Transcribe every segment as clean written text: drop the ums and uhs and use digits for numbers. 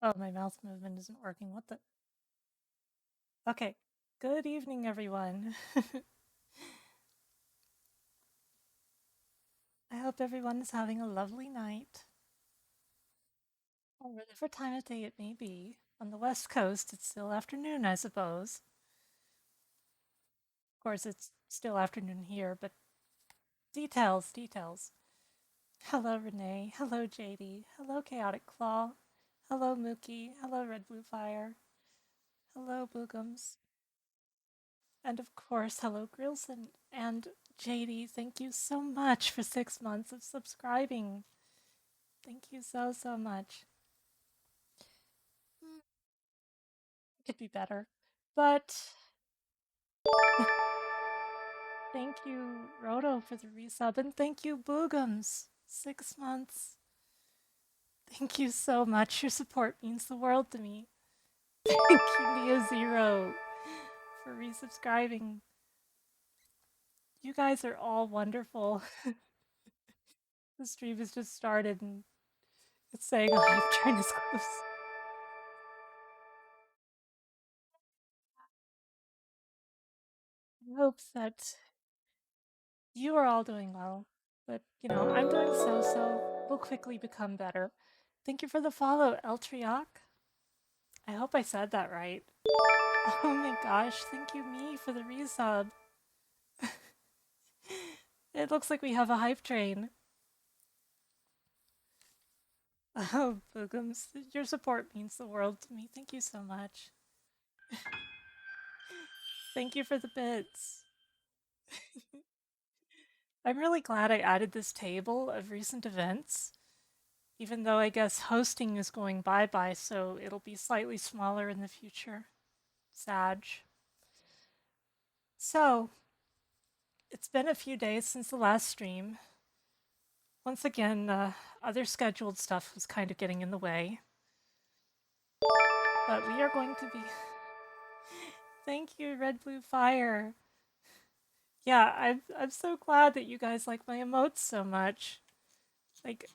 Oh, my mouth movement isn't working. What the? Okay. Good evening, everyone. I hope everyone is having a lovely night, or whatever time of day it may be. On the West Coast, it's still afternoon, I suppose. Of course, it's still afternoon here, but details, details. Hello, Renee. Hello, JD. Hello, Chaotic Claw. Hello, Mookie. Hello, Red Blue Fire. Hello, Boogums. And of course, hello, Grilson. And JD, thank you so much for 6 months of subscribing. Thank you so, so much. It could be better. But thank you, Roto, for the resub. And thank you, Boogums. 6 months. Thank you so much. Your support means the world to me. Thank you, Neo Zero, for resubscribing. You guys are all wonderful. The stream has just started and it's saying a hype train is close. I hope that you are all doing well. But, I'm doing so. We'll quickly become better. Thank you for the follow, Eltriok. I hope I said that right. Oh my gosh, thank you, me, for the resub. It looks like we have a hype train. Oh, Boogums, your support means the world to me. Thank you so much. Thank you for the bits. I'm really glad I added this table of recent events, even though I guess hosting is going bye-bye, so it'll be slightly smaller in the future. Sag. So, it's been a few days since the last stream. Once again, other scheduled stuff was kind of getting in the way. But we are going to be... Thank you, Red Blue Fire. Yeah, I'm so glad that you guys like my emotes so much. Like,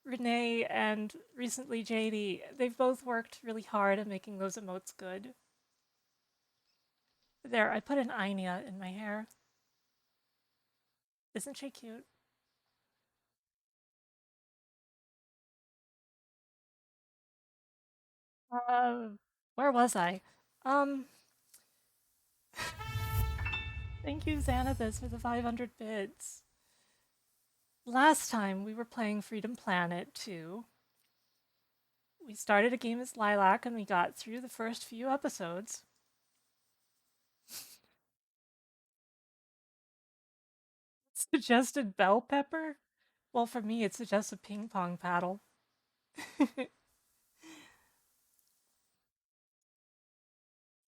Renee and recently JD, they've both worked really hard at making those emotes good. There, I put an Anya in my hair. Isn't she cute? Uh, where was I? Um, Thank you, Xanathus, for the 500 bits. Last time we were playing Freedom Planet 2. We started a game as Lilac and we got through the first few episodes. Suggested bell pepper? Well, for me, it suggests a ping pong paddle.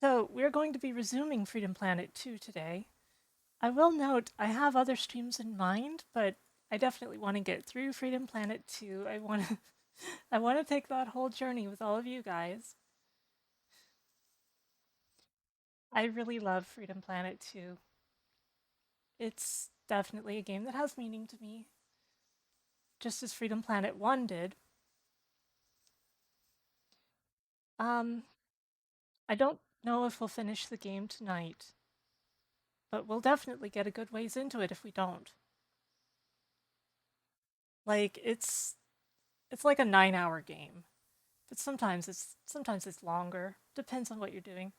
So, we're going to be resuming Freedom Planet 2 today. I will note I have other streams in mind, but I definitely want to get through Freedom Planet 2. I want to take that whole journey with all of you guys. I really love Freedom Planet 2. It's definitely a game that has meaning to me, just as Freedom Planet 1 did. Um, I don't know if we'll finish the game tonight, but we'll definitely get a good ways into it if we don't. Like it's like a 9-hour game, but sometimes it's longer. Depends on what you're doing.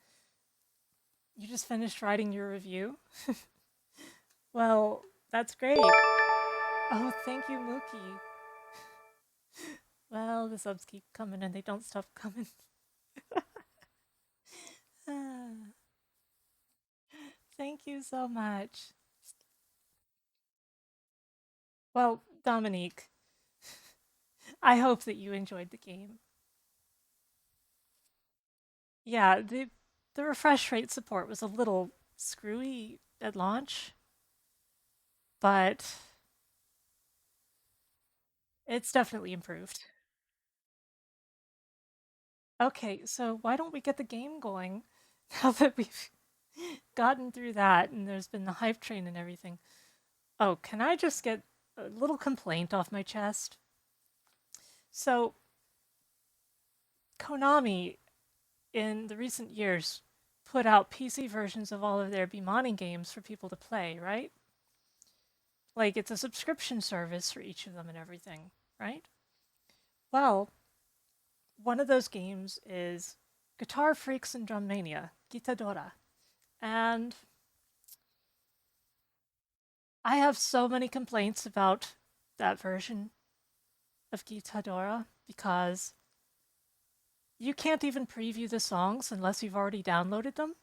You just finished writing your review? Well, that's great. Oh, thank you, Mookie. Well, the subs keep coming and they don't stop coming. Thank you so much. Well, Dominique, I hope that you enjoyed the game. Yeah, the refresh rate support was a little screwy at launch, but it's definitely improved. Okay, so why don't we get the game going now that we've gotten through that and there's been the hype train and everything? Oh, can I just get a little complaint off my chest? So, Konami, in the recent years, put out PC versions of all of their Bemani games for people to play, right? Like, it's a subscription service for each of them and everything, right? Well, one of those games is Guitar Freaks and Drum Mania, Gitadora. And I have so many complaints about that version of Gitadora because you can't even preview the songs unless you've already downloaded them.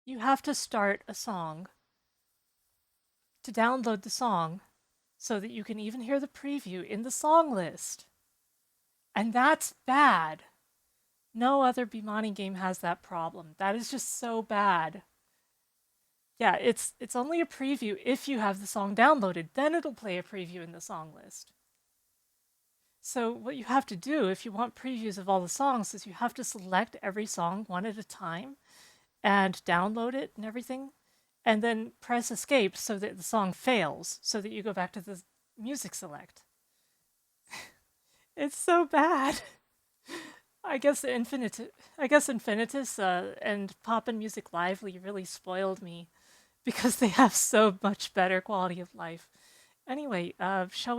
You have to start a song to download the song so that you can even hear the preview in the song list. And that's bad. No other Bemani game has that problem. That is just so bad. Yeah, it's only a preview if you have the song downloaded. Then it'll play a preview in the song list. So what you have to do if you want previews of all the songs is you have to select every song one at a time and download it and everything, and then press escape so that the song fails, so that you go back to the music select. It's so bad. I guess Infinitus and Poppin' Music Lively really spoiled me because they have so much better quality of life. Anyway, shall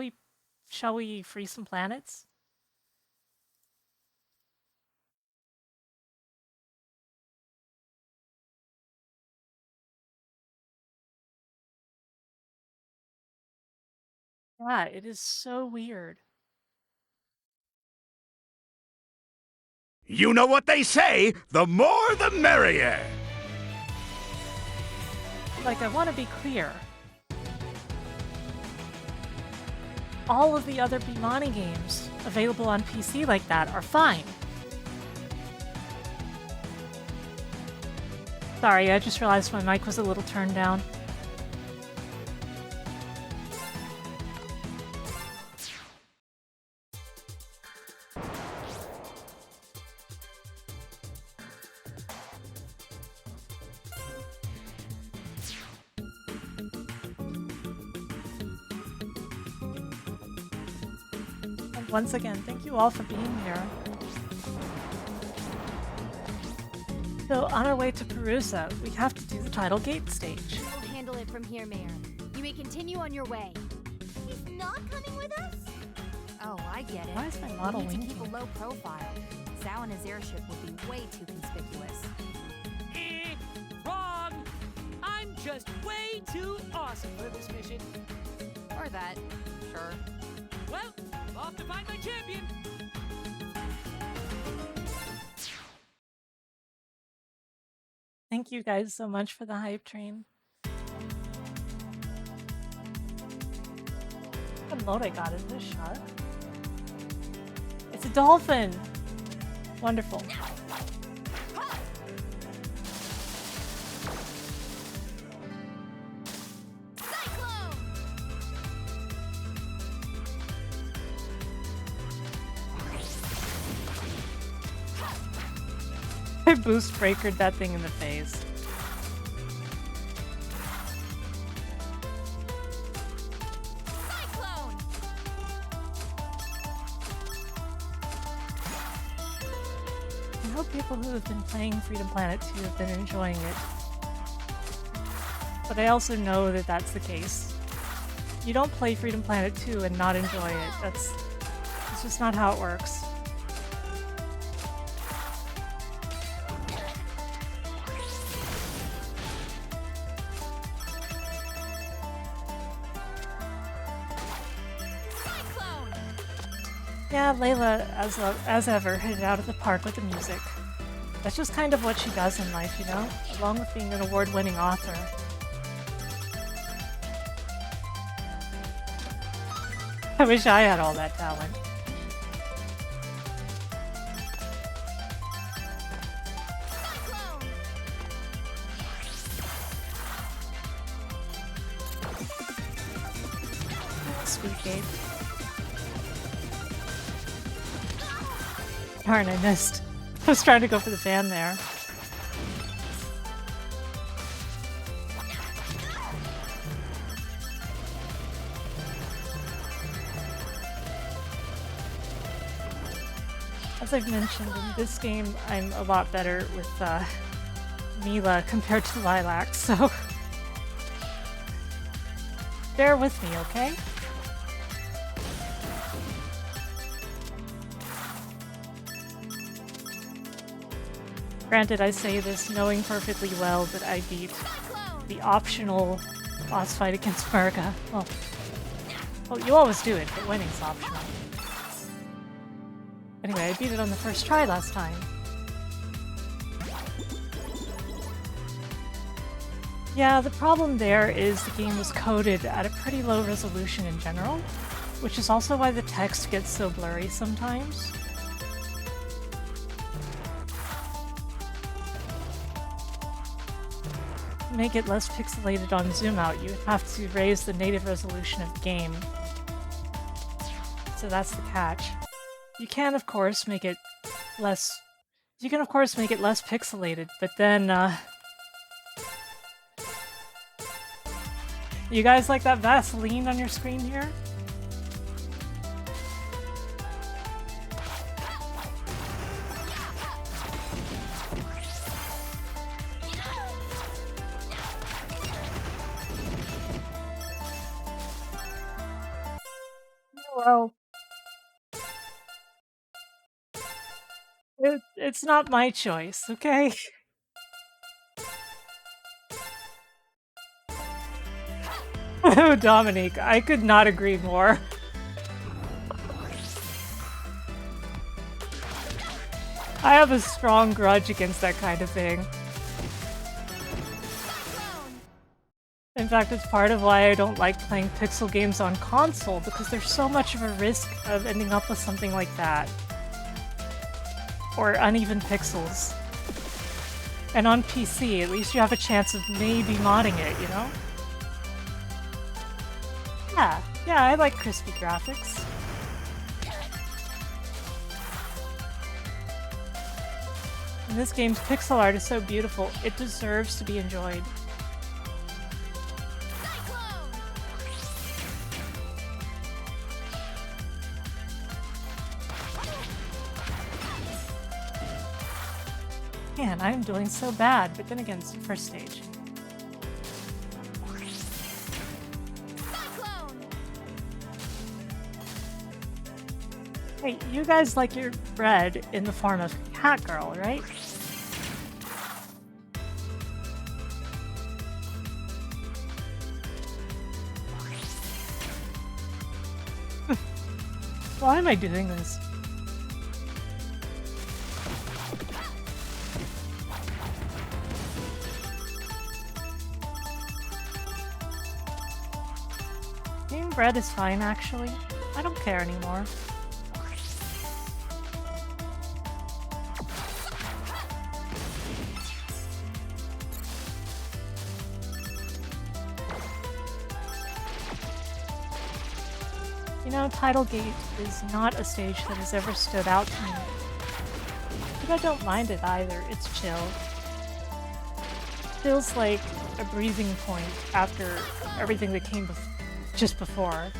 we free some planets? Yeah, it is so weird. You know what they say, the more the merrier. Like, I want to be clear. All of the other Bimani games available on PC like that are fine. Sorry, I just realized my mic was a little turned down. And once again, thank you all for being here. So, on our way to Perusa, we have to do the Tidal Gate stage. We'll handle it from here, Mayor. You may continue on your way. He's not coming with us? Oh, I get it. Why is my model We need to winking? keep a low profile. Zhao and his airship would be way too conspicuous. Wrong! I'm just way too awesome for this mission. Or that. Sure. Well, off to find my champion. Thank you guys so much for the hype train. What mode I got? Is it a shark? It's a dolphin! Wonderful. Cyclone! I boost breakered that thing in the face. Cyclone! I hope people who have been playing Freedom Planet 2 have been enjoying it. But I also know that that's the case. You don't play Freedom Planet 2 and not enjoy it. That's just not how it works. Cyclone! Yeah, Layla, as ever, hit it out of the park with the music. That's just kind of what she does in life, you know? Along with being an award-winning author. I wish I had all that talent. Cyclone! Sweet Gabe. Darn, I missed. I was trying to go for the fan there. As I've mentioned, in this game, I'm a lot better with Mila compared to Lilac, so bear with me, okay? Granted, I say this knowing perfectly well that I beat Cyclone! the optional boss fight against Murga. Well, you always do it, but winning's optional. Anyway, I beat it on the first try last time. Yeah, the problem there is the game was coded at a pretty low resolution in general, which is also why the text gets so blurry sometimes. make it less pixelated on zoom out, you have to raise the native resolution of the game. So that's the catch. You can, of course, make it less... You can, of course, make it less pixelated, but then, You guys like that Vaseline on your screen here? Well... It's not my choice, okay? Oh, Dominique, I could not agree more. I have a strong grudge against that kind of thing. In fact, it's part of why I don't like playing pixel games on console, because there's so much of a risk of ending up with something like that. Or uneven pixels. And on PC, at least you have a chance of maybe modding it, you know? Yeah, I like crispy graphics. And this game's pixel art is so beautiful, it deserves to be enjoyed. Man, I'm doing so bad, but then again, it's the first stage. Hey, you guys like your bread in the form of Cat Girl, right? Why am I doing this? Being bread is fine, actually. I don't care anymore. You know, Titlegate is not a stage that has ever stood out to me. But I don't mind it either, it's chill. Feels like a breathing point after everything that came just before.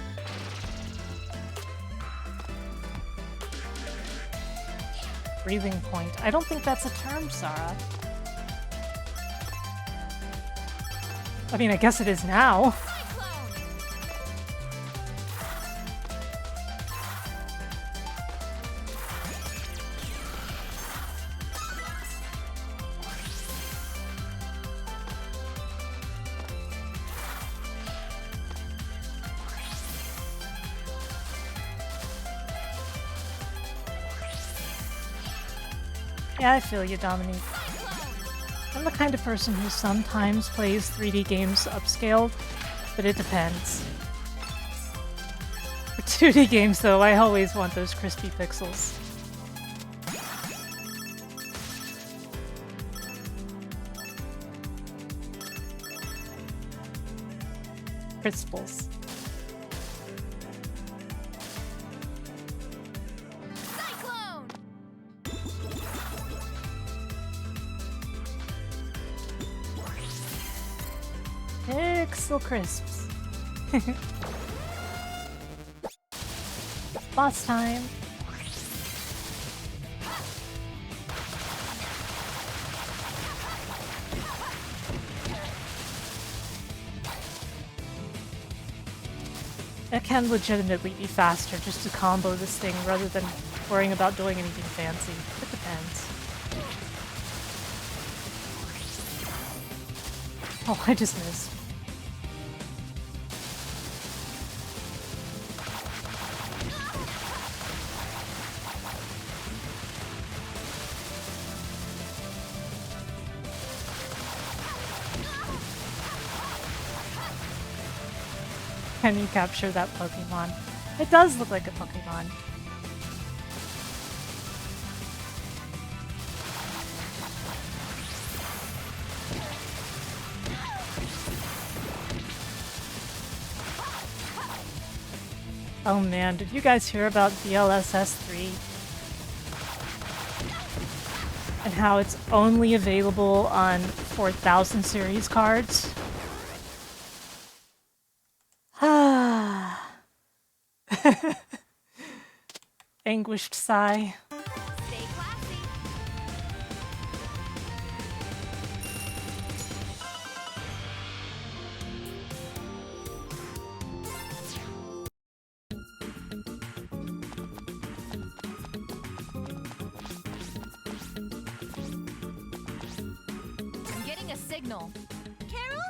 Breathing point. I don't think that's a term, Sarah. I mean, I guess it is now. Yeah, I feel you, Dominique. I'm the kind of person who sometimes plays 3D games upscaled, but it depends. For 2D games, though, I always want those crispy pixels. Crisples. Pixel crisps. Boss time. It can legitimately be faster just to combo this thing rather than worrying about doing anything fancy. It depends. Oh, I just missed. Can you capture that Pokemon? It does look like a Pokemon. Oh man, did you guys hear about DLSS 3? And how it's only available on 4000 series cards? Ah. Anguished sigh. Stay classy. I'm getting a signal. Carol?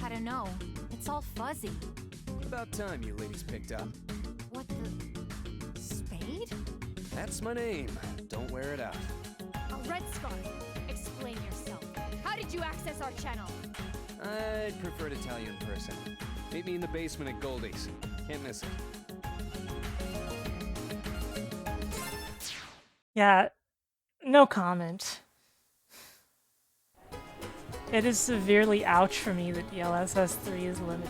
I don't know. It's all fuzzy. About time you ladies picked up. What the... Spade? That's my name. Don't wear it out. A red scarf. Explain yourself. How did you access our channel? I'd prefer to tell you in person. Meet me in the basement at Goldie's. Can't miss it. Yeah, no comment. It is severely ouch for me that DLSS 3 is limited.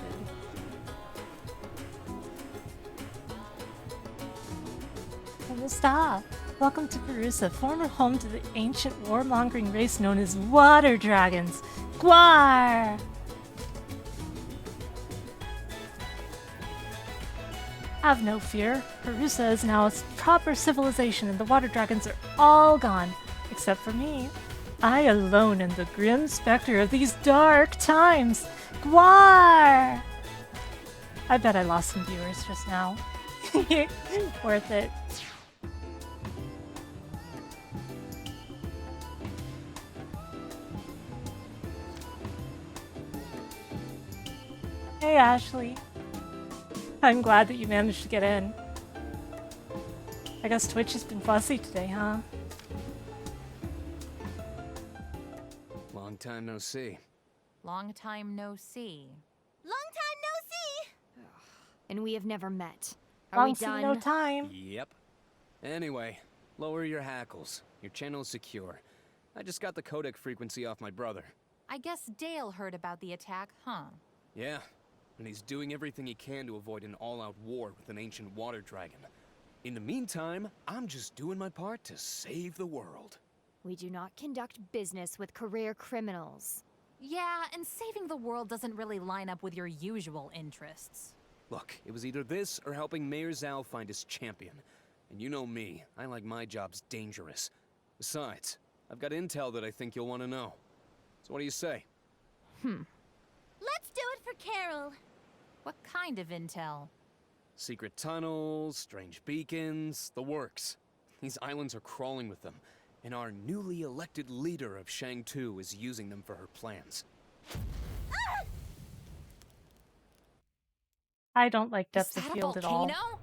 Stop! Welcome to Perusa, former home to the ancient warmongering race known as Water Dragons. Gwar! Have no fear. Perusa is now a proper civilization and the Water Dragons are all gone. Except for me. I alone am the grim specter of these dark times. Gwar! I bet I lost some viewers just now. Worth it. Hey Ashley. I'm glad that you managed to get in. I guess Twitch has been fussy today, huh? Long time no see. Long time no see. Long time no see. And we have never met. Are Long we see, done? no time. Yep. Anyway, lower your hackles. Your channel's secure. I just got the codec frequency off my brother. I guess Dale heard about the attack, huh? Yeah, and he's doing everything he can to avoid an all-out war with an ancient water dragon. In the meantime, I'm just doing my part to save the world. We do not conduct business with career criminals. Yeah, and saving the world doesn't really line up with your usual interests. Look, it was either this or helping Mayor Zhao find his champion. And you know me, I like my jobs dangerous. Besides, I've got intel that I think you'll want to know. So what do you say? Let's do it for Carol. What kind of intel? Secret tunnels, strange beacons, the works. These islands are crawling with them, and our newly elected leader of Shang-Tu is using them for her plans. I don't like Is Depths of that a Field at all. volcano?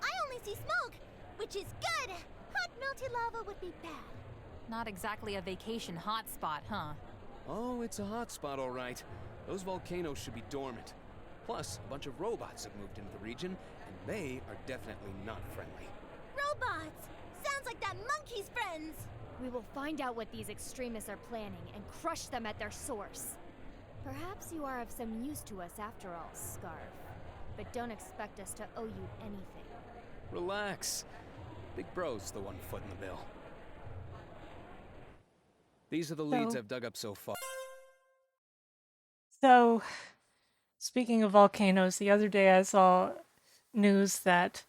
I only see smoke, which is good. Hot melty lava would be bad. Not exactly a vacation hotspot, huh? Oh, it's a hotspot, all right. Those volcanoes should be dormant. Plus, a bunch of robots have moved into the region, and they are definitely not friendly. Robots. Sounds like that monkey's friends. We will find out what these extremists are planning and crush them at their source. Perhaps you are of some use to us after all, Scarf. But don't expect us to owe you anything. Relax. Big Bro's the one footing the bill. These are the leads So- I've dug up so far. So, speaking of volcanoes, the other day I saw news that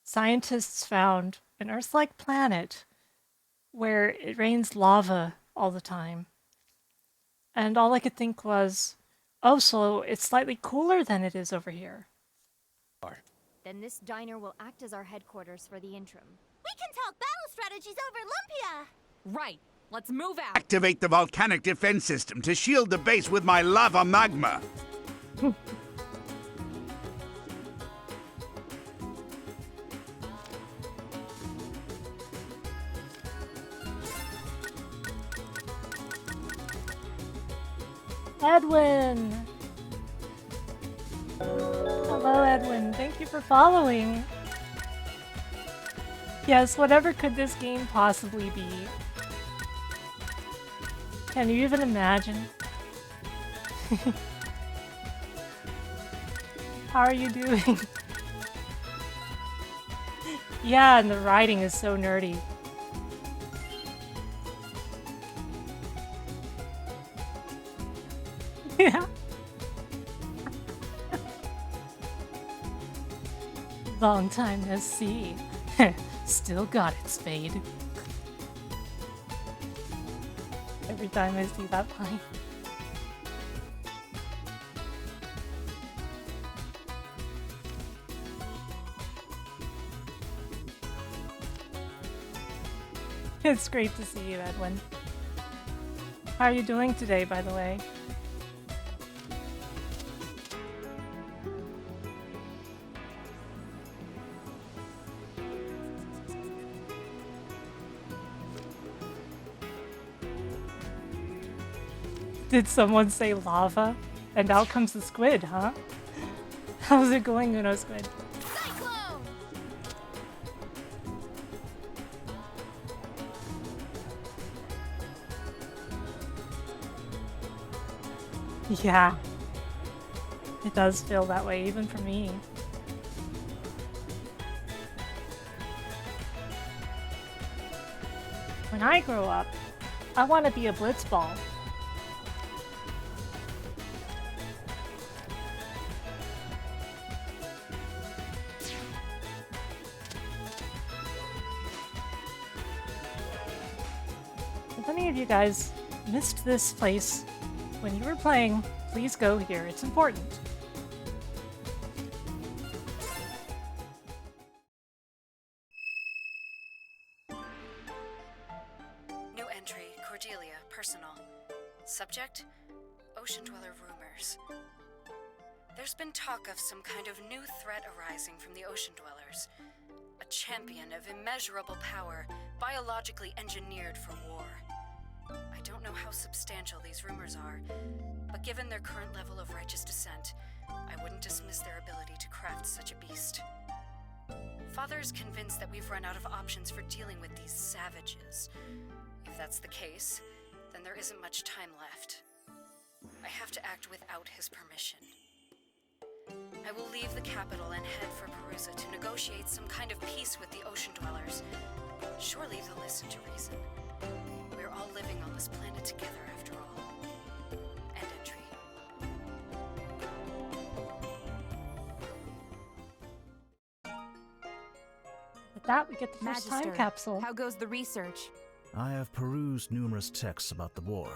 scientists found an Earth-like planet where it rains lava all the time. And all I could think was, oh, so it's slightly cooler than it is over here. Then this diner will act as our headquarters for the interim. We can talk battle strategies over Olympia. Right. Let's move out. Activate the volcanic defense system to shield the base with my lava magma. Edwin! Hello, Edwin. Thank you for following. Yes, whatever could this game possibly be? Can you even imagine? How are you doing? Yeah, and the writing is so nerdy. Yeah. Long time no see. Still got it, Spade. Every time I see that pine. It's great to see you, Edwin. How are you doing today, by the way? Did someone say lava? And out comes the squid, huh? How's it going, Uno Squid? Cyclone! Yeah. It does feel that way, even for me. When I grow up, I want to be a blitzball. If any of you guys missed this place when you were playing, please go here. It's important. New entry, Cordelia, personal. Subject, Ocean Dweller rumors. There's been talk of some kind of new threat arising from the Ocean Dwellers. A champion of immeasurable power, biologically engineered for war. I don't know how substantial these rumors are, but given their current level of righteous descent, I wouldn't dismiss their ability to craft such a beast. Father is convinced that we've run out of options for dealing with these savages. If that's the case, then there isn't much time left. I have to act without his permission. I will leave the capital and head for Perusa to negotiate some kind of peace with the Ocean Dwellers. Surely they'll listen to reason. We're all living on this planet together after all. End entry. With that, we get the first time Magister, capsule. how goes the research? I have perused numerous texts about the war,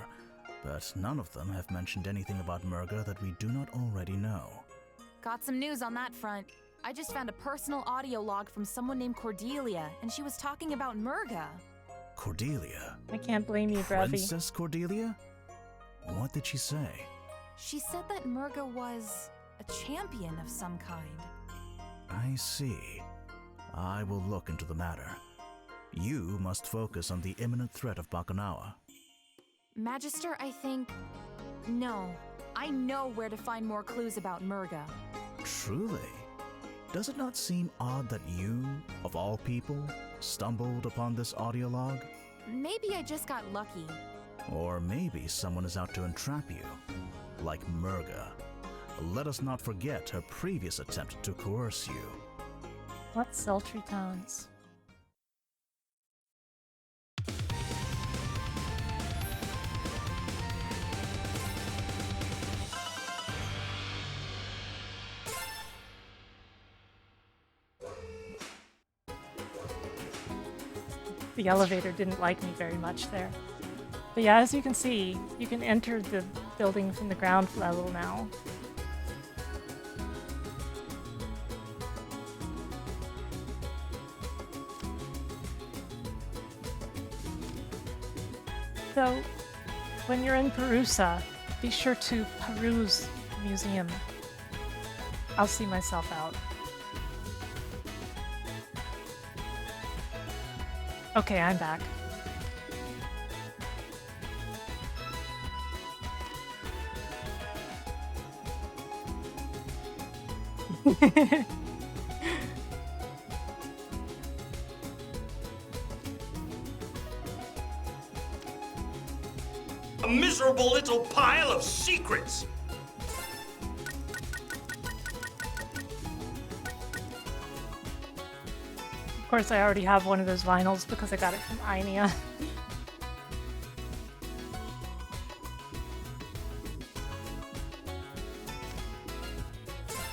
but none of them have mentioned anything about Murga that we do not already know. Got some news on that front. I just found a personal audio log from someone named Cordelia, and she was talking about Murga. Cordelia? I can't blame you, Brevi. Princess Cordelia? What did she say? She said that Murga was a champion of some kind. I see. I will look into the matter. You must focus on the imminent threat of Bakunawa. Magister, I think... No. I know where to find more clues about Murga. Truly? Does it not seem odd that you, of all people, stumbled upon this audio log? Maybe I just got lucky. Or maybe someone is out to entrap you, like Murga. Let us not forget her previous attempt to coerce you. What sultry tones. The elevator didn't like me very much there. But yeah, as you can see, you can enter the building from the ground level now. So, when you're in Perusa, be sure to peruse the museum. I'll see myself out. Okay, I'm back. A miserable little pile of secrets! Of course, I already have one of those vinyls because I got it from Ainea.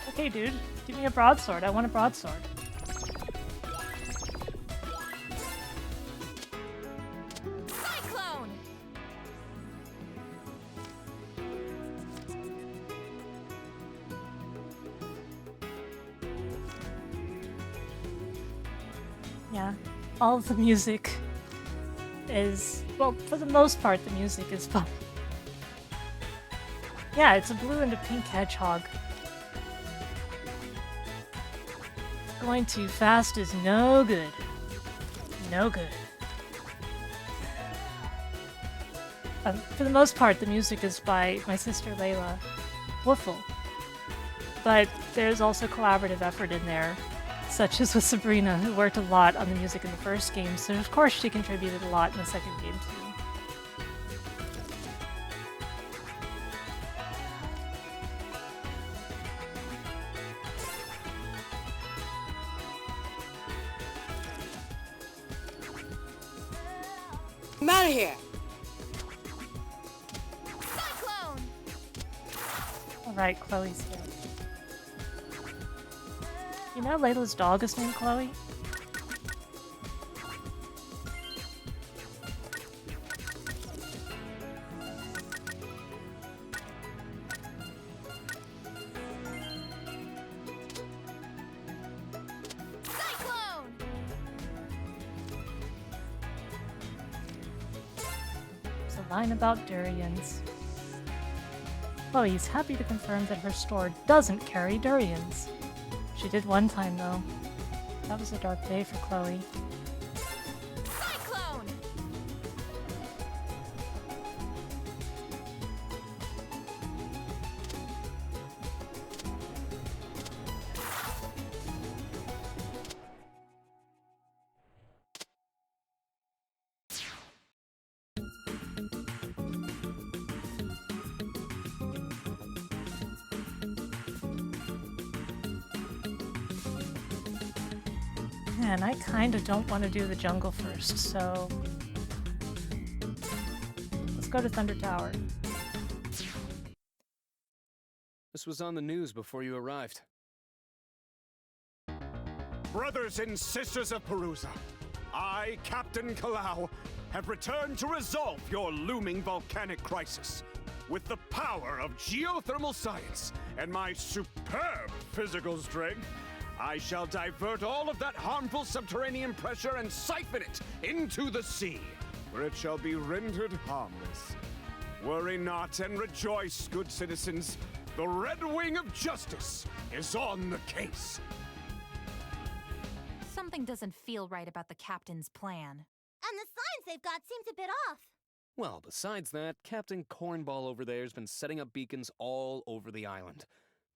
Okay, dude, give me a broadsword. I want a broadsword. Cyclone! Yeah, all of the music is, well, for the most part, the music is fun. Yeah, it's a blue and a pink hedgehog. Going too fast is no good. No good. For the most part, the music is by my sister Layla Woofle. But there's also collaborative effort in there, such as with Sabrina, who worked a lot on the music in the first game, so of course she contributed a lot in the second game too. I'm out of here. Cyclone! Alright, Chloe's here. You know Layla's dog is named Chloe? Cyclone! There's a line about durians. Chloe's happy to confirm that her store doesn't carry durians. She did one time, though. That was a dark day for Chloe. Cyclone! Man, I kinda don't want to do the jungle first, so... let's go to Thunder Tower. This was on the news before you arrived. Brothers and sisters of Perusa, I, Captain Kalau, have returned to resolve your looming volcanic crisis. With the power of geothermal science and my superb physical strength, I shall divert all of that harmful subterranean pressure and siphon it into the sea, where it shall be rendered harmless. Worry not and rejoice, good citizens. The Red Wing of Justice is on the case. Something doesn't feel right about the captain's plan. And the signs they've got seems a bit off. Well, besides that, Captain Cornball over there's been setting up beacons all over the island.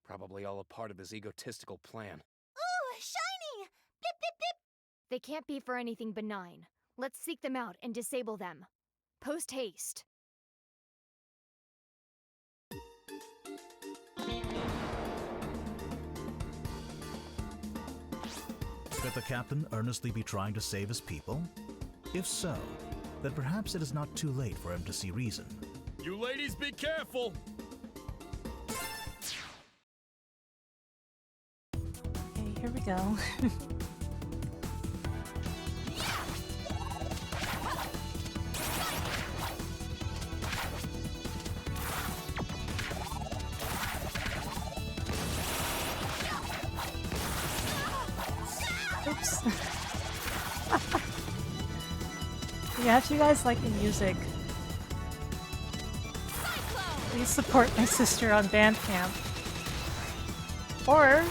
Probably all a part of his egotistical plan. Ooh, shiny! Blip, blip, blip! They can't be for anything benign. Let's seek them out and disable them. Post haste. Could the captain earnestly be trying to save his people? If so, then perhaps it is not too late for him to see reason. You ladies be careful. Okay, here we go. Oops. Yeah, if you guys like the music, please support my sister on Bandcamp. Or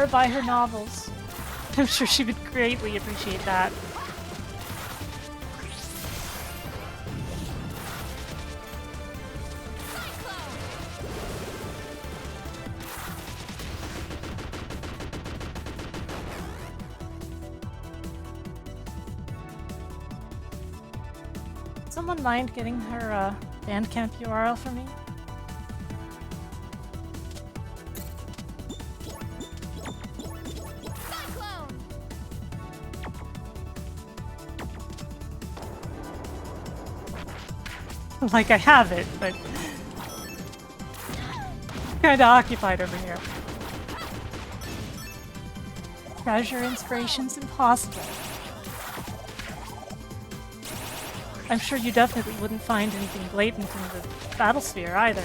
buy her novels. I'm sure she would greatly appreciate that. Someone mind getting her Bandcamp URL for me? Cyclone! Like I have it, but kinda occupied over here. Treasure inspiration's impossible. I'm sure you definitely wouldn't find anything blatant in the Battlesphere either.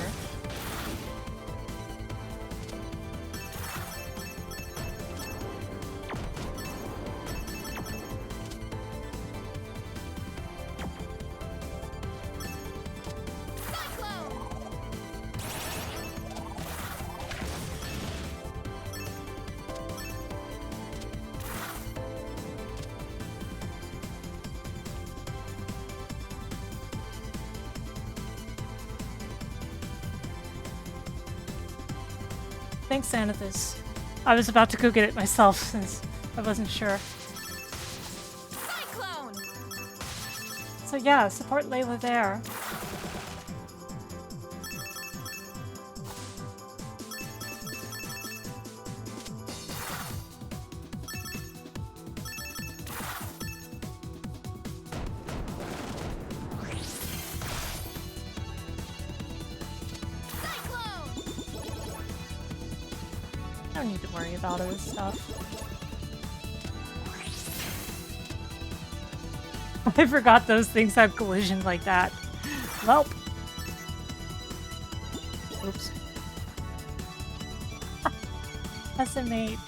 Thanks, Xanathus. I was about to go get it myself since I wasn't sure. Cyclone! So yeah, support Layla there. I don't need to worry about all this stuff. I forgot those things have collision like that. Welp. Oops. SMH.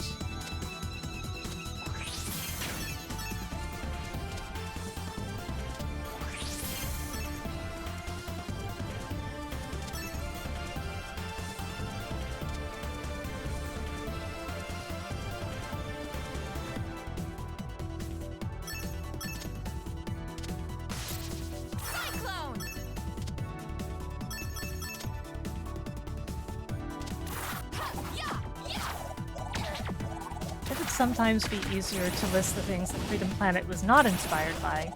Cyclone! It would sometimes be easier to list the things that Freedom Planet was not inspired by.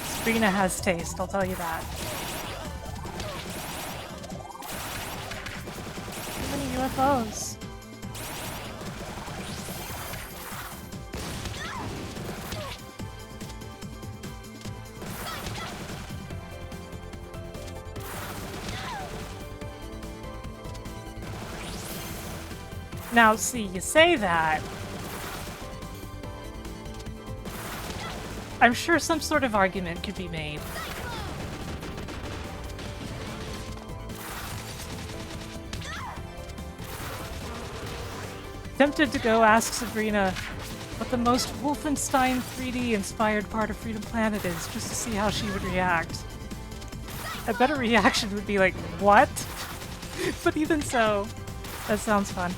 Sabrina has taste, I'll tell you that. Too many UFOs. Now, see, you say that. I'm sure some sort of argument could be made. Tempted to go ask Sabrina what the most Wolfenstein 3D inspired part of Freedom Planet is, just to see how she would react. A better reaction would be like, what? But even so, that sounds fun.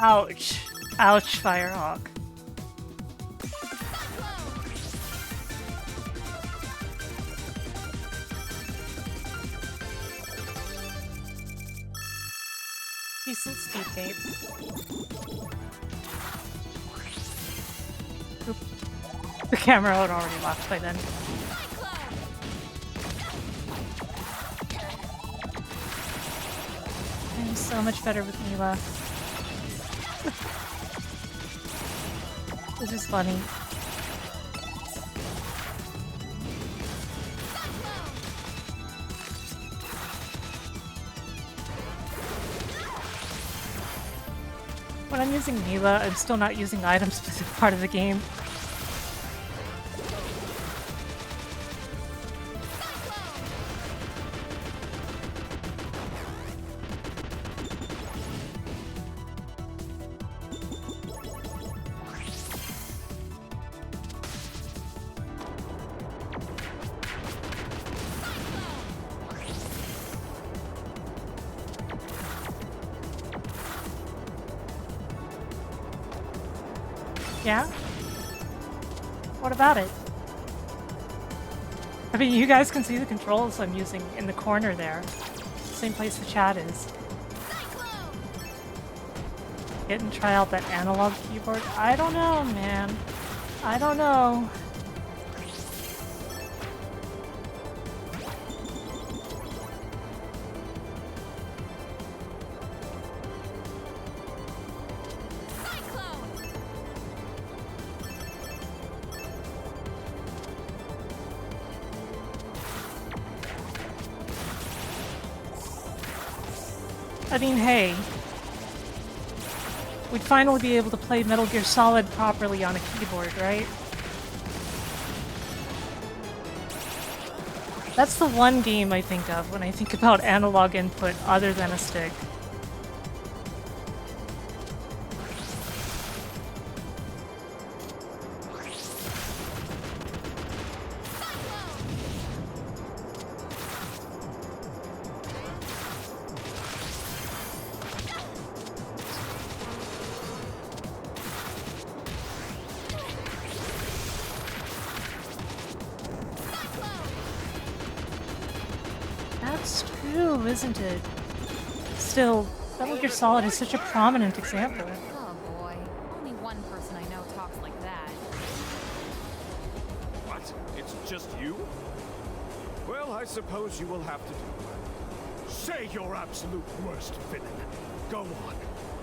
Ouch. Ouch, Firehawk. Decent speed gate. Oop. The camera had already left by then. I'm so much better with Mila. This is funny. When I'm using Mila, I'm still not using items for this part of the game. Yeah? What about it? I mean, you guys can see the controls I'm using in the corner there. Same place the chat is. it and try out that analog keyboard? I don't know, man. I don't know. I mean, hey. We'd finally be able to play Metal Gear Solid properly on a keyboard, right? That's the one game I think of when I think about analog input other than a stick. That's true, isn't it? Still, Metal Gear Solid is such a prominent example. Oh boy, only one person I know talks like that. What? It's just you? Well, I suppose you will have to do. Say your absolute worst, villain. Go on.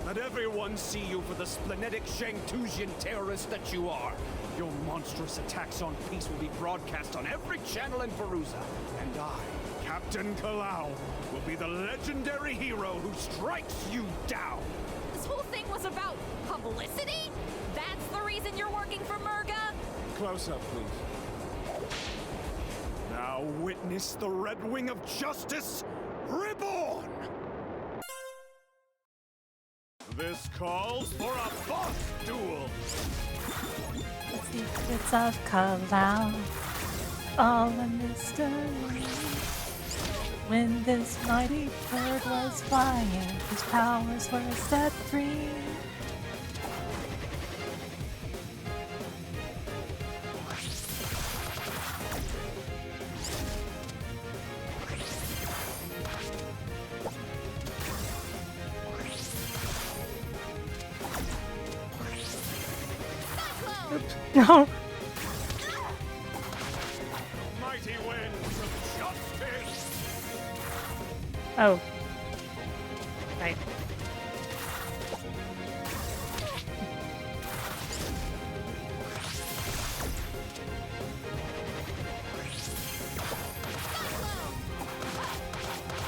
Let everyone see you for the splenetic Shangtusian terrorist that you are. Your monstrous attacks on peace will be broadcast on every channel in Perusa. And I, Captain Kalau, will be the legendary hero who strikes you down. This whole thing was about publicity? That's the reason you're working for Murga? Close up, please. Now witness the Red Wing of Justice reborn! This calls for a boss duel! Secrets of Kalau, all a mystery. When this mighty bird was flying, his powers were set free. No. Mighty winds of justice! Oh. Right.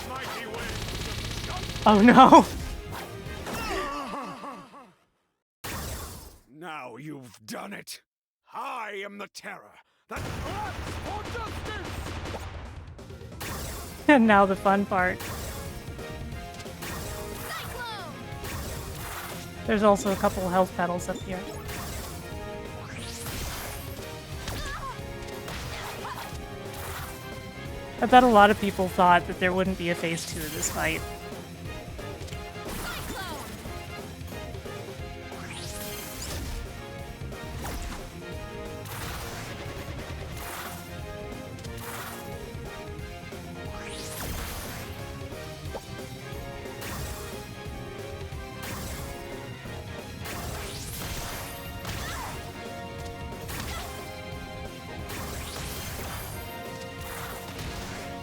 Mighty winds of justice! Oh no. Now you've done it! I am the terror that fights for justice! And now the fun part. There's also a couple health pedals up here. I bet a lot of people thought that there wouldn't be a phase 2 of this fight.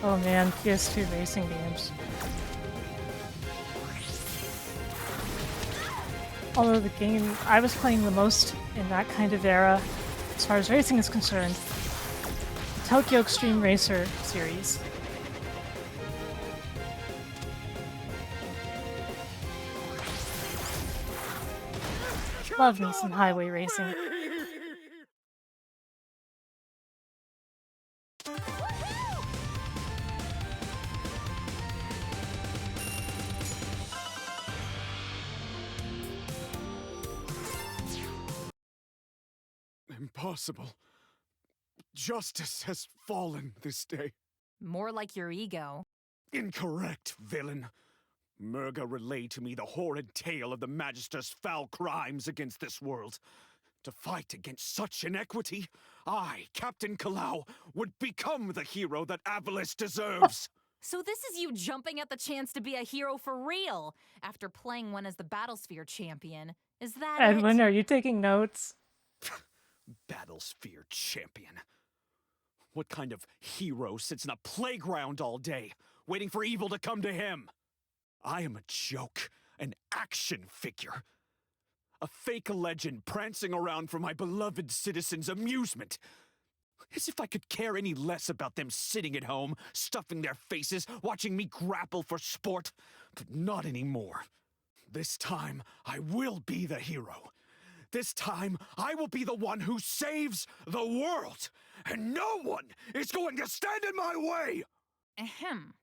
Oh man, PS2 racing games. Although the game I was playing the most in that kind of era, as far as racing is concerned, the Tokyo Extreme Racer series. Love me some highway racing. Impossible. Justice has fallen this day. More like your ego. Incorrect, villain. Murga relayed to me the horrid tale of the Magister's foul crimes against this world. To fight against such inequity, I, Captain Kalau, would become the hero that Avalis deserves. So this is you jumping at the chance to be a hero for real after playing one as the Battlesphere champion. Is that Edwin, it? are you taking notes? Battlesphere champion. What kind of hero sits in a playground all day, waiting for evil to come to him? I am a joke, an action figure. A fake legend prancing around for my beloved citizens' amusement. As if I could care any less about them sitting at home, stuffing their faces, watching me grapple for sport. But not anymore. This time, I will be the hero. This time, I will be the one who saves the world. And no one is going to stand in my way! Ahem.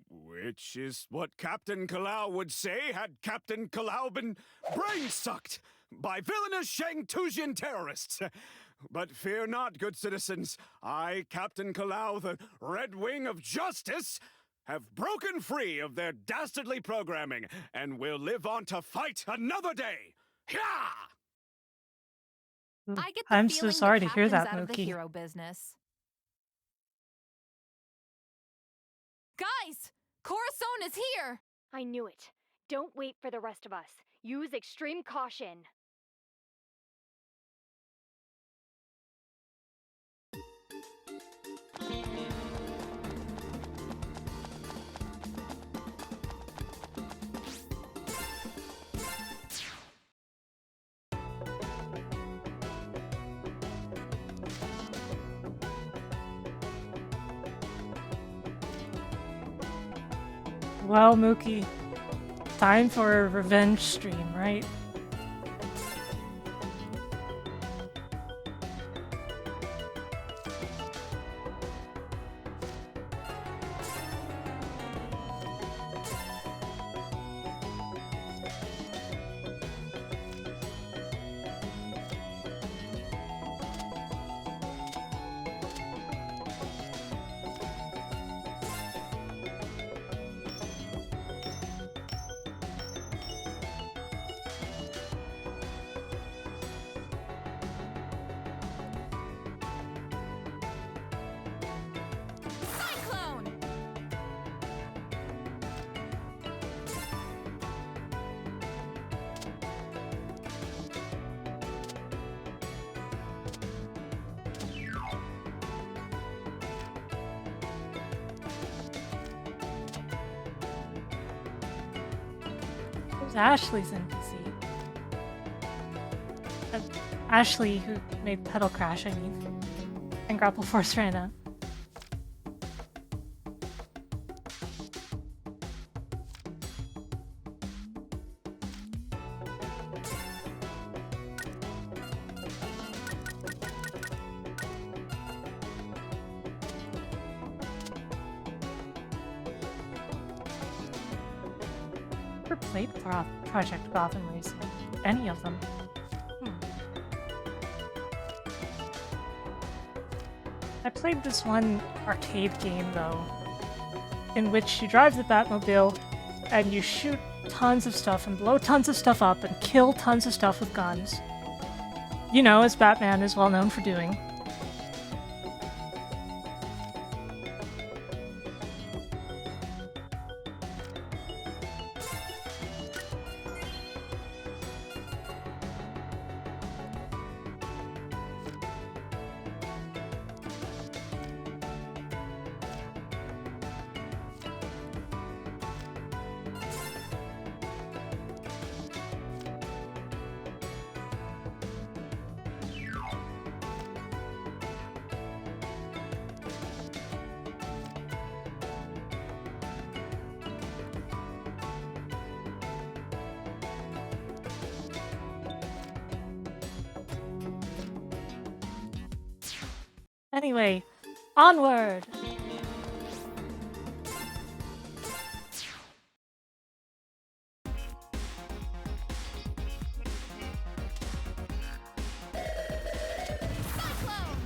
Which is what Captain Kalau would say had Captain Kalau been brain-sucked by villainous Shangtusian terrorists. But fear not, good citizens. I, Captain Kalau, the Red Wing of Justice, have broken free of their dastardly programming and will live on to fight another day. Yeah! I get the I'm feeling so sorry the to hear captain's that, out of the Mookie. hero business. Guys! Corazon is here! I knew it. Don't wait for the rest of us. Use extreme caution. Well, Mookie, time for a revenge stream, right? Cyclone! It was Ashley's NPC. Ashley, who made Pedal Crash, I mean, and Grapple Force Rana. Never played Project Gotham Racing. Any of them. I played this one arcade game, though, in which you drive the Batmobile and you shoot tons of stuff and blow tons of stuff up and kill tons of stuff with guns. You know, as Batman is well known for doing. Anyway, onward! Cyclone!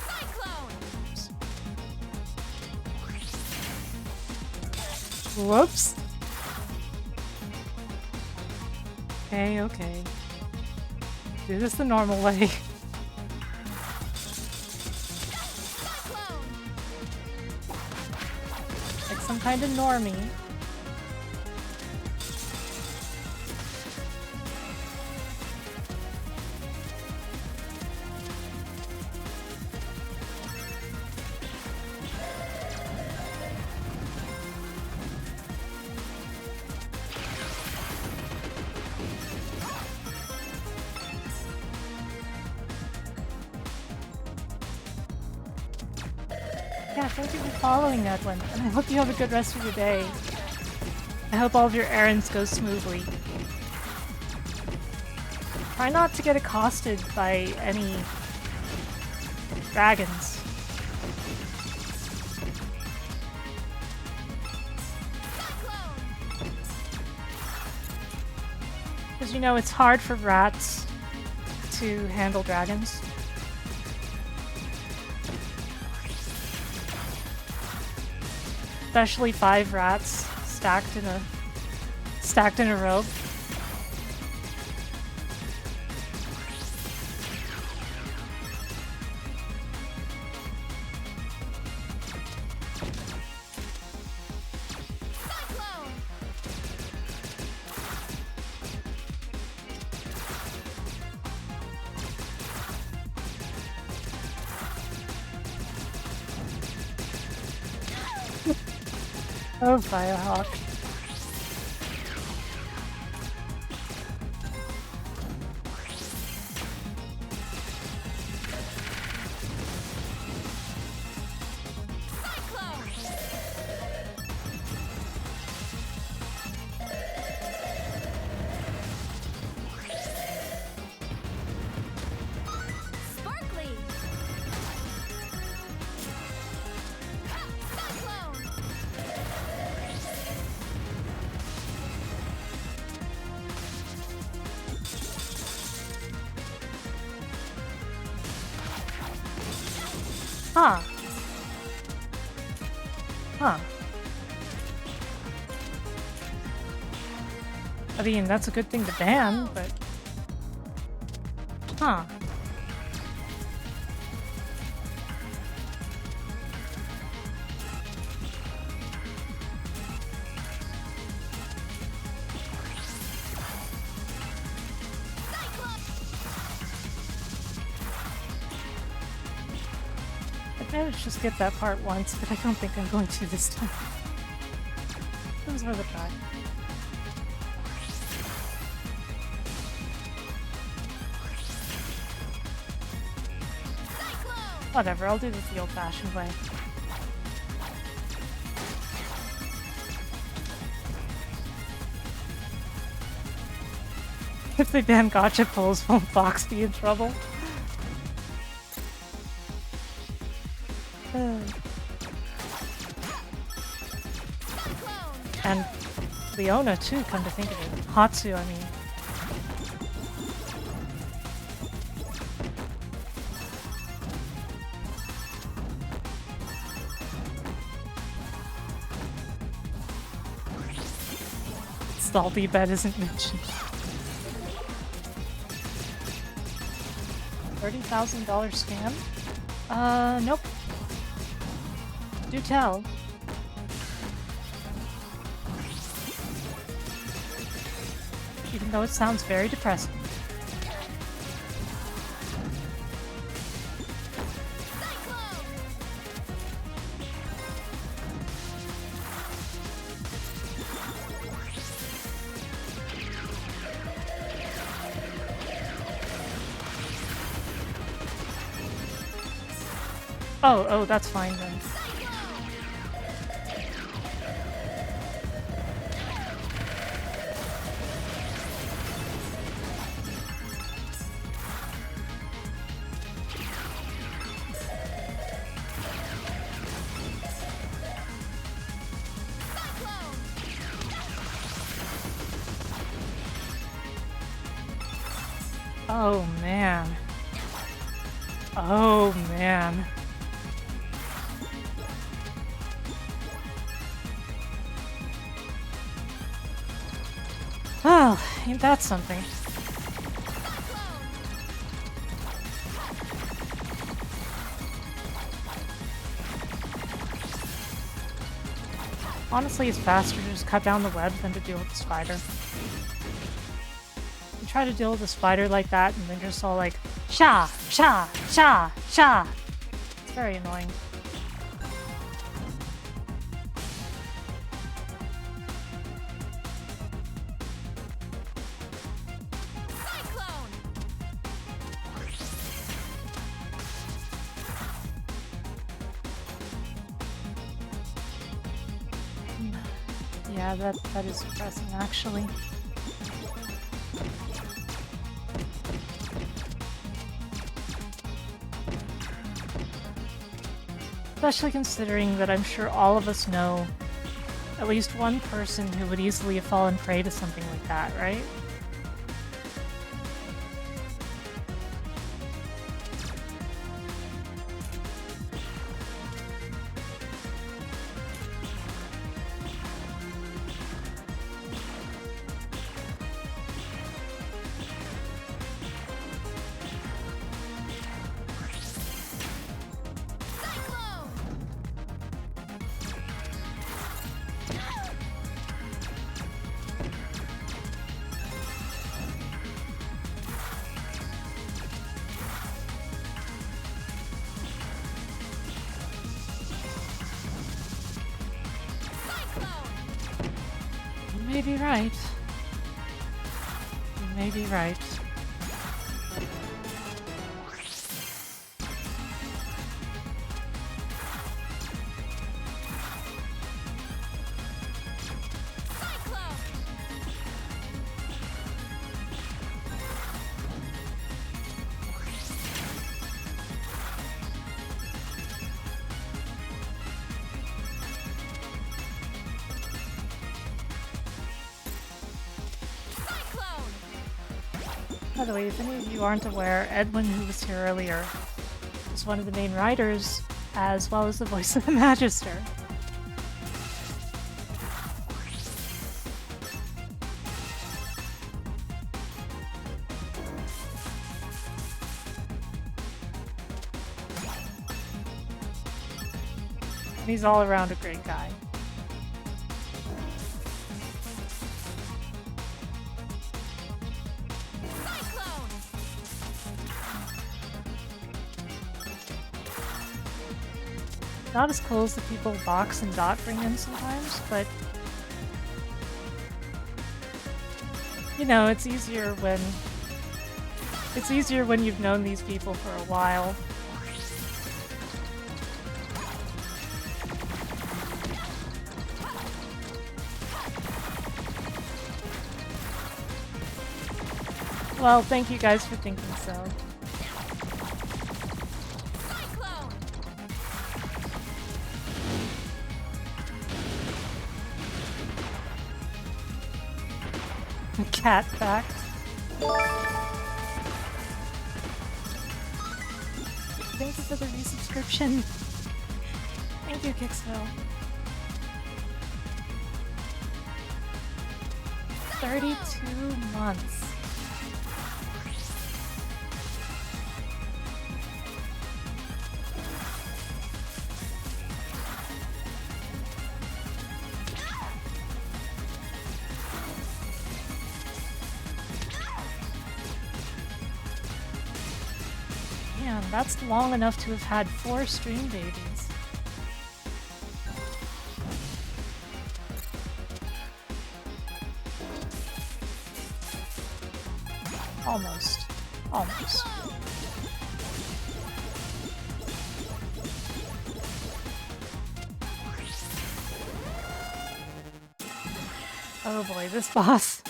Cyclone! Whoops. Okay, okay. Do this the normal way. Like some kind of normie. Yeah, thank you for following, Edwin, and I hope you have a good rest of your day. I hope all of your errands go smoothly. Try not to get accosted by any dragons. Because you know, it's hard for rats to handle dragons. Especially 5 rats stacked in a row. Oh, Firehawk. Sparkly! Huh. Huh. I mean, that's a good thing to ban, but... Huh. I managed to skip that part once, but I don't think I'm going to this time. It was worth a try. Whatever, I'll do this the old-fashioned way. If they ban gotcha pulls, won't Fox be in trouble? And Leona too, come to think of it. Hatsu, I mean. Salty bet isn't mentioned. $30,000 scam? Nope. Do tell. Even though it sounds very depressing. Oh, that's fine then. Oh man. Oh man. Well, ain't that something? Honestly, it's faster to just cut down the web than to deal with the spider. You try to deal with a spider like that, and then just all like, sha, sha, sha, sha. It's very annoying. Yeah, that is depressing, actually. Especially considering that I'm sure all of us know at least one person who would easily have fallen prey to something like that, right? You may be right. You may be right. By the way, if any of you aren't aware, Edwin, who was here earlier, is one of the main writers, as well as the voice of the Magister. And he's all around a great guy. Not as cool as the people Box and Dot bring in sometimes, but you know, it's easier when you've known these people for a while. Well, thank you guys for thinking so. Cat fact. Thank you for the resubscription. Thank you, Kicksville. 32 months. Man, that's long enough to have had 4 stream babies. Almost. Almost. Oh boy, this boss.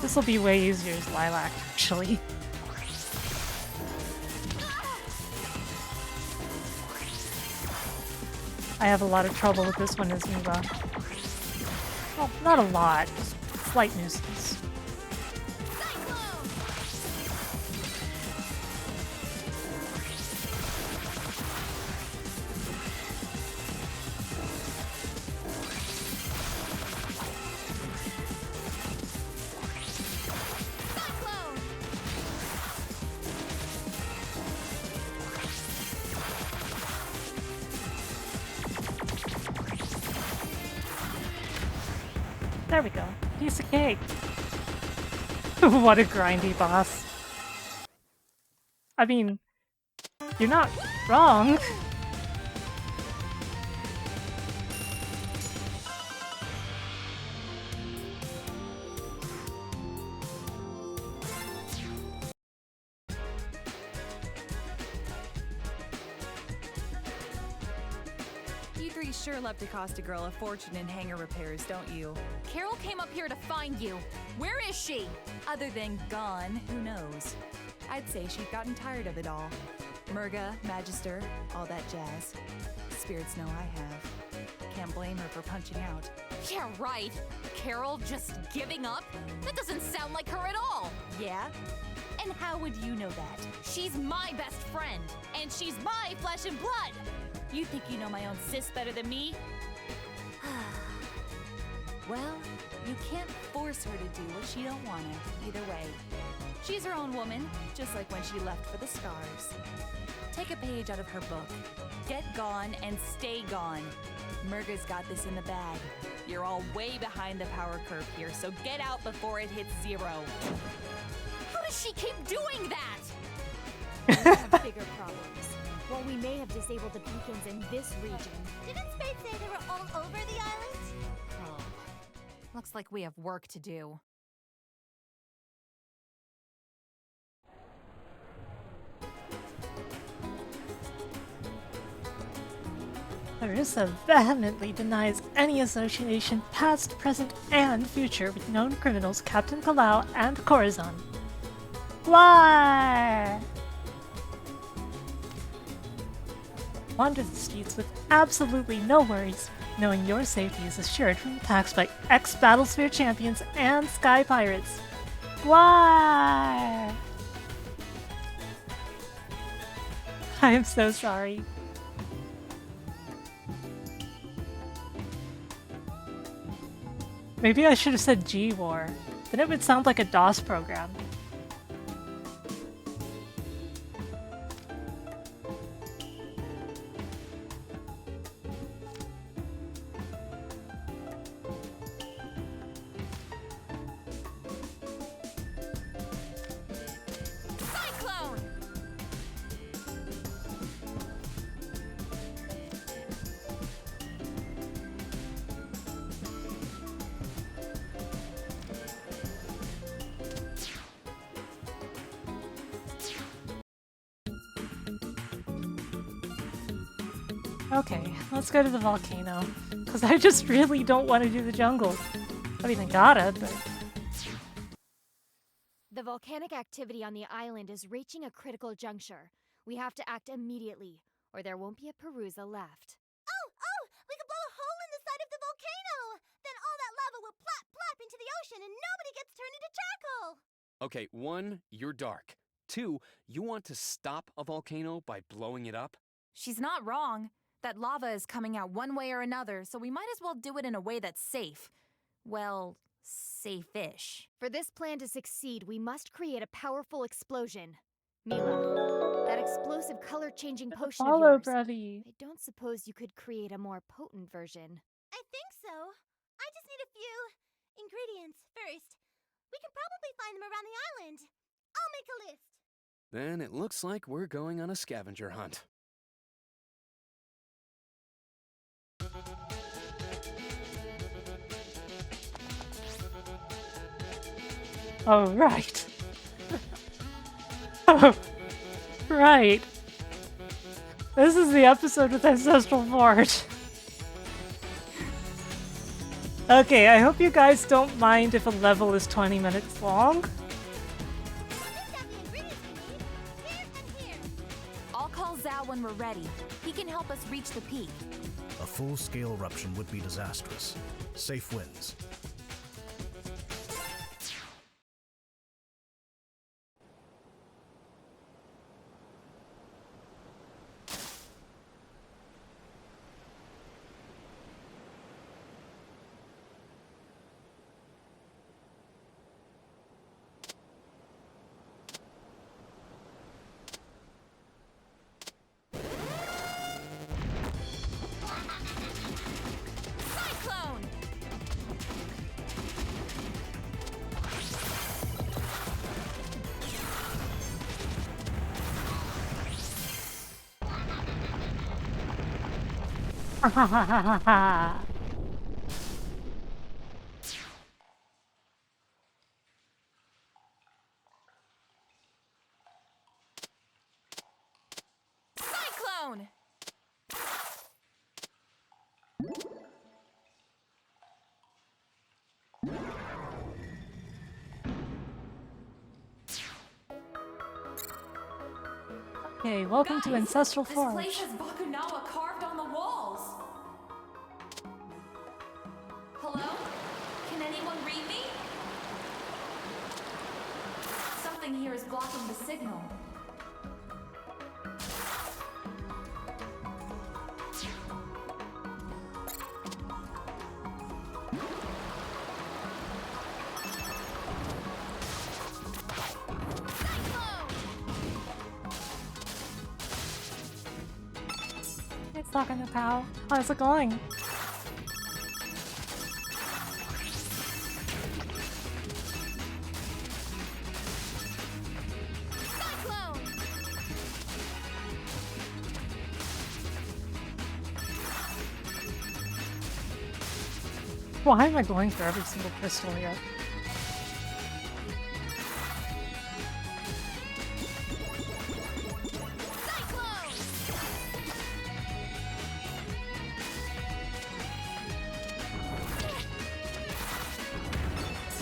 This will be way easier as Lilac, actually. I have a lot of trouble with this one as Miva. Well, not a lot, just slight nuisance. There we go. Piece of cake. What a grindy boss. I mean, you're not wrong. You three sure love to cost a girl a fortune in hangar repairs, don't you? Carol came up here to find you. Where is she? Other than gone, who knows? I'd say she'd gotten tired of it all. Murga, Magister, all that jazz. Spirits know I have. Can't blame her for punching out. Yeah, right. Carol just giving up? That doesn't sound like her at all. Yeah? And how would you know that? She's my best friend, and she's my flesh and blood. You think you know my own sis better than me? Well, you can't force her to do what she don't wanna, either way. She's her own woman, just like when she left for the Scars. Take a page out of her book. Get gone and stay gone. Murga's got this in the bag. You're all way behind the power curve here, so get out before it hits 0. How does she keep doing that? We have bigger problems. While we may have disabled the beacons in this region, Didn't Spade say they were all over the island? Oh, looks like we have work to do. Orisa vehemently denies any association, past, present, and future, with known criminals Captain Kalau and Corazon. Why? Wander the streets with absolutely no worries, knowing your safety is assured from attacks by ex-Battlesphere champions and Sky Pirates. Why? I am so sorry. Maybe I should have said G-War. Then it would sound like a DOS program. Cyclone! Okay, let's go to the volcano. Because I just really don't want to do the jungle. I mean, I gotta, but... the volcanic activity on the island is reaching a critical juncture. We have to act immediately, or there won't be a Perusa left. Oh! We could blow a hole in the side of the volcano! Then all that lava will plop into the ocean and nobody gets turned into charcoal! Okay, 1, you're dark. 2, you want to stop a volcano by blowing it up? She's not wrong. That lava is coming out one way or another, so we might as well do it in a way that's safe. Well, safe-ish. For this plan to succeed, we must create a powerful explosion. Mila, that explosive color-changing potion of Follow, yours. Brevy. I don't suppose you could create a more potent version. I think so. I just need a few ingredients first. We can probably find them around the island. I'll make a list. Then it looks like we're going on a scavenger hunt. Oh, right. Oh, right. This is the episode with Ancestral Forge. Okay, I hope you guys don't mind if a level is 20 minutes long. These have the ingredients we need. Here and here. I'll call Zhao when we're ready. He can help us reach the peak. A full-scale eruption would be disastrous. Safe wins. Cyclone! Cyclone! Okay, welcome to Ancestral This Forge. place has Bakunawa carved on the walls. Hello? Can anyone read me? Something here is blocking the signal. It's talking to Pal. How's it going? Cyclone! Why am I going for every single crystal here?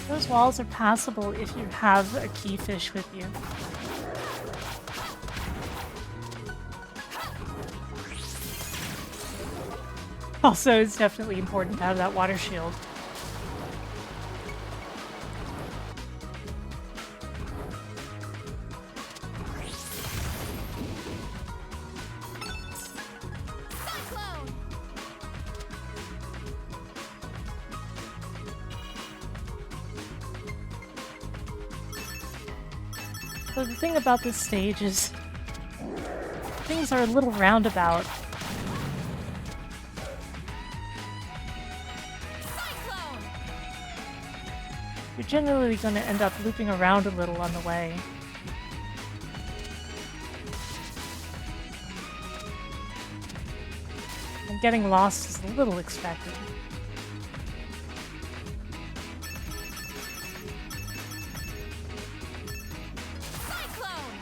Those walls are passable if you have a key fish with you. Also, it's definitely important to have that water shield. Cyclone! So the thing about this stage is things are a little roundabout. Cyclone! You're generally going to end up looping around a little on the way. And getting lost is a little expected. Cyclone!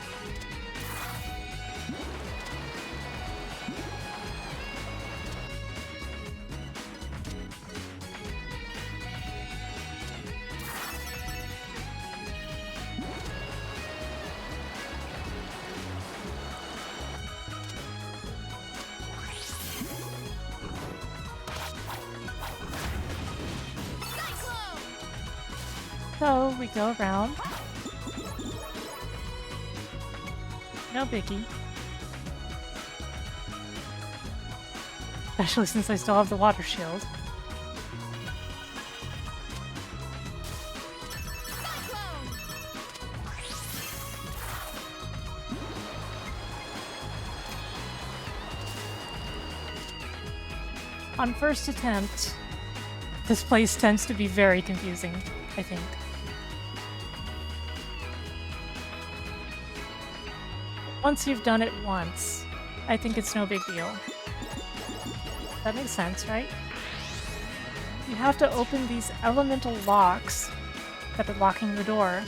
Cyclone! So we go around. No biggie. Especially since I still have the water shield. Cyclone! On first attempt, this place tends to be very confusing, I think. Once you've done it once, I think it's no big deal. That makes sense, right? You have to open these elemental locks that are locking the door.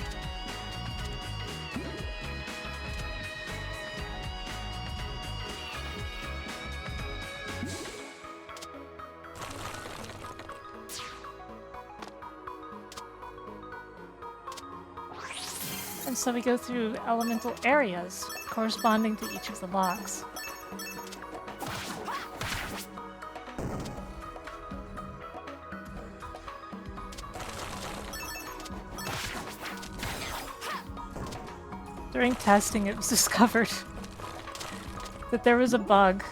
And so we go through elemental areas corresponding to each of the locks. During testing, it was discovered that there was a bug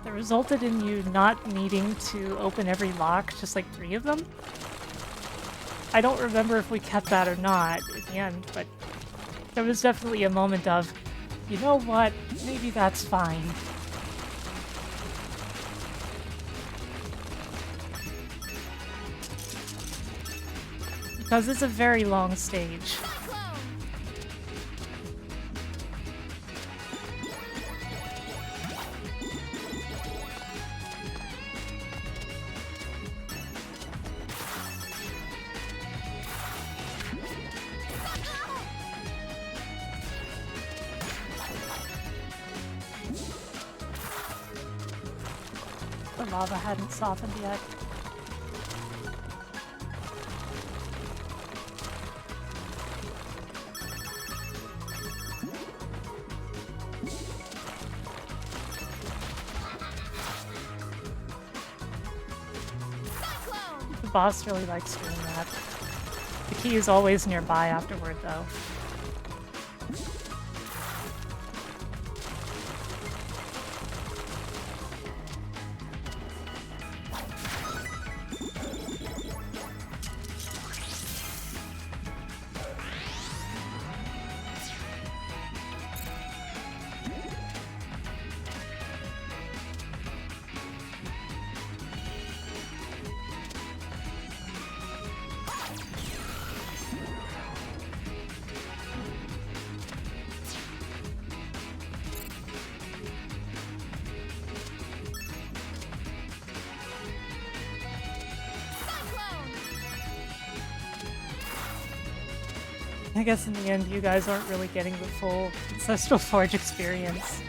that resulted in you not needing to open every lock, just like 3 of them. I don't remember if we kept that or not in the end, but there was definitely a moment of, you know what, maybe that's fine. Because it's a very long stage. the lava hadn't softened yet. The boss really likes doing that. The key is always nearby afterward, though. I guess in the end, you guys aren't really getting the full Ancestral Forge experience.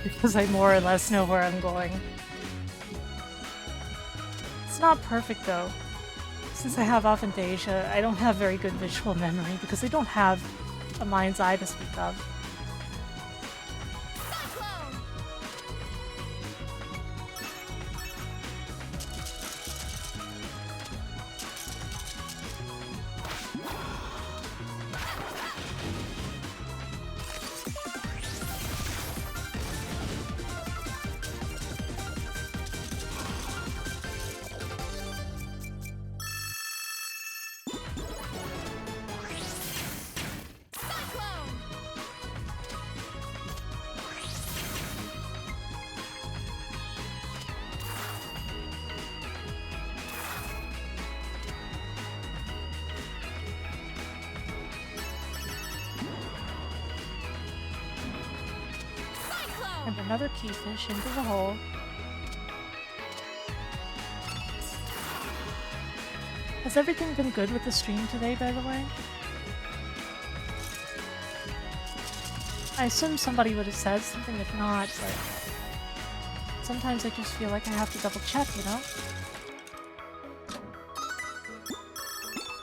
Because I more or less know where I'm going. It's not perfect though. Since I have aphantasia, I don't have very good visual memory because I don't have a mind's eye to speak of. And another keyfish into the hole. Has everything been good with the stream today, by the way? I assume somebody would have said something if not, but sometimes I just feel like I have to double check, you know?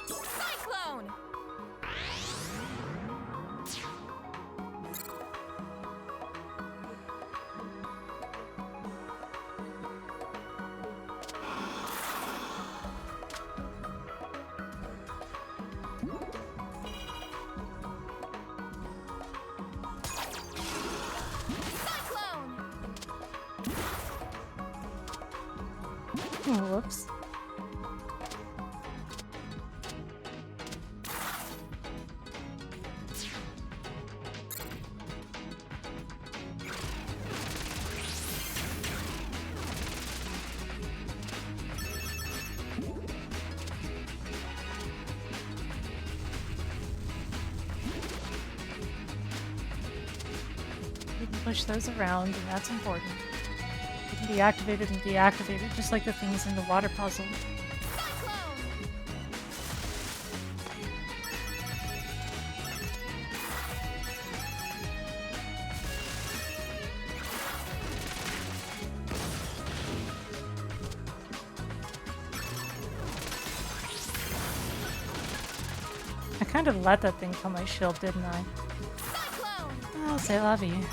Cyclone! Oh, whoops. You can push those around, and that's important. They can be activated and deactivated, just like the things in the water puzzle. I kind of let that thing come my shield, didn't I? Oh, c'est la vie.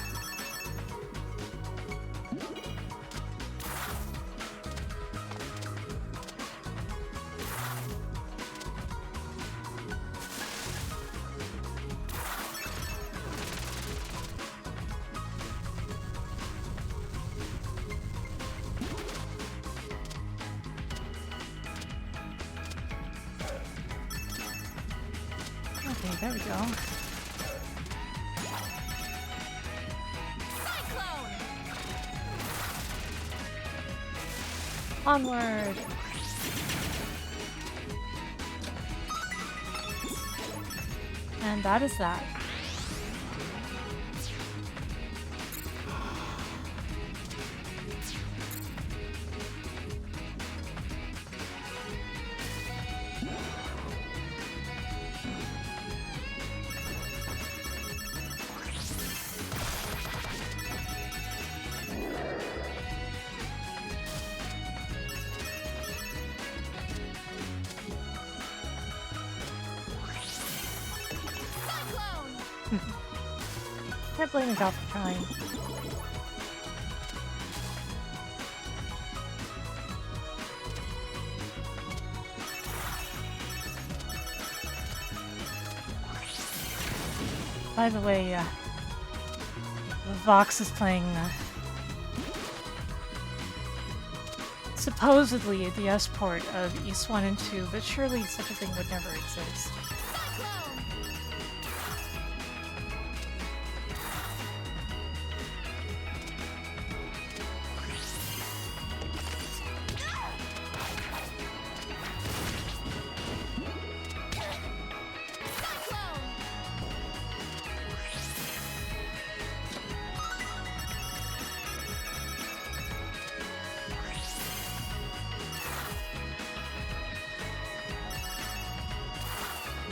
Okay, there we go. Onward! And that is that. Can't blame a gal for trying. By the way, Vox is playing supposedly a DS port of East 1 and 2, but surely such a thing would never exist.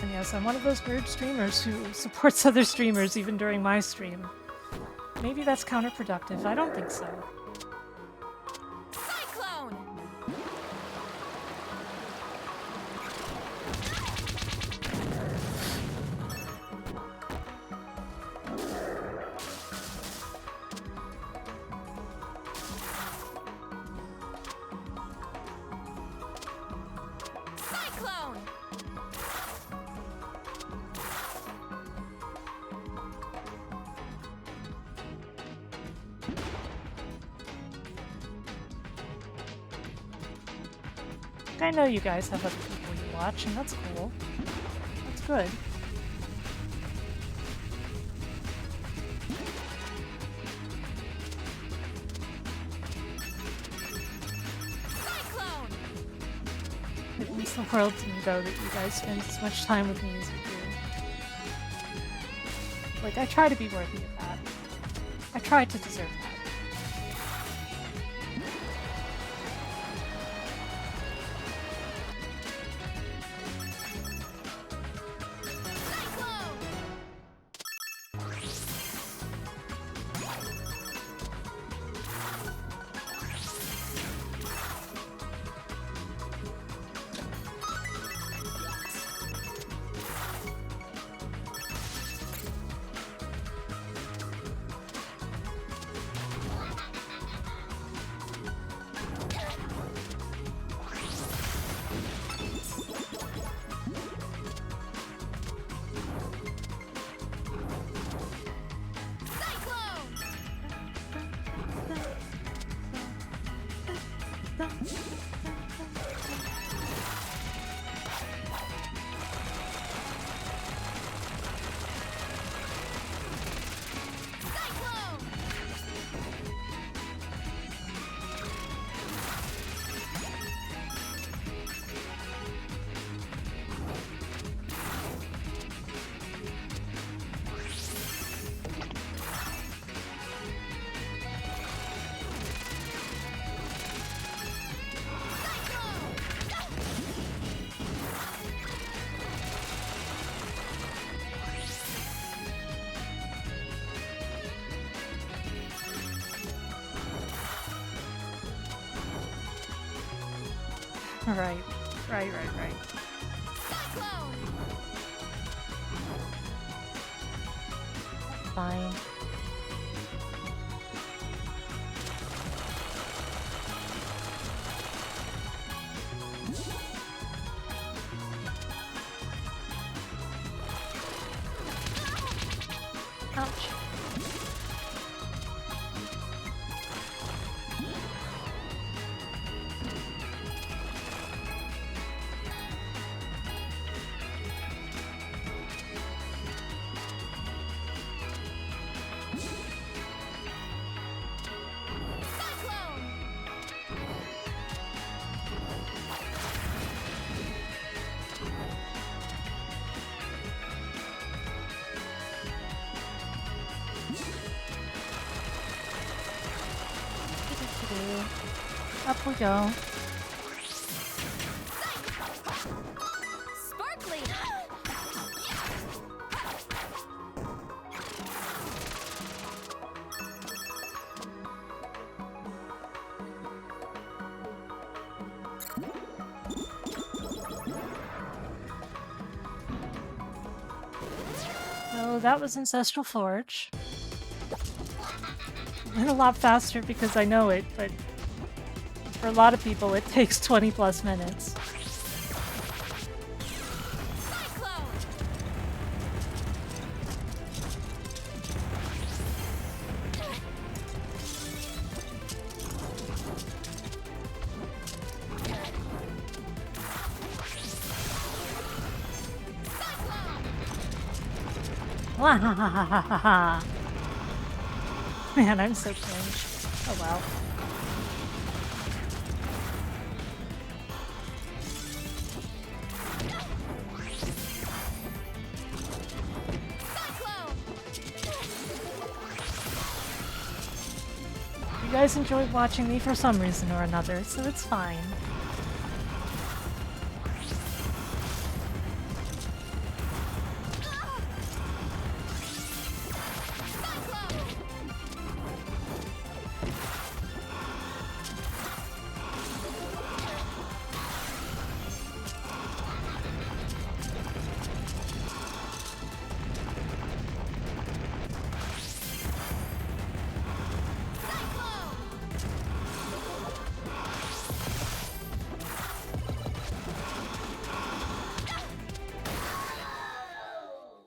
And yes, I'm one of those weird streamers who supports other streamers even during my stream. Maybe that's counterproductive. I don't think so. Cyclone! Cyclone! I know you guys have other people you watch, and that's cool. That's good. Cyclone! It means the world to me, though, that you guys spend as much time with me as you do. Like, I try to be worthy of that. I try to deserve that. Right. Fine. Ouch. Up we go. Sparkly! Oh, So that was Ancestral Forge. Went a lot faster because I know it, but for a lot of people it takes 20 plus minutes. Man, I'm so cringe. Oh well. You guys enjoy watching me for some reason or another, so it's fine.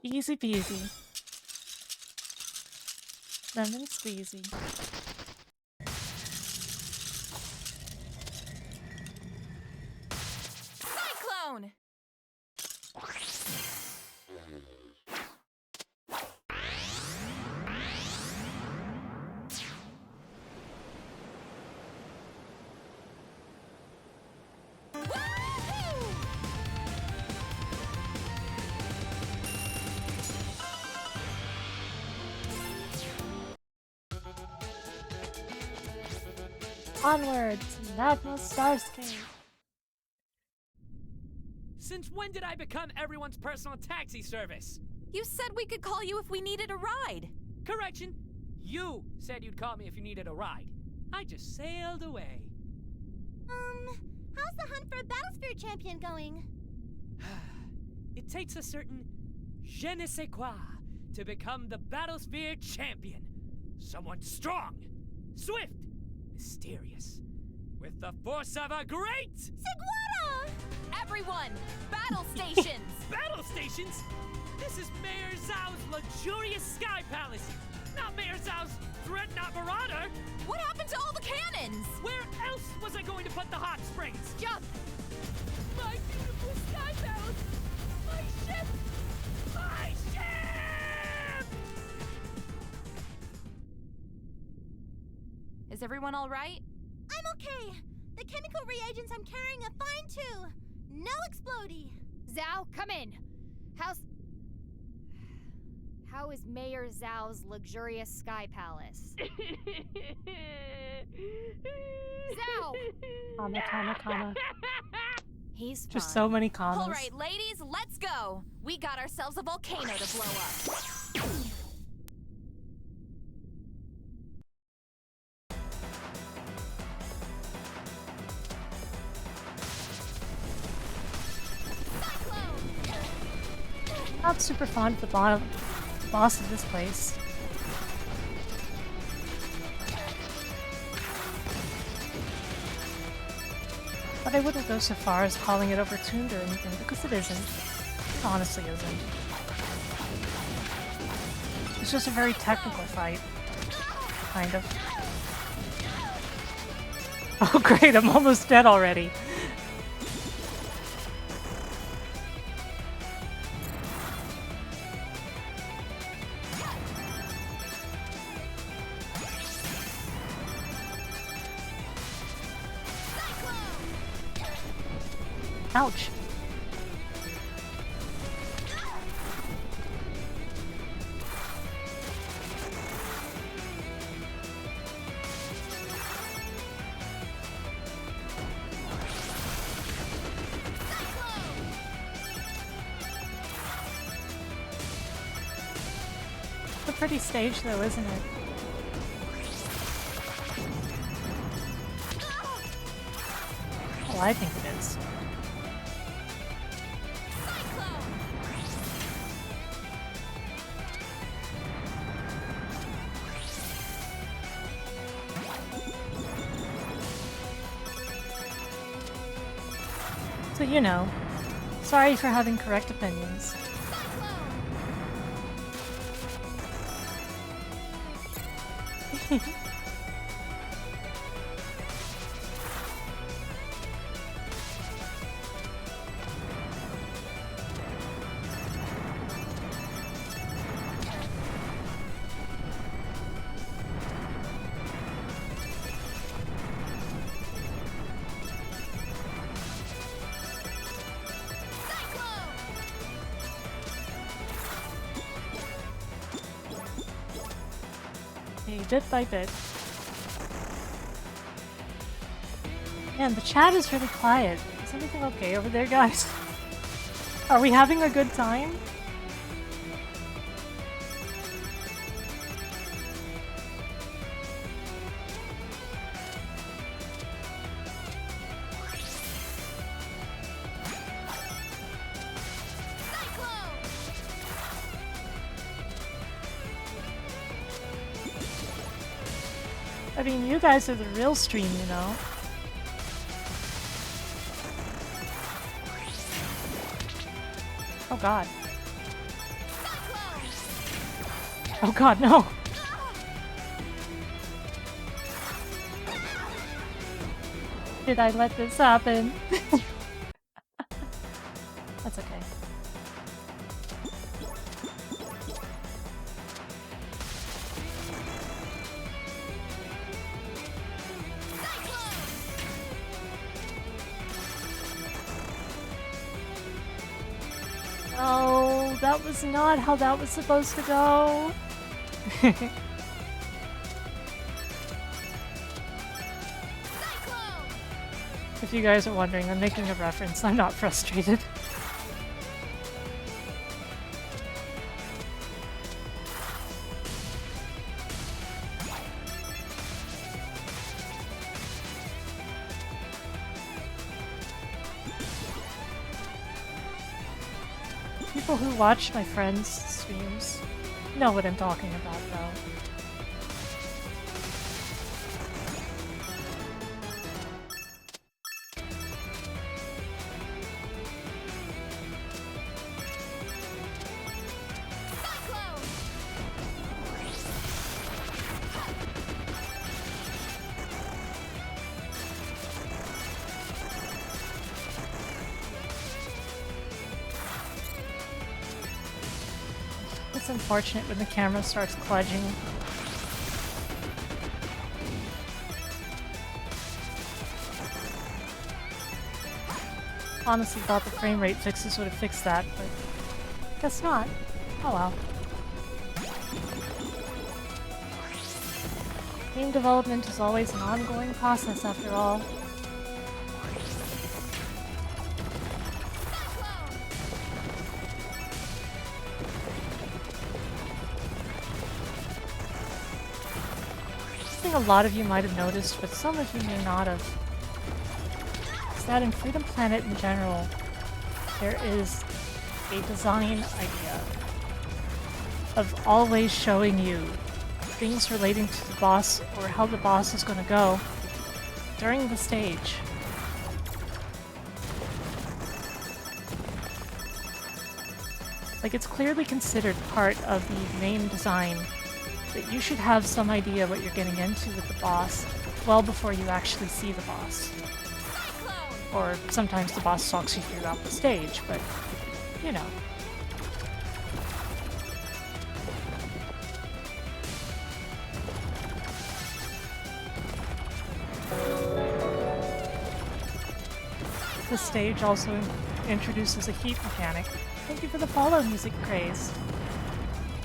Easy peasy. Lemon squeezy. Cyclone! Onward to Magma Starscape. Since when did I become everyone's personal taxi service? You said we could call you if we needed a ride. Correction. You said you'd call me if you needed a ride. I just sailed away. How's the hunt for a Battlesphere champion going? It takes a certain je ne sais quoi to become the Battlesphere champion. Someone strong, swift, mysterious, with the force of a great... Seguara! Everyone, battle stations! Battle stations? This is Mayor Zhao's luxurious sky palace, not Mayor Zhao's dreadnought marauder! What happened to all the cannons? Where else was I going to put the hot springs? Jump! My beautiful sky palace! My ship! My ship! Is everyone all right? I'm okay. The chemical reagents I'm carrying are fine too. No explodey. Zhao, come in. How is Mayor Zhao's luxurious sky palace? Zhao! Comma. He's fine. Just so many commas. All right, ladies, let's go. We got ourselves a volcano to blow up. Not super fond of the boss of this place. But I wouldn't go so far as calling it overtuned or anything, because it isn't. It honestly isn't. It's just a very technical fight. Kind of. Oh great, I'm almost dead already. Ouch. It's a pretty stage though, isn't it? Oh, I think it is. So you know. Sorry for having correct opinions. Bit by bit. Man, the chat is really quiet. Is everything okay over there, guys? Are we having a good time? I mean, you guys are the real stream, you know? Oh god. Oh god, no! Did I let this happen? That's okay. Oh, that was not how that was supposed to go. If you guys are wondering, I'm making a reference. I'm not frustrated. People who watch my friends' streams know what I'm talking about, though. It's unfortunate when the camera starts kludging. Honestly thought the frame rate fixes would have fixed that, but guess not. Oh well. Game development is always an ongoing process after all. A lot of you might have noticed, but some of you may not have, is that in Freedom Planet in general, there is a design idea of always showing you things relating to the boss or how the boss is going to go during the stage. Like, it's clearly considered part of the main design that you should have some idea what you're getting into with the boss well before you actually see the boss. Or sometimes the boss stalks you throughout the stage, but you know. The stage also introduces a heat mechanic. Thank you for the follow, Music Craze.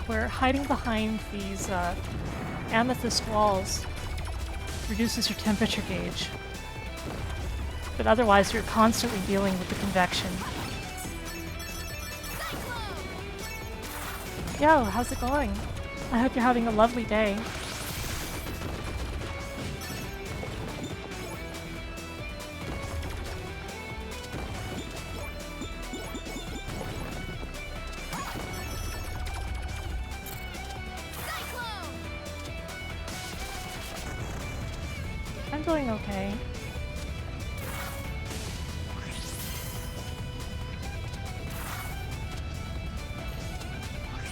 Where hiding behind these amethyst walls reduces your temperature gauge. But otherwise you're constantly dealing with the convection. Yo, how's it going? I hope you're having a lovely day. I'm doing okay.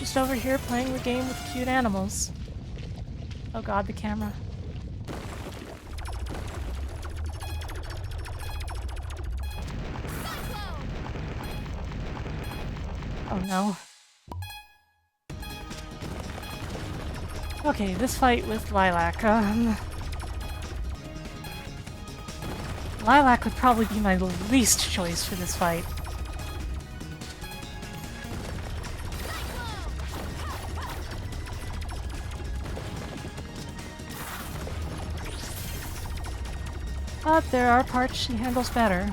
Just over here playing the game with cute animals. Oh god, the camera. Oh no. Okay, this fight with Lilac. Lilac would probably be my least choice for this fight. But there are parts she handles better.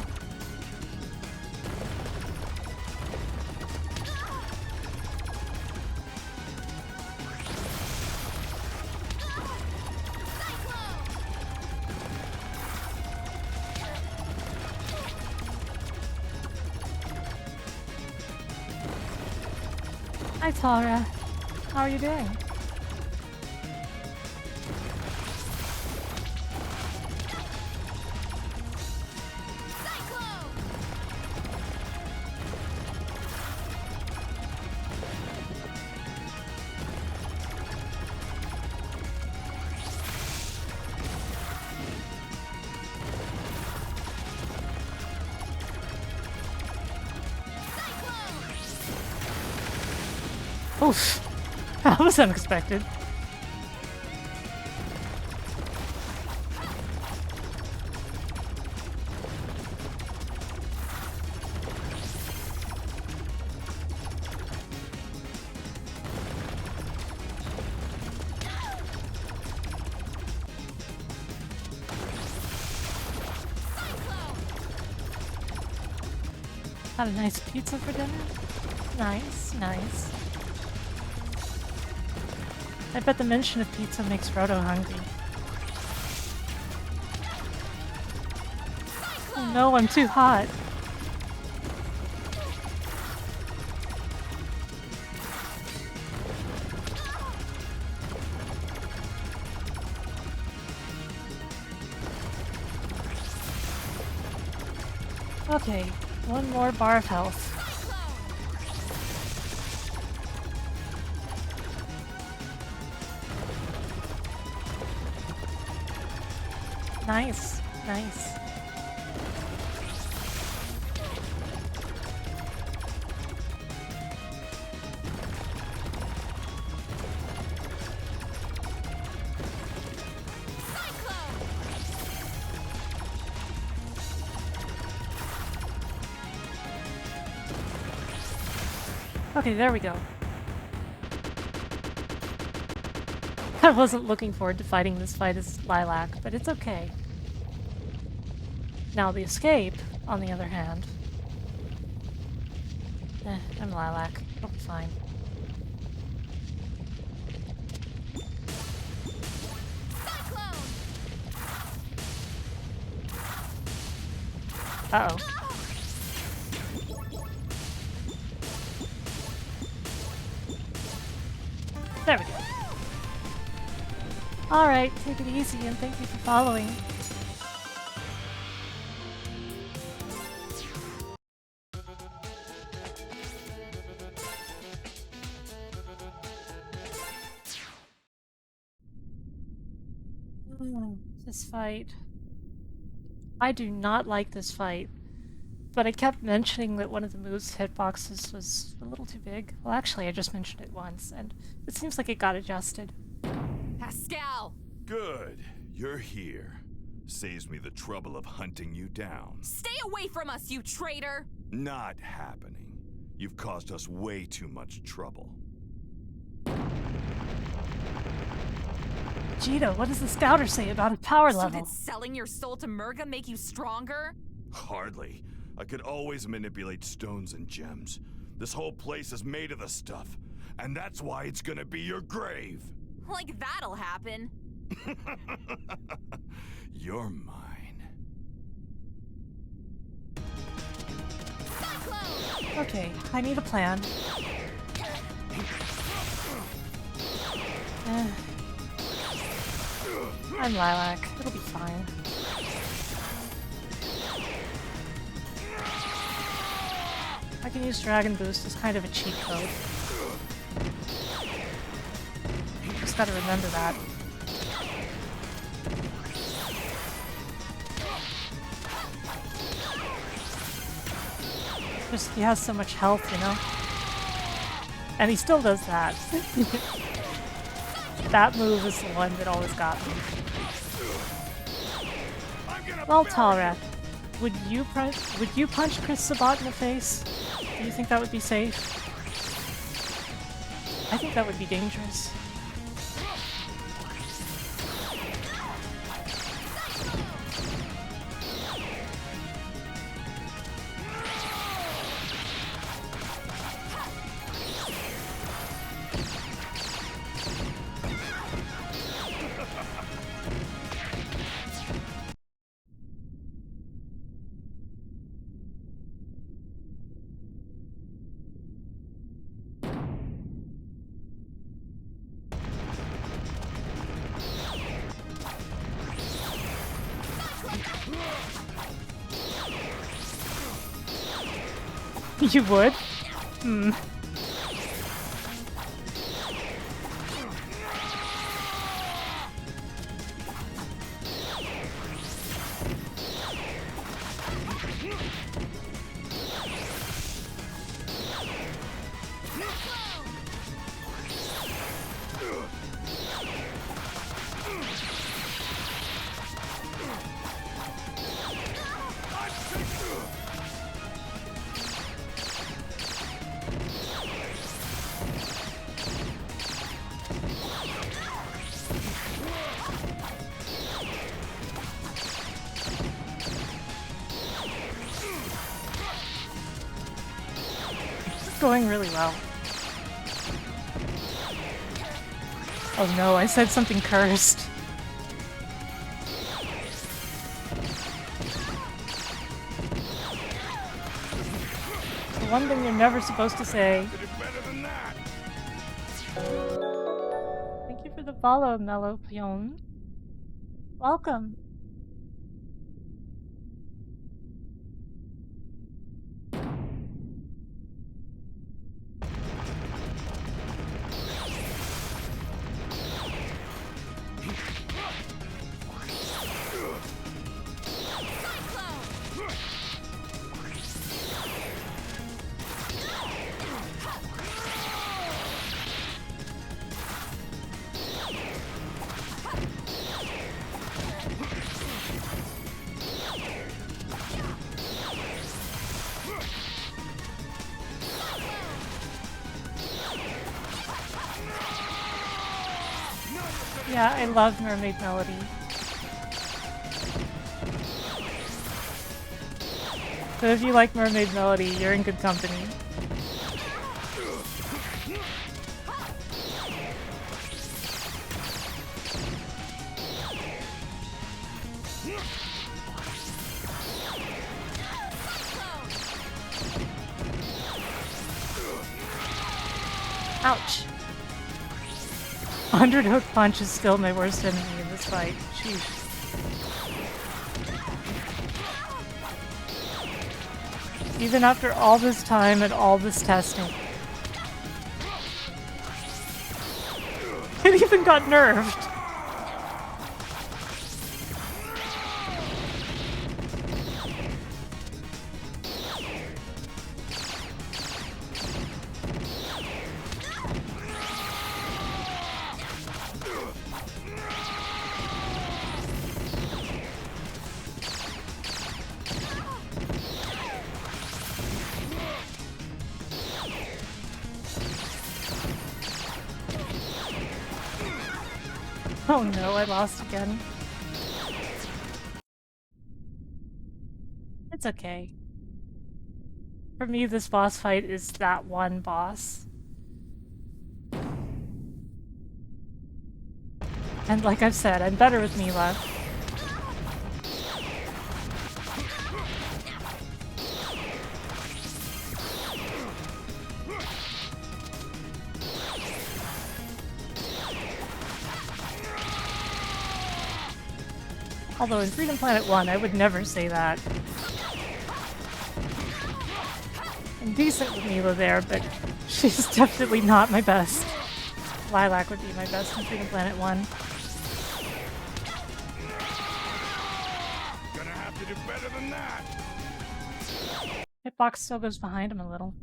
Hi Tara, how are you doing? Oof, that was unexpected. Had a nice pizza for dinner? Nice, nice. I bet the mention of pizza makes Roto hungry. Oh no, I'm too hot. Okay, one more bar of health. Nice, nice. Okay, there we go. I wasn't looking forward to fighting this fight as Lilac, but it's okay. Now the escape, on the other hand... I'm Lilac. It'll be fine. Uh-oh. There we go. Alright, take it easy and thank you for following. This fight. I do not like this fight. But I kept mentioning that one of the moves' hitboxes was a little too big. Well, actually, I just mentioned it once, and it seems like it got adjusted. Pascal! Good. You're here. Saves me the trouble of hunting you down. Stay away from us, you traitor! Not happening. You've caused us way too much trouble. Vegeta, what does the Scouter say about a power level? So did selling your soul to Murga make you stronger? Hardly. I could always manipulate stones and gems. This whole place is made of the stuff, and that's why it's gonna be your grave. Like that'll happen. You're mine. Okay, I need a plan. I'm Lilac. It'll be fine. I can use Dragon Boost as kind of a cheat code. gotta remember that. Just, he has so much health, you know? And he still does that. That move is the one that always got me. Well, Talrak, would you punch Chris Sabat in the face? Do you think that would be safe? I think that would be dangerous. You would? Hmm. Going really well. Oh no, I said something cursed. The one thing you're never supposed to say. Thank you for the follow, Mellow Pion. Welcome. Yeah, I love Mermaid Melody. So if you like Mermaid Melody, you're in good company. Ouch. 100-hook punch is still my worst enemy in this fight. Sheesh. Even after all this time and all this testing. It even got nerfed. Oh no, I lost again. It's okay. For me, this boss fight is that one boss. And like I've said, I'm better with Mila. Although in Freedom Planet 1, I would never say that. I'm decent with Mila there, but she's definitely not my best. Lilac would be my best in Freedom Planet 1. Gonna have to do better than that. Hitbox still goes behind him a little.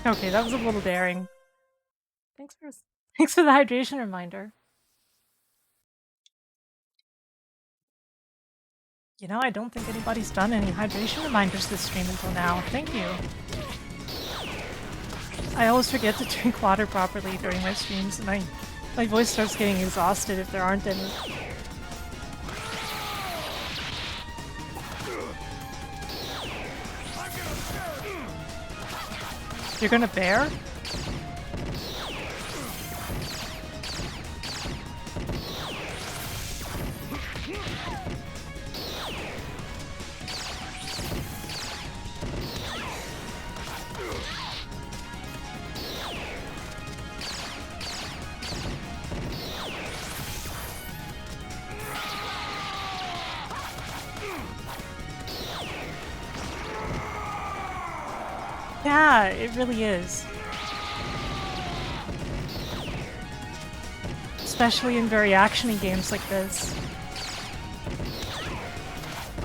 Okay, that was a little daring. Thanks for the hydration reminder. You know, I don't think anybody's done any hydration reminders this stream until now. Thank you. I always forget to drink water properly during my streams, and my voice starts getting exhausted if there aren't any. You're gonna bear? Yeah, it really is. Especially in very actiony games like this.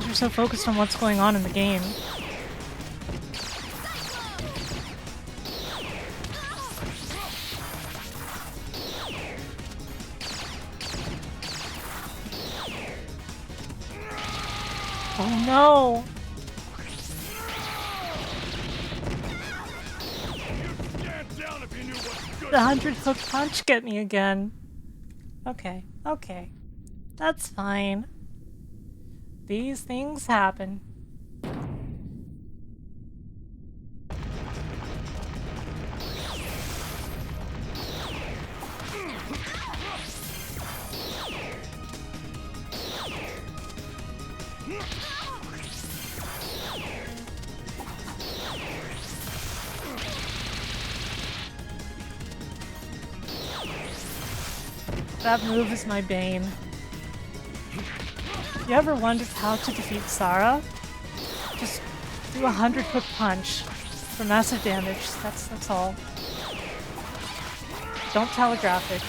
You're so focused on what's going on in the game. Oh no! The 100-hook punch get me again. Okay, okay. That's fine. These things happen. That move is my bane. You ever wondered how to defeat Sarah? Just do a 100-hook punch for massive damage. That's all. Don't telegraph it.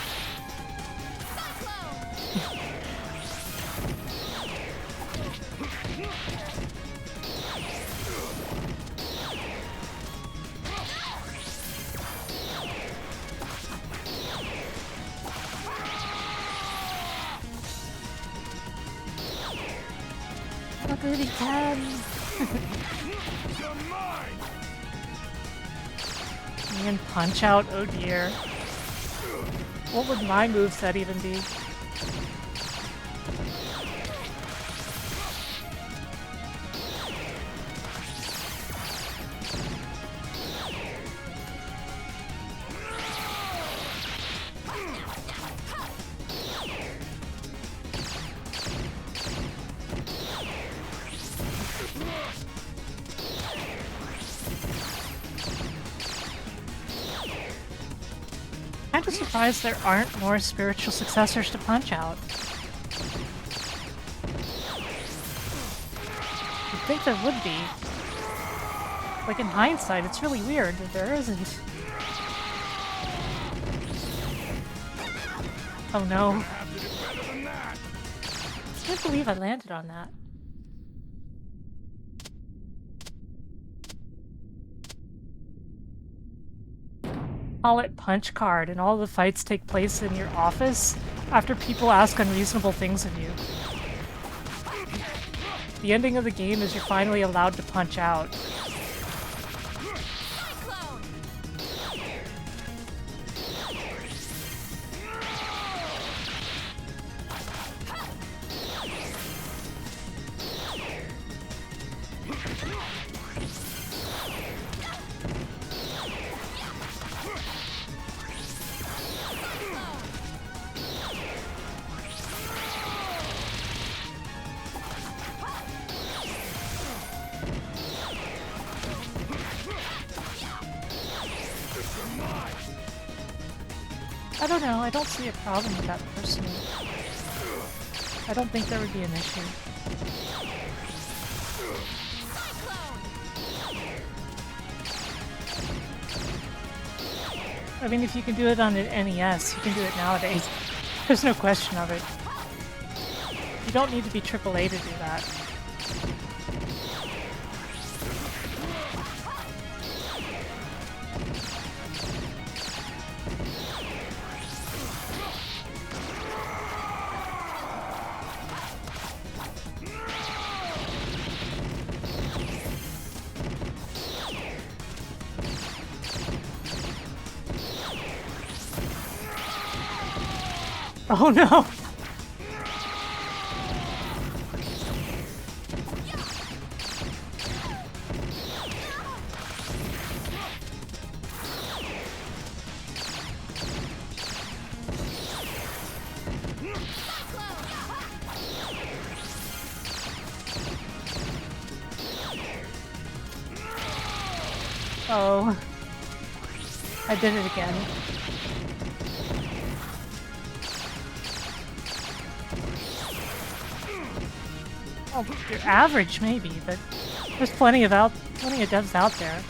Look at he can. Me and Punch Out? Oh dear. What would my moveset even be? I'm just surprised there aren't more spiritual successors to Punch Out. You'd think there would be. Like in hindsight, it's really weird that there isn't. Oh no. I can't believe I landed on that. Call it Punch Card, and all the fights take place in your office after people ask unreasonable things of you. The ending of the game is you're finally allowed to punch out. I don't know, I don't see a problem with that personally. I don't think there would be an issue. I mean, if you can do it on an NES, you can do it nowadays. There's no question of it. You don't need to be AAA to do that. Oh no! Oh. I did it again. Oh, you're average maybe, but there's plenty of devs out there.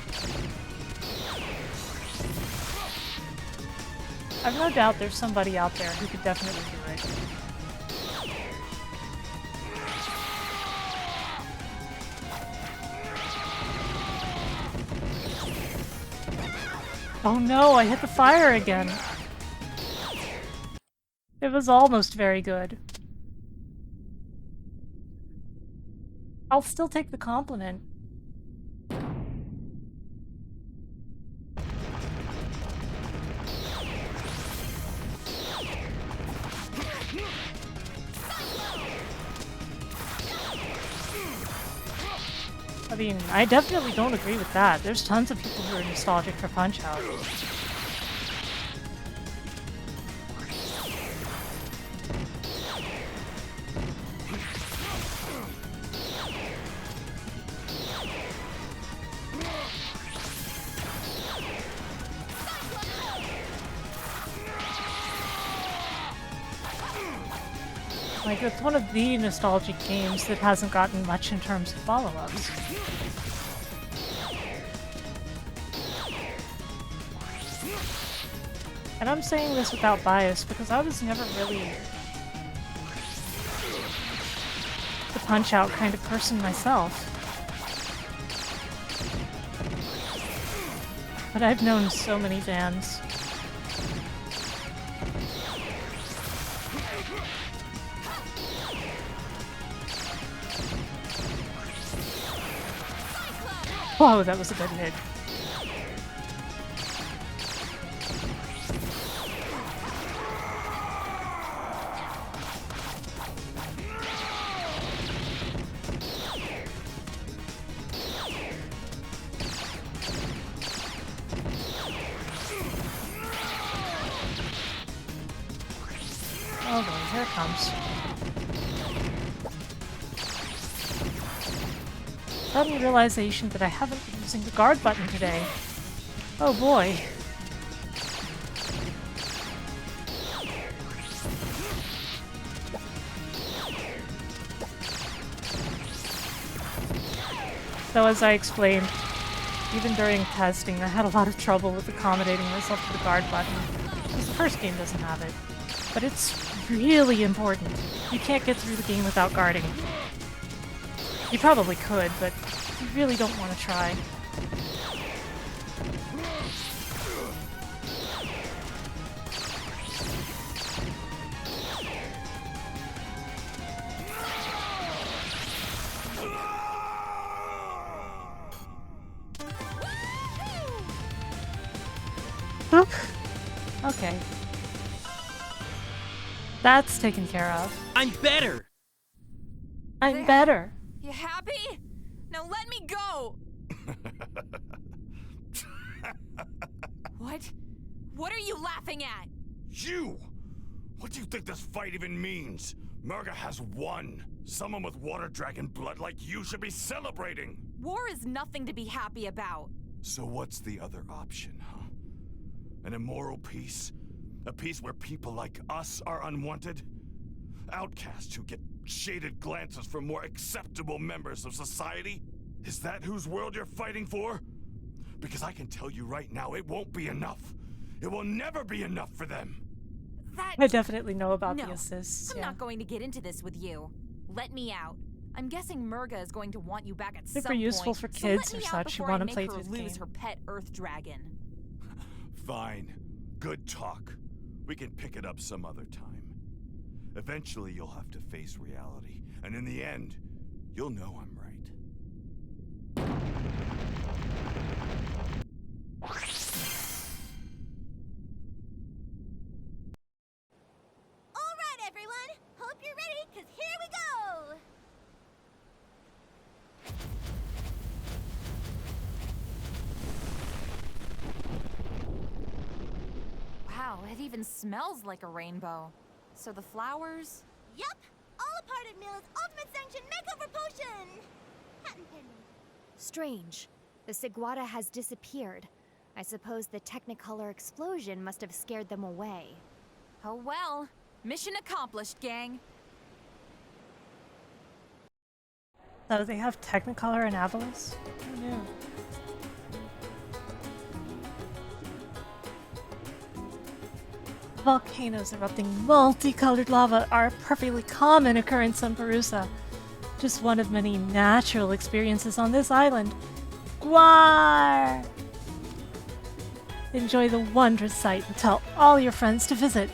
I've no doubt there's somebody out there who could definitely do it. Oh no, I hit the fire again. It was almost very good. I'll still take the compliment. I mean, I definitely don't agree with that. There's tons of people who are nostalgic for Punch-Out. Like, it's one of the nostalgic games that hasn't gotten much in terms of follow-ups. And I'm saying this without bias because I was never really the Punch-Out kind of person myself. But I've known so many fans. Whoa, that was a good hit. Oh boy, here it comes. Sudden realization that I haven't been using the guard button today. Oh boy. So as I explained, even during testing, I had a lot of trouble with accommodating myself to the guard button, because the first game doesn't have it. But it's really important. You can't get through the game without guarding. You probably could, but you really don't want to try. Okay. That's taken care of. I'm better! I'm better. You happy? Now let me go! What? What are you laughing at? You! What do you think this fight even means? Murga has won. Someone with water dragon blood like you should be celebrating. War is nothing to be happy about. So what's the other option, huh? An immoral peace? A peace where people like us are unwanted? Outcasts who get shaded glances from more acceptable members of society? Is that whose world you're fighting for? Because I can tell you right now, it won't be enough. It will never be enough for them. I definitely know about No, the assists. I'm Yeah. not going to get into this with you. Let me out. I'm guessing Murga is going to want you back at some Super useful point, for so let kids me or out such who before I wanna make play her through the lose game. her pet Earth Dragon. Fine. Good talk. We can pick it up some other time. Eventually, you'll have to face reality. And in the end, you'll know I'm right. All right, everyone. Hope you're ready, because here we go. Wow, it even smells like a rainbow. So the flowers? Yup. All a part of Mila's ultimate sanctioned makeover potion. Patent pending. Strange. The Sigwata has disappeared. I suppose the Technicolor explosion must have scared them away. Oh well. Mission accomplished, gang. So they have Technicolor and Avalos? Who knew? Volcanoes erupting multicolored lava are a perfectly common occurrence on Perusa. Just one of many natural experiences on this island. Gwar! Enjoy the wondrous sight and tell all your friends to visit.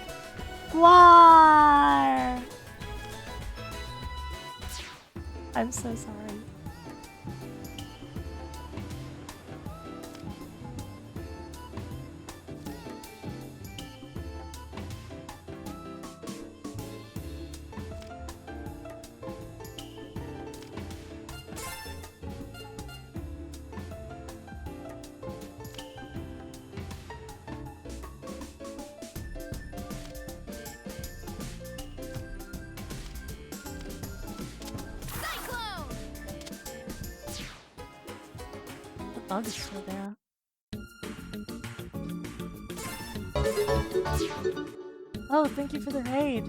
Gwar! I'm so sorry. Cyclone! The bug is still there. Oh, thank you for the raid.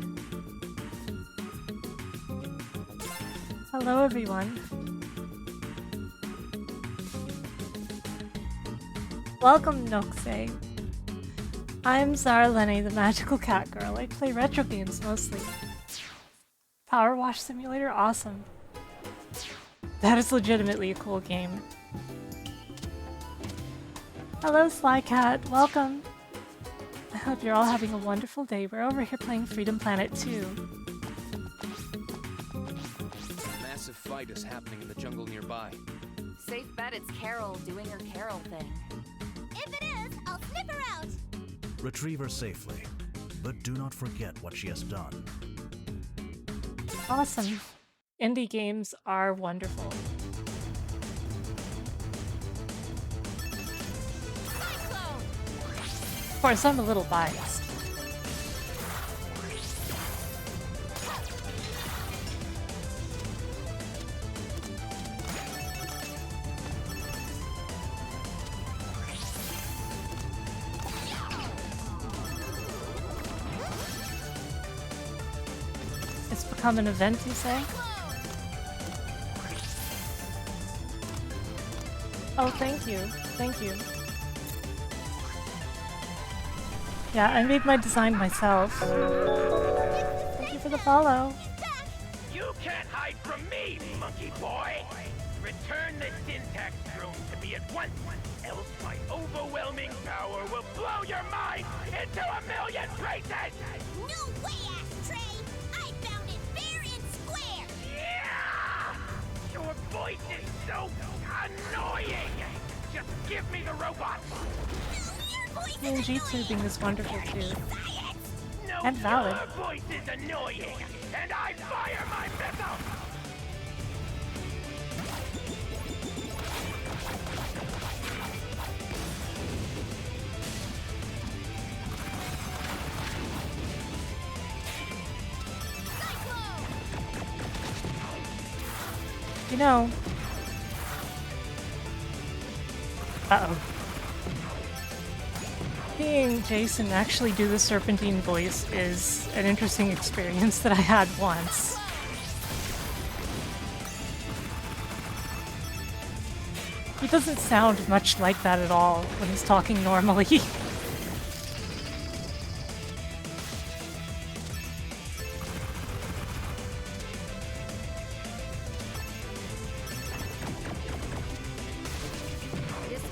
Hello, everyone. Welcome, Noxe. I'm Zara Lenny, the magical cat girl. I play retro games mostly. Power Wash Simulator? Awesome. That is legitimately a cool game. Hello, Sly Cat. Welcome. I hope you're all having a wonderful day. We're over here playing Freedom Planet 2. A massive fight is happening in the jungle nearby. Safe bet it's Carol doing her Carol thing. If it is, I'll snip her out. Retrieve her safely, but do not forget what she has done. Awesome. Indie games are wonderful. Cyclone! Of course, I'm a little biased. It's become an event, you say? Oh, thank you. Thank you. Yeah, I made my design myself. Thank you for the follow. You can't hide from me, monkey boy! Return the syntax drone to me at once, else my overwhelming power will blow your mind into a million pieces! No way, Ashtray! I found it fair and square! Yeah! Your voice is so annoying! Just give me the robot! No, your voice And is Jitsu annoying! being is wonderful too. No, And valid. your voice is annoying! And I fire my missile! You know. Uh-oh. Seeing Jason actually do the Serpentine voice is an interesting experience that I had once. He doesn't sound much like that at all when he's talking normally. This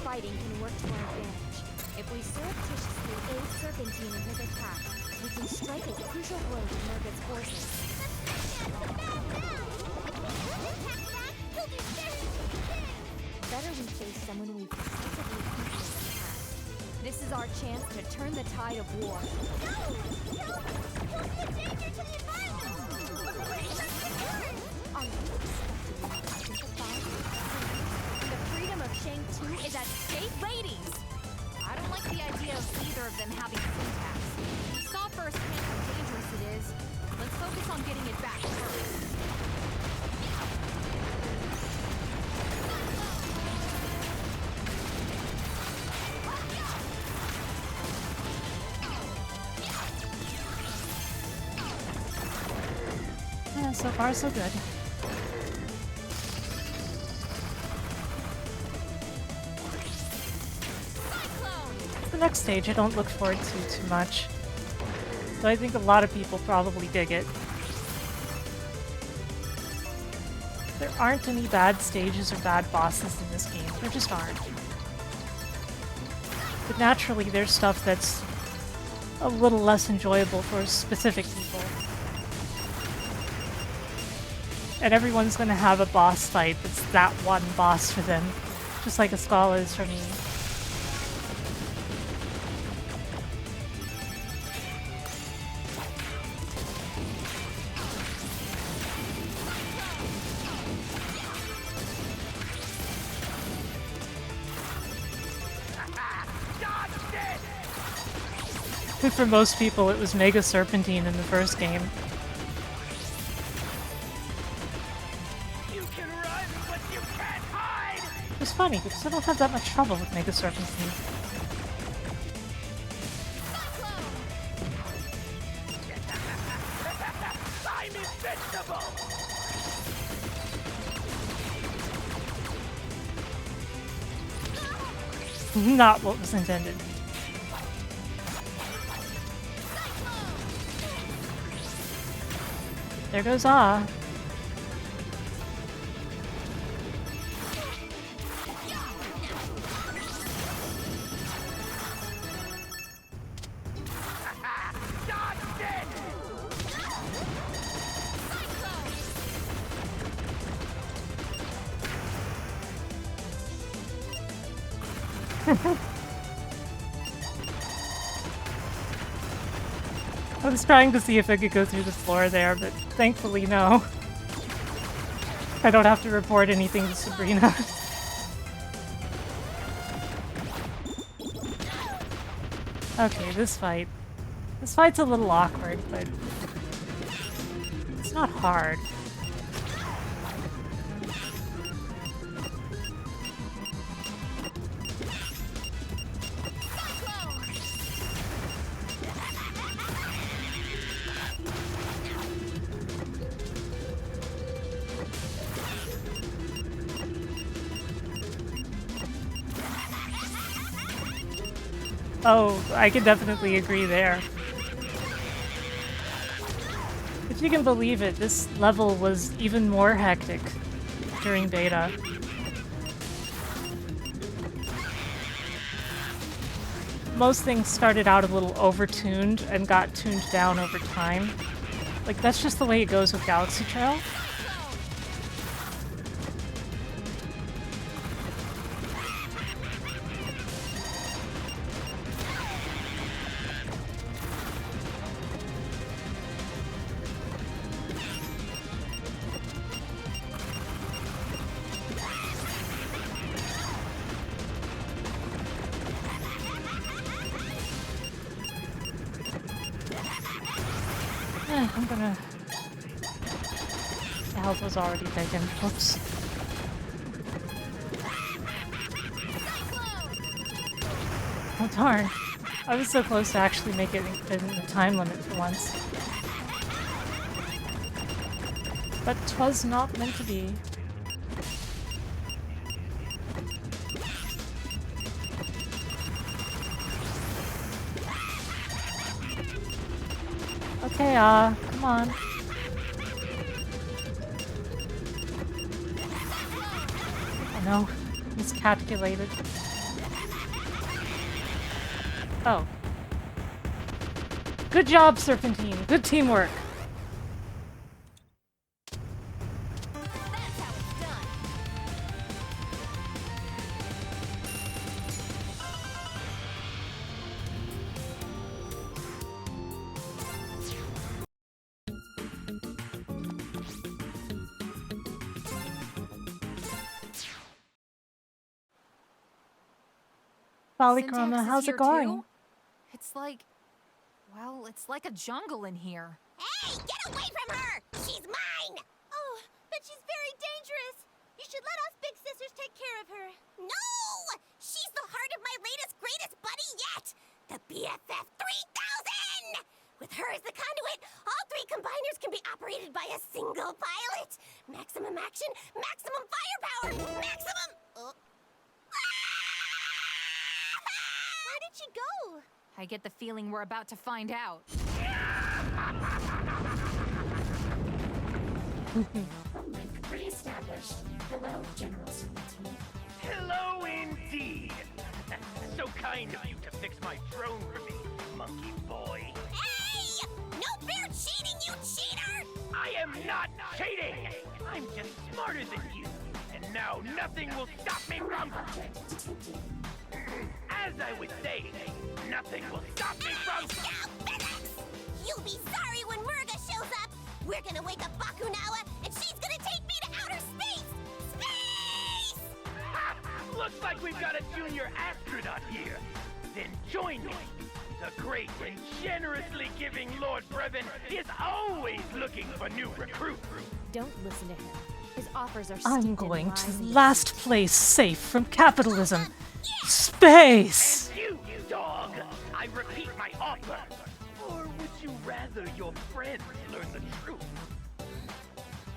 fighting can work to our advantage. If we surreptitiously aid Serpentine in his attack, we can strike a crucial blow to Murga's forces. Better we face someone we've decisively beaten in the past. This is our chance to turn the tide of war. Are you expecting me to sympathize with you? The freedom of Shang-Tu is at stake, ladies! I don't like the idea of either of them having syntax. We saw firsthand how dangerous it is. Let's focus on getting it back first. Yeah, so far so good. The next stage I don't look forward to too much. Though I think a lot of people probably dig it. There aren't any bad stages or bad bosses in this game. There just aren't. But naturally there's stuff that's a little less enjoyable for specific people. And everyone's gonna have a boss fight that's that one boss for them. Just like Escala is for me. For most people, it was Mega Serpentine in the first game. You can run, but you can't hide! It's funny, because I don't have that much trouble with Mega Serpentine. I'm invincible! Not what was intended. There goes Ah. I was trying to see if I could go through the floor there, but thankfully no. I don't have to report anything to Sabrina. Okay, this fight. This fight's a little awkward, but it's not hard. Oh, I can definitely agree there. If you can believe it, this level was even more hectic during beta. Most things started out a little overtuned and got tuned down over time. Like, that's just the way it goes with Galaxy Trail. I'm gonna... The health was already taken. Whoops. Oh darn. I was so close to actually make it in the time limit for once. But 'twas not meant to be. Okay, come on. Oh no, miscalculated. Oh. Good job, Serpentine. Good teamwork. That's how it's done. Polychroma, Syntax is how's here it going? too? It's like, well, it's like a jungle in here. Hey, get away from her! She's mine! Oh, but she's very dangerous. You should let us big sisters take care of her. No! She's the heart of my latest, greatest buddy yet! The BFF 3000! With her as the conduit, all three combiners can be operated by a single pilot. Maximum action, maximum firepower, maximum... Where did she go? I get the feeling we're about to find out. Hello indeed. So kind of you to fix my throne for me, monkey boy. Hey! No fair cheating, you cheater! I am not cheating! I'm just smarter than you. And now nothing will stop me from... As I was saying, nothing will stop me from... Stop physics! You'll be sorry when Murga shows up! We're gonna wake up Bakunawa, and she's gonna take me to outer space! Space! Ha! Looks like we've got a junior astronaut here. Then join me. The great and generously giving Lord Brevin is always looking for new recruits. Don't listen to him. His offers are I'm steeped in going to lies and last place safe from capitalism. Space! And you dog! I repeat my offer. Or would you rather your friends learn the truth?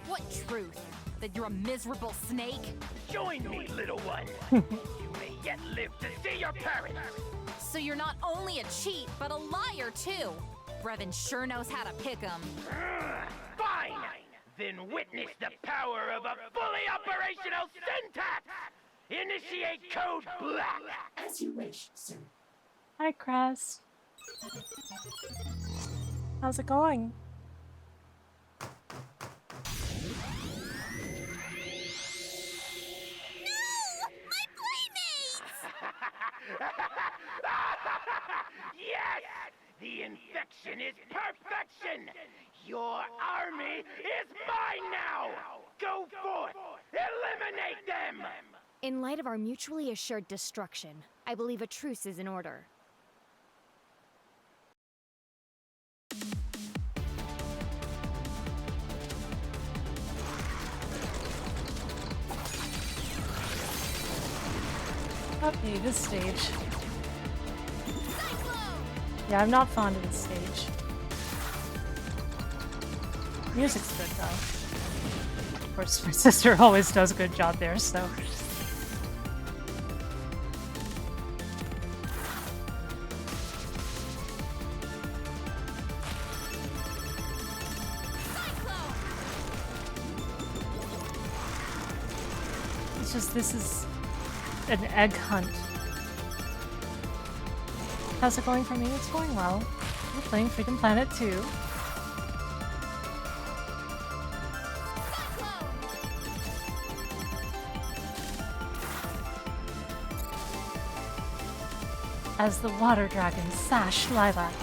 What truth? That you're a miserable snake? Join me, little one. You may yet live to see your parents. So you're not only a cheat, but a liar too. Brevin sure knows how to pick 'em. Fine! Then witness the power of a fully operational syntax! Initiate code black! As you wish, sir. Hi, Crest. How's it going? Yes! The infection is perfection! Your army is mine now! Go forth! Eliminate them! In light of our mutually assured destruction, I believe a truce is in order. Okay, this stage. Yeah, I'm not fond of this stage. Music's good though. Of course, my sister always does a good job there, so. It's just, this is an egg hunt. How's it going for me? It's going well. We're playing Freedom Planet 2. As the water dragon Sash Lilac.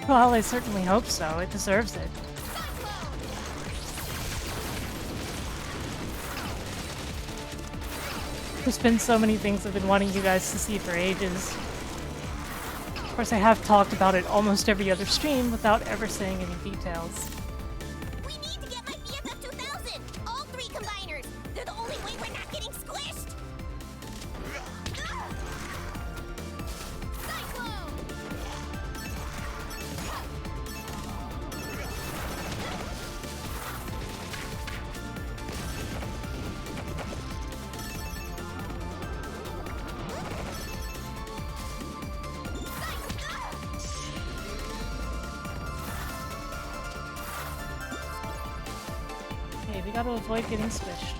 Well, I certainly hope so. It deserves it. There's been so many things I've been wanting you guys to see for ages. Of course, I have talked about it almost every other stream without ever saying any details. We need to get my BFF 2000! All 3 combiners! They're the only way we're not getting squished! Cyclone! Okay, we gotta avoid getting squished.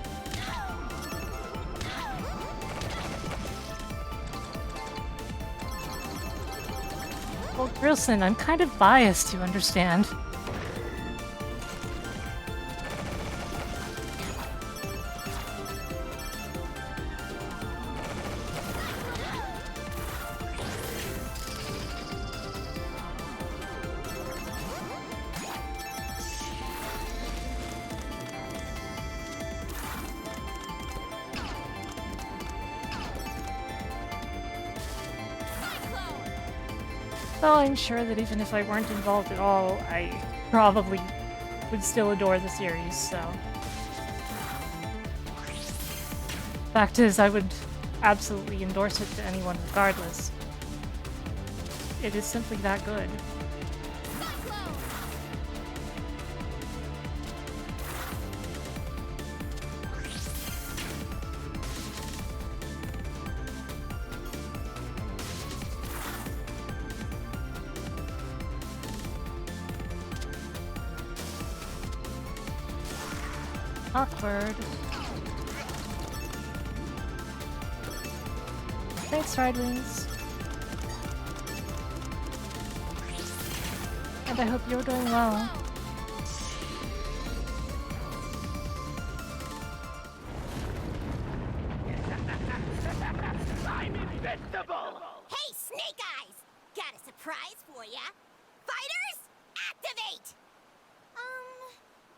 Well, Grilson, I'm kind of biased, you understand. Though I'm sure that even if I weren't involved at all, I probably would still adore the series, so... Fact is, I would absolutely endorse it to anyone regardless. It is simply that good. Awkward. Thanks, Ridewings. And I hope you're doing well. I'm invincible! Hey, Snake Eyes! Got a surprise for ya! Fighters, activate!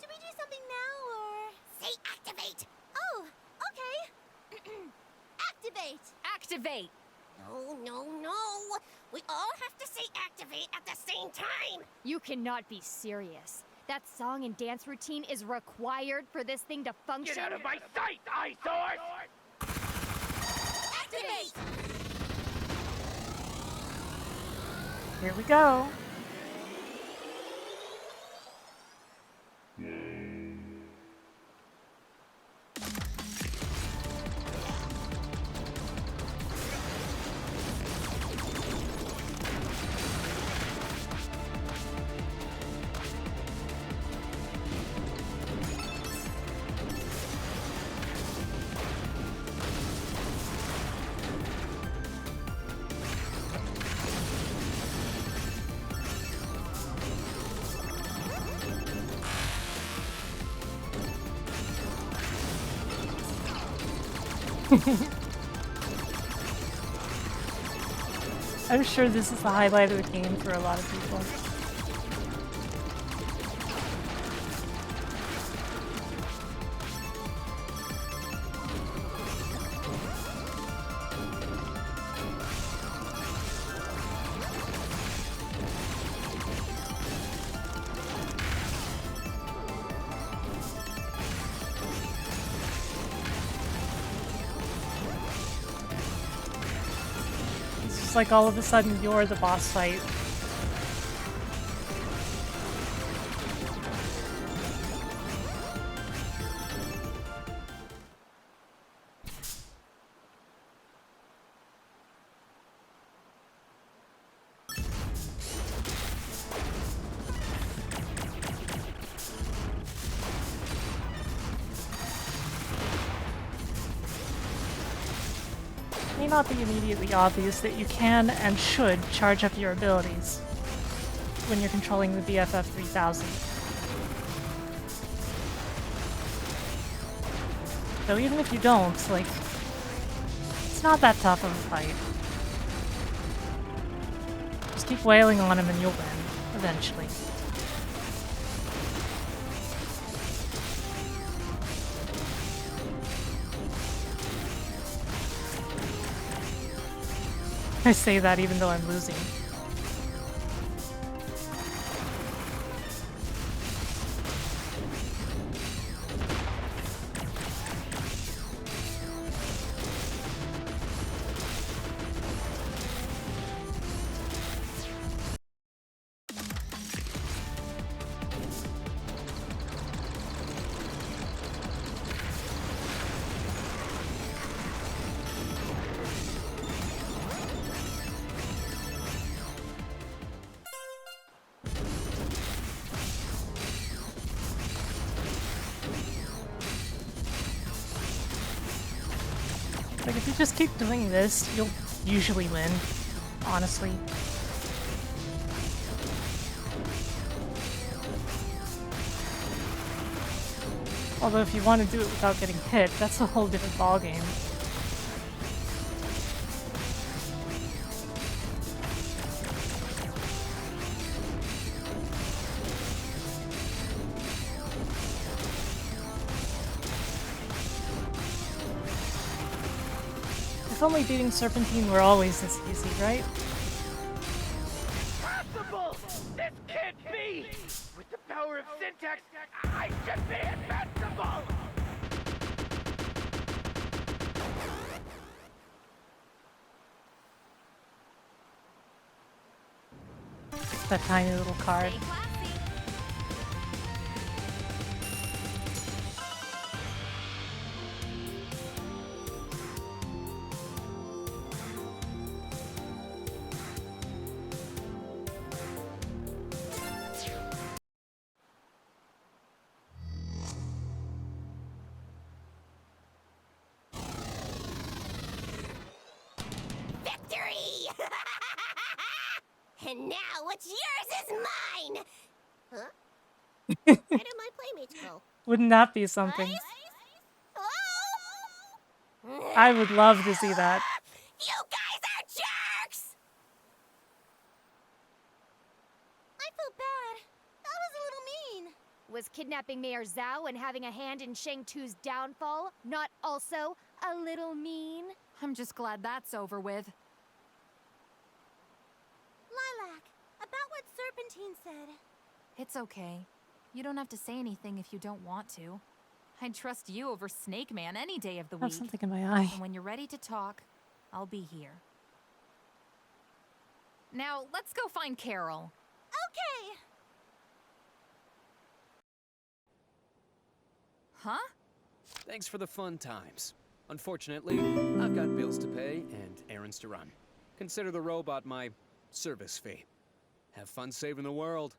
Do we do something now, or...? Say activate! Oh, okay. Activate! Activate! No. We all have to say activate at the same time! You cannot be serious. That song and dance routine is required for this thing to function. Get out of my sight, eyesore! Activate! Here we go. I'm sure this is the highlight of the game for a lot of people. It's like all of a sudden you're the boss fight. It may not be immediately obvious that you can and should charge up your abilities when you're controlling the BFF 3000. So even if you don't, like, it's not that tough of a fight. Just keep wailing on him and you'll win. Eventually. I say that even though I'm losing. Like, if you just keep doing this, you'll usually win, honestly. Although if you want to do it without getting hit, that's a whole different ballgame. If only beating Serpentine were always this easy, right? Impossible! This can't be! With the power of syntax, I should be invincible! That tiny little card. Stay classy. Victory! And now what's yours is mine! Huh? Where did my playmates go? Wouldn't that be something? Guys? Hello? I would love to see that. You guys are jerks! I feel bad. That was a little mean. Was kidnapping Mayor Zhao and having a hand in Shang Tu's downfall not also a little mean? I'm just glad that's over with. Lilac, about what Serpentine said. It's okay. You don't have to say anything if you don't want to. I'd trust you over Snake Man any day of the I have week. something in my eye. And when you're ready to talk, I'll be here. Now, let's go find Carol. Okay. Huh? Thanks for the fun times. Unfortunately, I've got bills to pay and errands to run. Consider the robot my service fee. Have fun saving the world.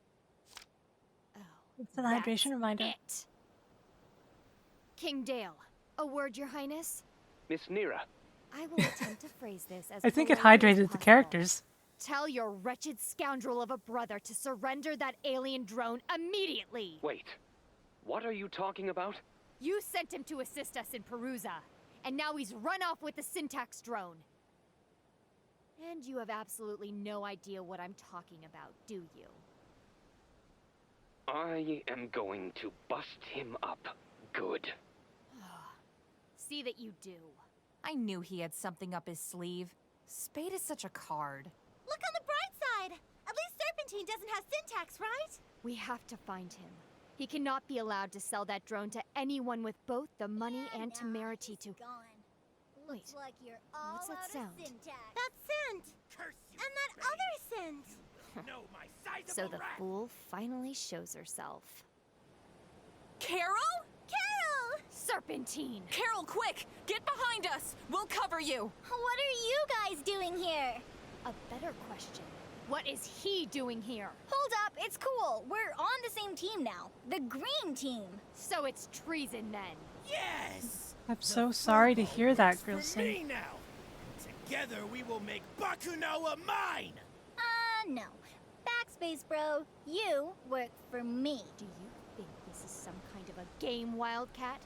It's an hydration reminder. It. King Dale, a word, Your Highness. Miss Nira. I will attempt to phrase this as I think it politely as hydrated the possible. characters. Tell your wretched scoundrel of a brother to surrender that alien drone immediately. Wait. What are you talking about? You sent him to assist us in Perusa, and now he's run off with the syntax drone. And you have absolutely no idea what I'm talking about, do you? I am going to bust him up good. See that you do. I knew he had something up his sleeve. Spade is such a card. Look on the bright side. At least Serpentine doesn't have syntax, right? We have to find him. He cannot be allowed to sell that drone to anyone with both the money and temerity to... Wait, Like you're all what's that out of sound? syntax. That scent. Curse you, And that other scent. know my size so the fool finally shows herself. Carol? Carol! Serpentine! Carol, quick! Get behind us! We'll cover you! What are you guys doing here? A better question. What is he doing here? Hold up, it's cool. We're on the same team now. The green team. So it's treason then. Yes! I'm so sorry to hear that, Grilson. now! Together we will make Bakunawa mine! No. Backspace, bro. You work for me. Do you think this is some kind of a game, Wildcat?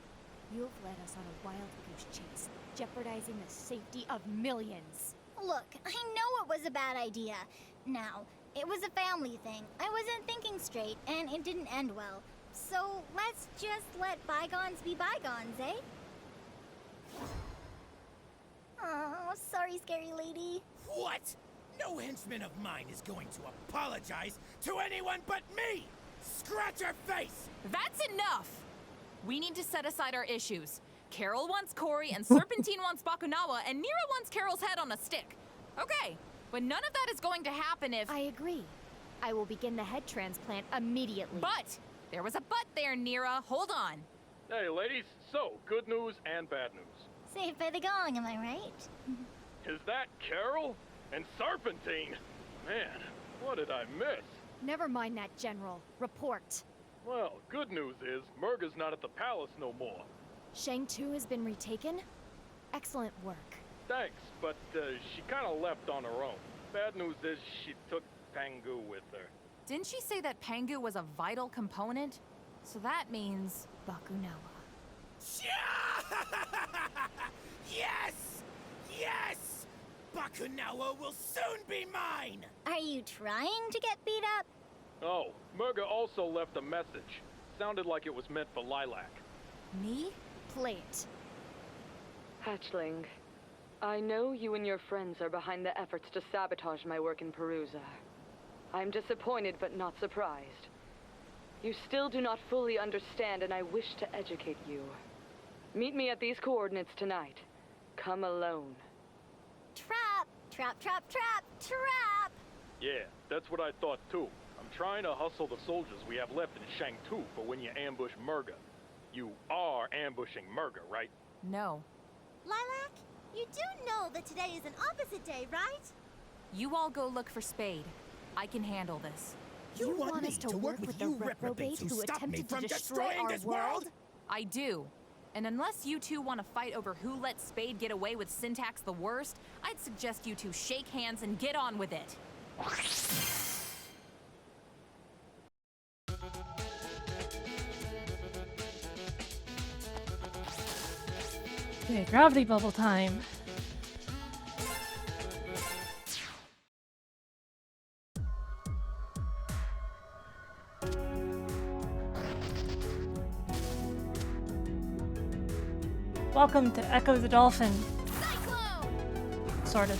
You've led us on a wild goose chase, jeopardizing the safety of millions. Look, I know it was a bad idea. Now, It was a family thing. I wasn't thinking straight, and it didn't end well. So let's just let bygones be bygones, eh? Oh, sorry, scary lady. What? No henchman of mine is going to apologize to anyone but me! Scratch her face! That's enough! We need to set aside our issues. Carol wants Cory, and Serpentine wants Bakunawa, and Nira wants Carol's head on a stick. Okay, but none of that is going to happen if... I agree. I will begin the head transplant immediately. But! There was a but there, Nira. Hold on. Hey, ladies. So, good news and bad news. Saved by the gong, am I right? Is that Carol? And Serpentine? Man, what did I miss? Never mind that, General. Report. Well, good news is Murga's not at the palace no more. Shang 2 has been retaken? Excellent work. Thanks, but she kind of left on her own. Bad news is she took Pangu with her. Didn't she say that Pangu was a vital component? So that means... Bakunawa. Yes! Yes! Bakunawa will soon be mine! Are you trying to get beat up? Oh, Murga also left a message. Sounded like it was meant for Lilac. Me? Play it. Hatchling, I know you and your friends are behind the efforts to sabotage my work in Perusa. I'm disappointed but not surprised. You still do not fully understand, and I wish to educate you. Meet me at these coordinates tonight. Come alone. Trap! Trap, trap, trap, trap! Yeah, that's what I thought too. I'm trying to hustle the soldiers we have left in Shang 2 for when you ambush Murga. You are ambushing Murga, right? No. Lilac, you do know that today is an opposite day, right? You all go look for Spade. I can handle this. You want us to work with the reprobate who attempted to destroy our world? I do. And unless you two want to fight over who let Spade get away with Syntax the Worst, I'd suggest you two shake hands and get on with it. Okay, gravity bubble time. Welcome to Echo the Dolphin. Cyclone! Sorted.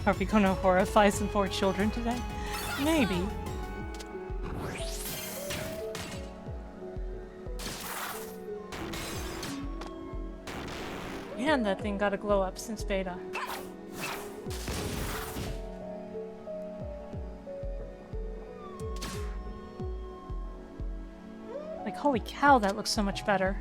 Are we gonna horrify some poor children today? Maybe. Man, that thing got a glow up since beta. Like, holy cow, that looks so much better.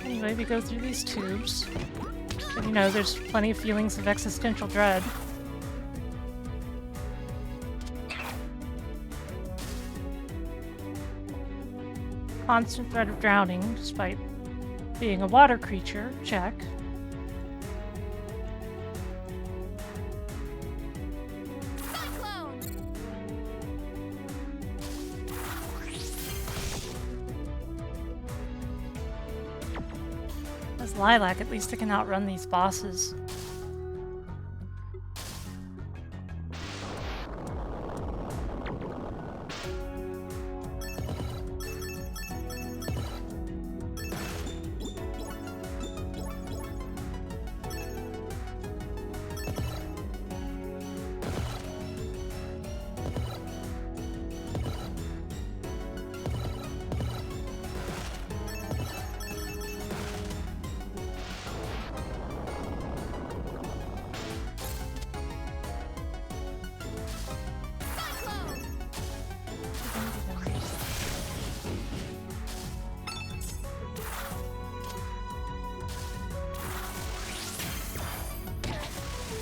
Anyway, we go through these tubes. And, you know, there's plenty of feelings of existential dread. Constant threat of drowning, despite being a water creature. Check. As Lilac, at least I can outrun these bosses.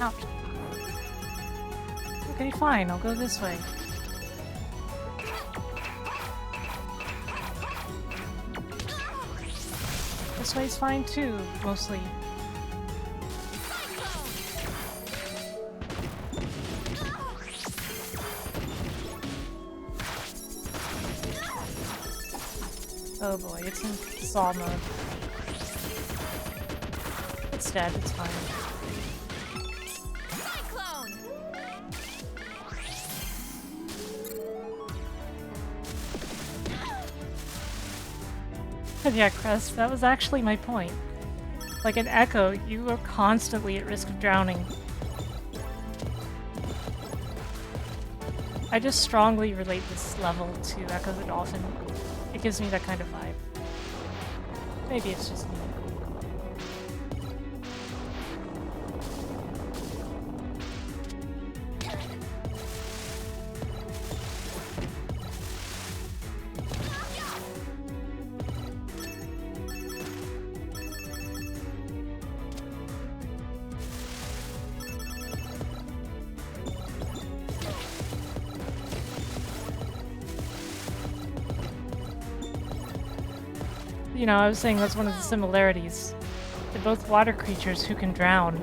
Ouch. Okay, fine, I'll go this way. This way's fine too, mostly. Oh boy, it's in Saw mode. It's dead, it's fine. Yeah, Crest, that was actually my point. Like an Echo, you are constantly at risk of drowning. I just strongly relate this level to Echo the Dolphin. It gives me that kind of vibe. Maybe it's just me. You know, I was saying that's one of the similarities. They're both water creatures who can drown.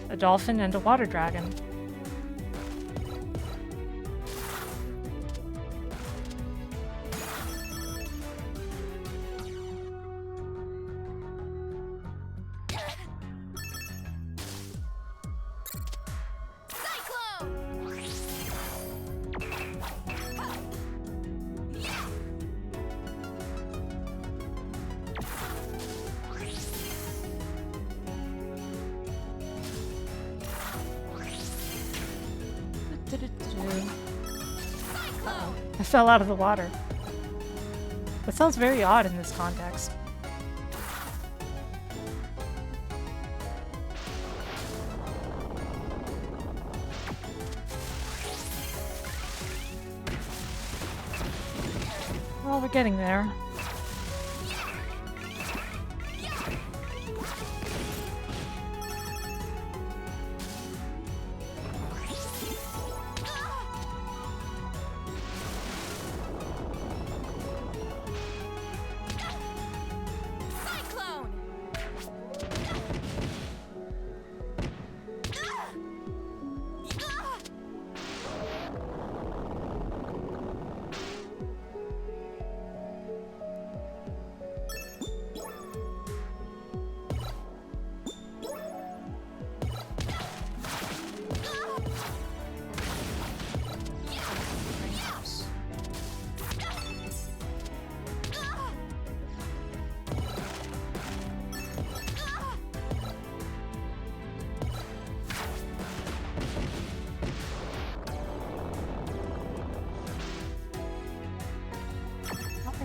A dolphin and a water dragon. I fell out of the water. That sounds very odd in this context. Well, we're getting there.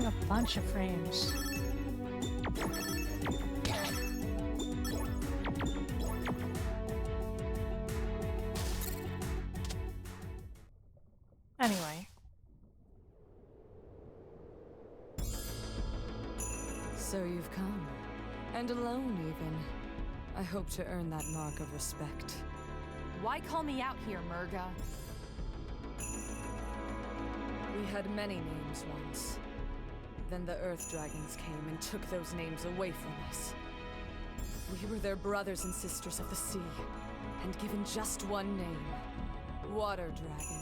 A bunch of frames. Anyway. So you've come. And alone, even. I hope to earn that mark of respect. Why call me out here, Murga? We had many names once. Then the Earth Dragons came and took those names away from us. We were their brothers and sisters of the sea, and given just one name, Water Dragon.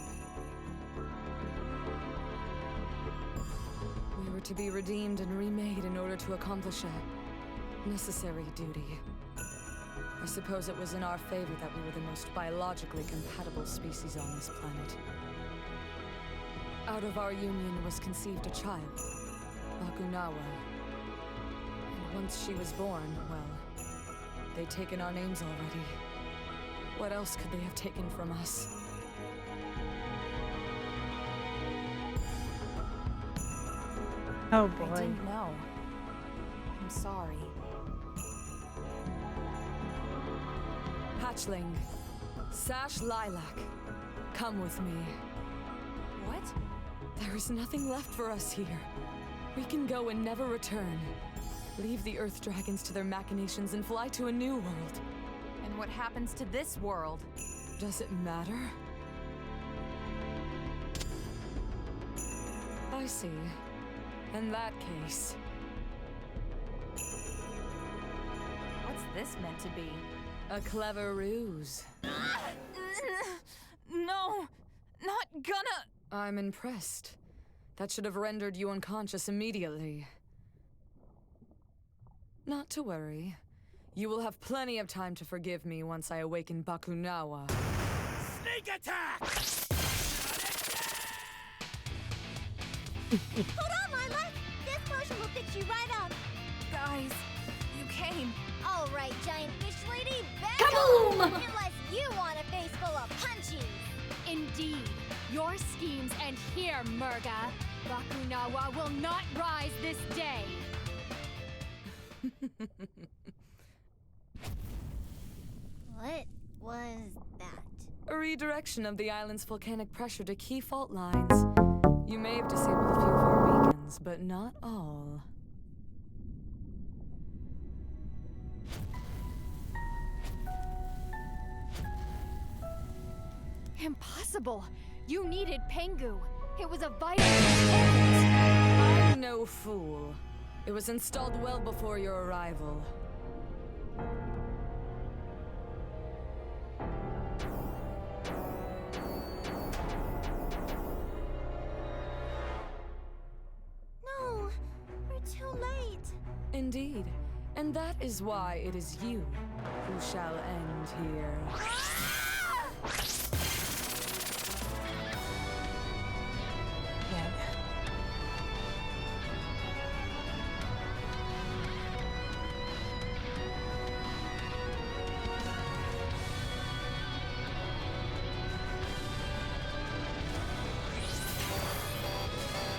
We were to be redeemed and remade in order to accomplish a necessary duty. I suppose it was in our favor that we were the most biologically compatible species on this planet. Out of our union was conceived a child, Bakunawa. And once she was born, well, they'd taken our names already. What else could they have taken from us? Oh boy. I didn't know. I'm sorry. Hatchling, Sash Lilac, come with me. What? There is nothing left for us here. We can go and never return. Leave the Earth Dragons to their machinations and fly to a new world. And what happens to this world. Does it matter? I see. In that case... What's this meant to be? A clever ruse. No! Not gonna... I'm impressed. That should have rendered you unconscious immediately. Not to worry. You will have plenty of time to forgive me once I awaken Bakunawa. Sneak attack! Hold on, Lila! This potion will fix you right up! Guys, you came. All right, giant fish lady, back Kaboom! off! Unless you want a face full of punchies! Indeed. Your schemes end here, Murga. Bakunawa will not rise this day. What was that? A redirection of the island's volcanic pressure to key fault lines. You may have disabled a few of our beacons, but not all. Impossible. You needed Pengu. It was a vital component. I'm no fool. It was installed well before your arrival. No, we're too late. Indeed. And that is why it is you who shall end here.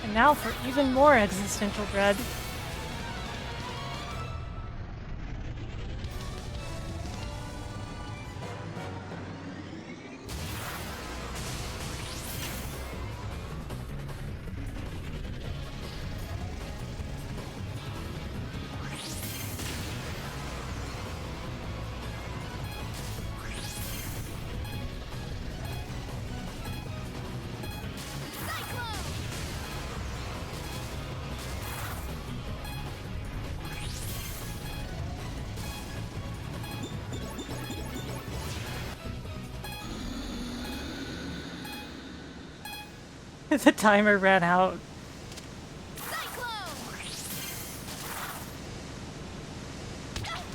And now for even more existential dread. The timer ran out.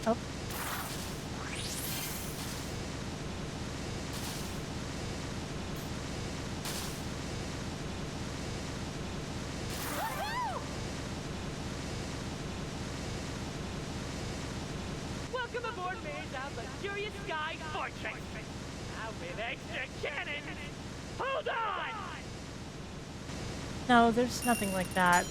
Oh. Welcome aboard Mayor's luxurious sky fortress. Now with extra cannons. Hold on! No, there's nothing like that.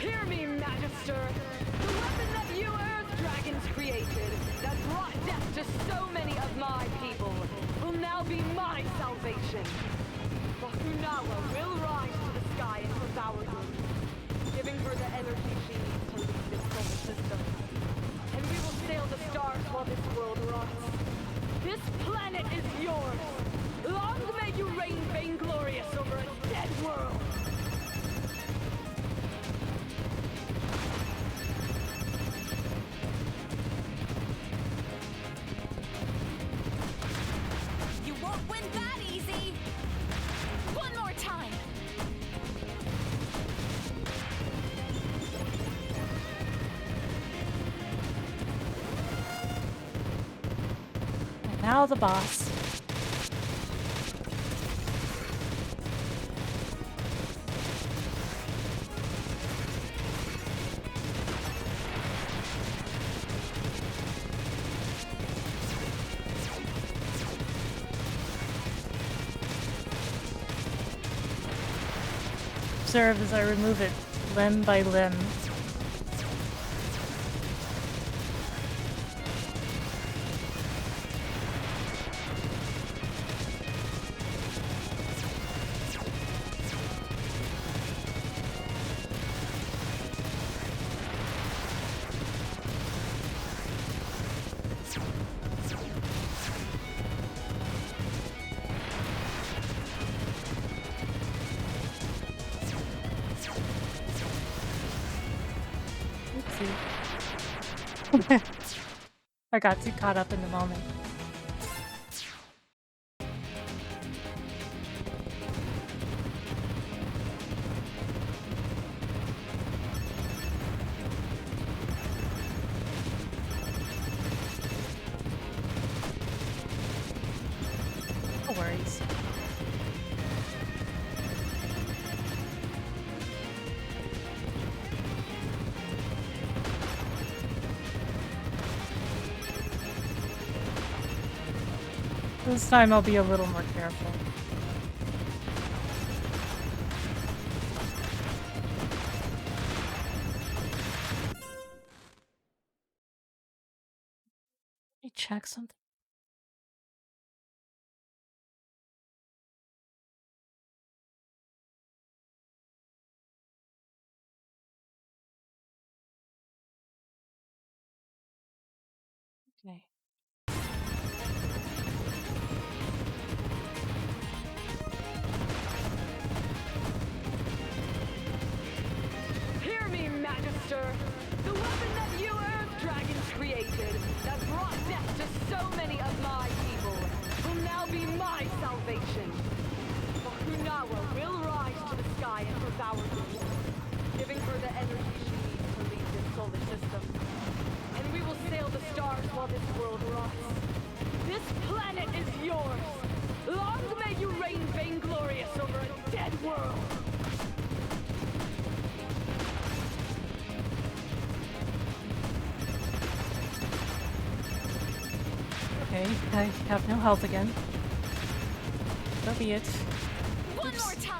Hear me, Magister! The weapon that you Earth Dragons created, that brought death to so many of my people, will now be my salvation. Bakunawa will rise to the sky and devour you, giving her the energy she needs to lead this solar system. And we will sail the stars while this world rots. This planet is yours! Long may you reign vainglorious over a dead world! You won't win that easy! One more time! now the boss. Observe as I remove it limb by limb. I got too caught up in the moment. No worries. This time I'll be a little more careful. Let me check something. Okay. Hear me, Magister! The weapon that you Earth Dragons created, that brought death to so many of my people, will now be my salvation. For Hunawa will rise to the sky and devour the world, giving her the energy she needs to lead this solar system. And we will sail the stars while this world rots. This planet is yours! Long may you reign vainglorious over a dead world! Okay, I have no health again. So be it. One more time!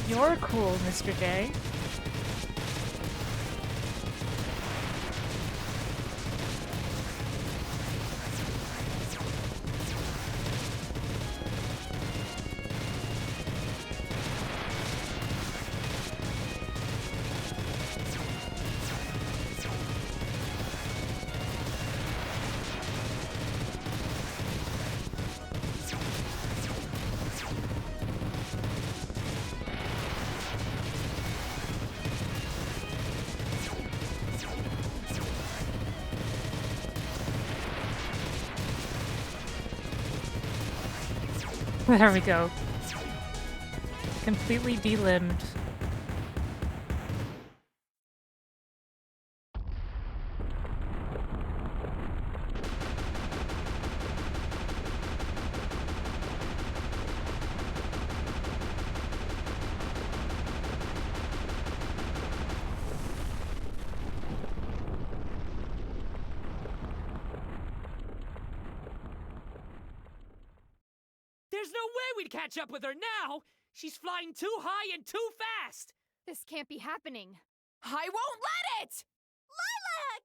You're cool, Mr. J. There we go. Completely delimbed. There's no way we'd catch up with her now! She's flying too high and too fast! This can't be happening. I won't let it! Lilac!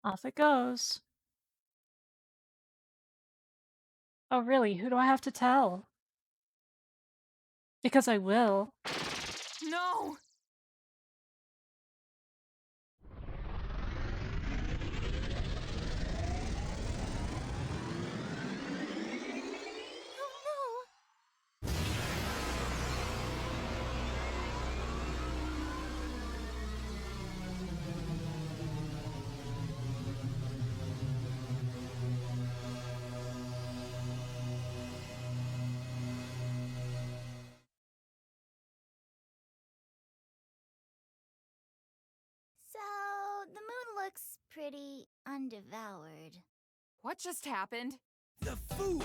Off it goes. Oh really? Who do I have to tell? Because I will. No! looks pretty undevoured. What just happened? The fool!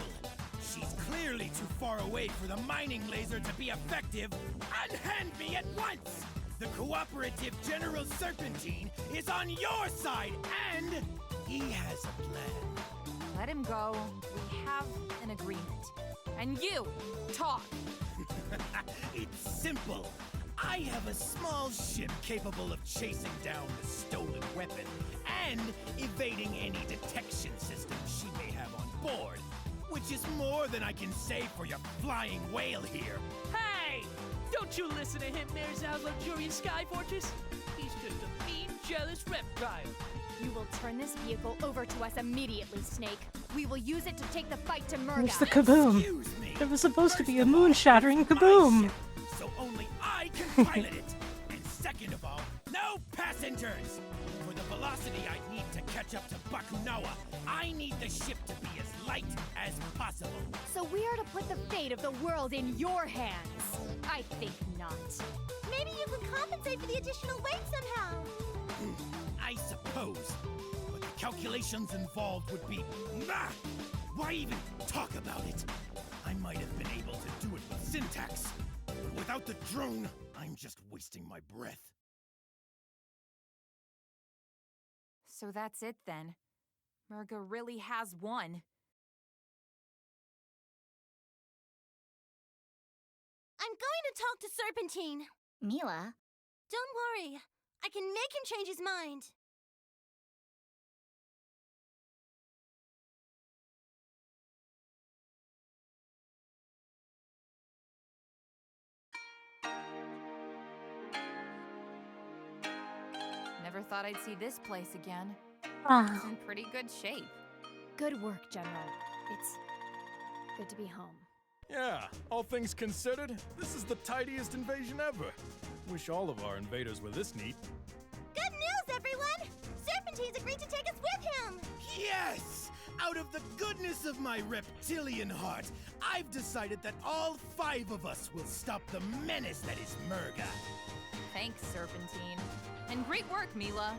She's clearly too far away for the mining laser to be effective. Unhand me at once! The cooperative General Serpentine is on your side, and he has a plan. Let him go. We have an agreement. And you, talk. It's simple. I have a small ship capable of chasing down the stolen weapon and evading any detection system she may have on board, which is more than I can say for your flying whale here. Hey! Don't you listen to him, Merzal's luxurious sky fortress. He's just a mean, jealous reptile. You will turn this vehicle over to us immediately, Snake. We will use it to take the fight to Murga. Where's the kaboom? There was supposed to be a moon-shattering kaboom. So only I can pilot it. And second of all, no passengers. For the velocity I need to catch up to Bakunawa, I need the ship to be as light as possible. So we are to put the fate of the world in your hands? I think not. Maybe you can compensate for the additional weight somehow. I suppose. But the calculations involved would be... Why even talk about it? I might have been able to do it with syntax. But without the drone, I'm just wasting my breath. So that's it then. Murga really has won. I'm going to talk to Serpentine. Mila? Don't worry. I can make him change his mind. Never thought I'd see this place again. Ah. It's in pretty good shape. Good work, General. It's good to be home. Yeah, all things considered, this is the tidiest invasion ever. Wish all of our invaders were this neat. Good news, everyone! Serpentine's agreed to take us with him! Yes! Out of the goodness of my reptilian heart, I've decided that all 5 of us will stop the menace that is Murga. Thanks, Serpentine. And great work, Mila.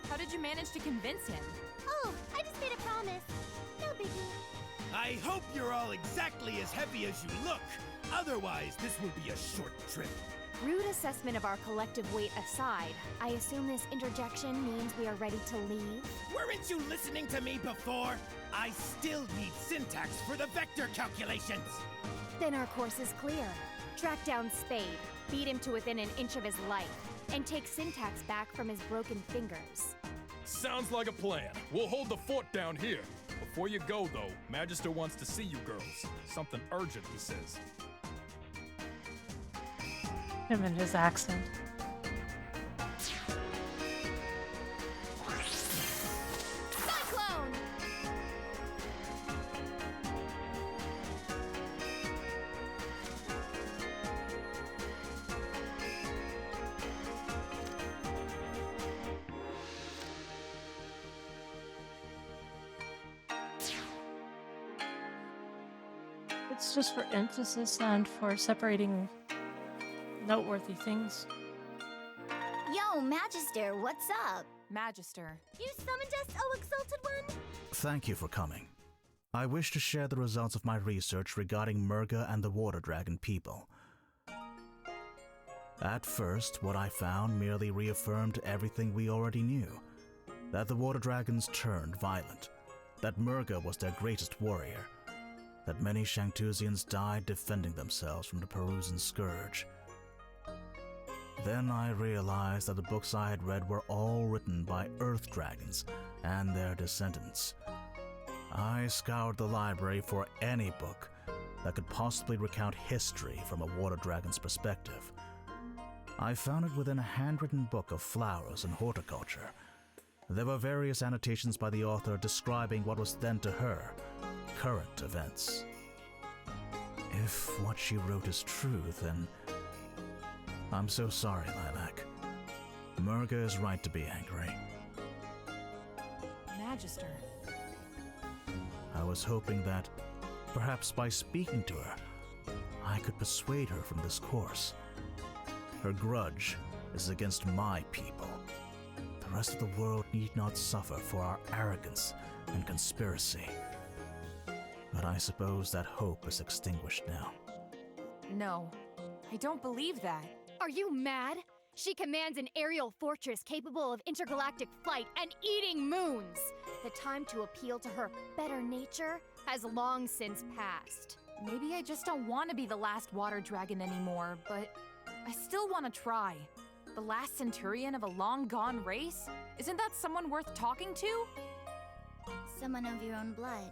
How did you manage to convince him? Oh, I just made a promise. No biggie. I hope you're all exactly as heavy as you look. Otherwise, this will be a short trip. Rude assessment of our collective weight aside, I assume this interjection means we are ready to leave? Weren't you listening to me before? I still need syntax for the vector calculations. Then our course is clear. Track down Spade, beat him to within an inch of his life, and take syntax back from his broken fingers. Sounds like a plan. We'll hold the fort down here. Before you go, though, Magister wants to see you girls. Something urgent, he says. Him and his accent. Cyclone! It's just for emphasis and for separating noteworthy things. Yo, Magister, what's up? Magister. You summoned us, oh exalted one? Thank you for coming. I wish to share the results of my research regarding Murga and the Water Dragon people. At first, what I found merely reaffirmed everything we already knew. That the Water Dragons turned violent. That Murga was their greatest warrior. That many Shangtusians died defending themselves from the Perusan scourge. Then I realized that the books I had read were all written by Earth Dragons and their descendants. I scoured the library for any book that could possibly recount history from a Water Dragon's perspective. I found it within a handwritten book of flowers and horticulture. There were various annotations by the author describing what was then to her current events. If what she wrote is true, then I'm so sorry, Lilac. Murga is right to be angry. Magister. I was hoping that, perhaps by speaking to her, I could persuade her from this course. Her grudge is against my people, the rest of the world need not suffer for our arrogance and conspiracy. But I suppose that hope is extinguished now. No, I don't believe that. Are you mad? She commands an aerial fortress capable of intergalactic flight and eating moons! The time to appeal to her better nature has long since passed. Maybe I just don't want to be the last water dragon anymore, but I still want to try. The last centurion of a long-gone race? Isn't that someone worth talking to? Someone of your own blood.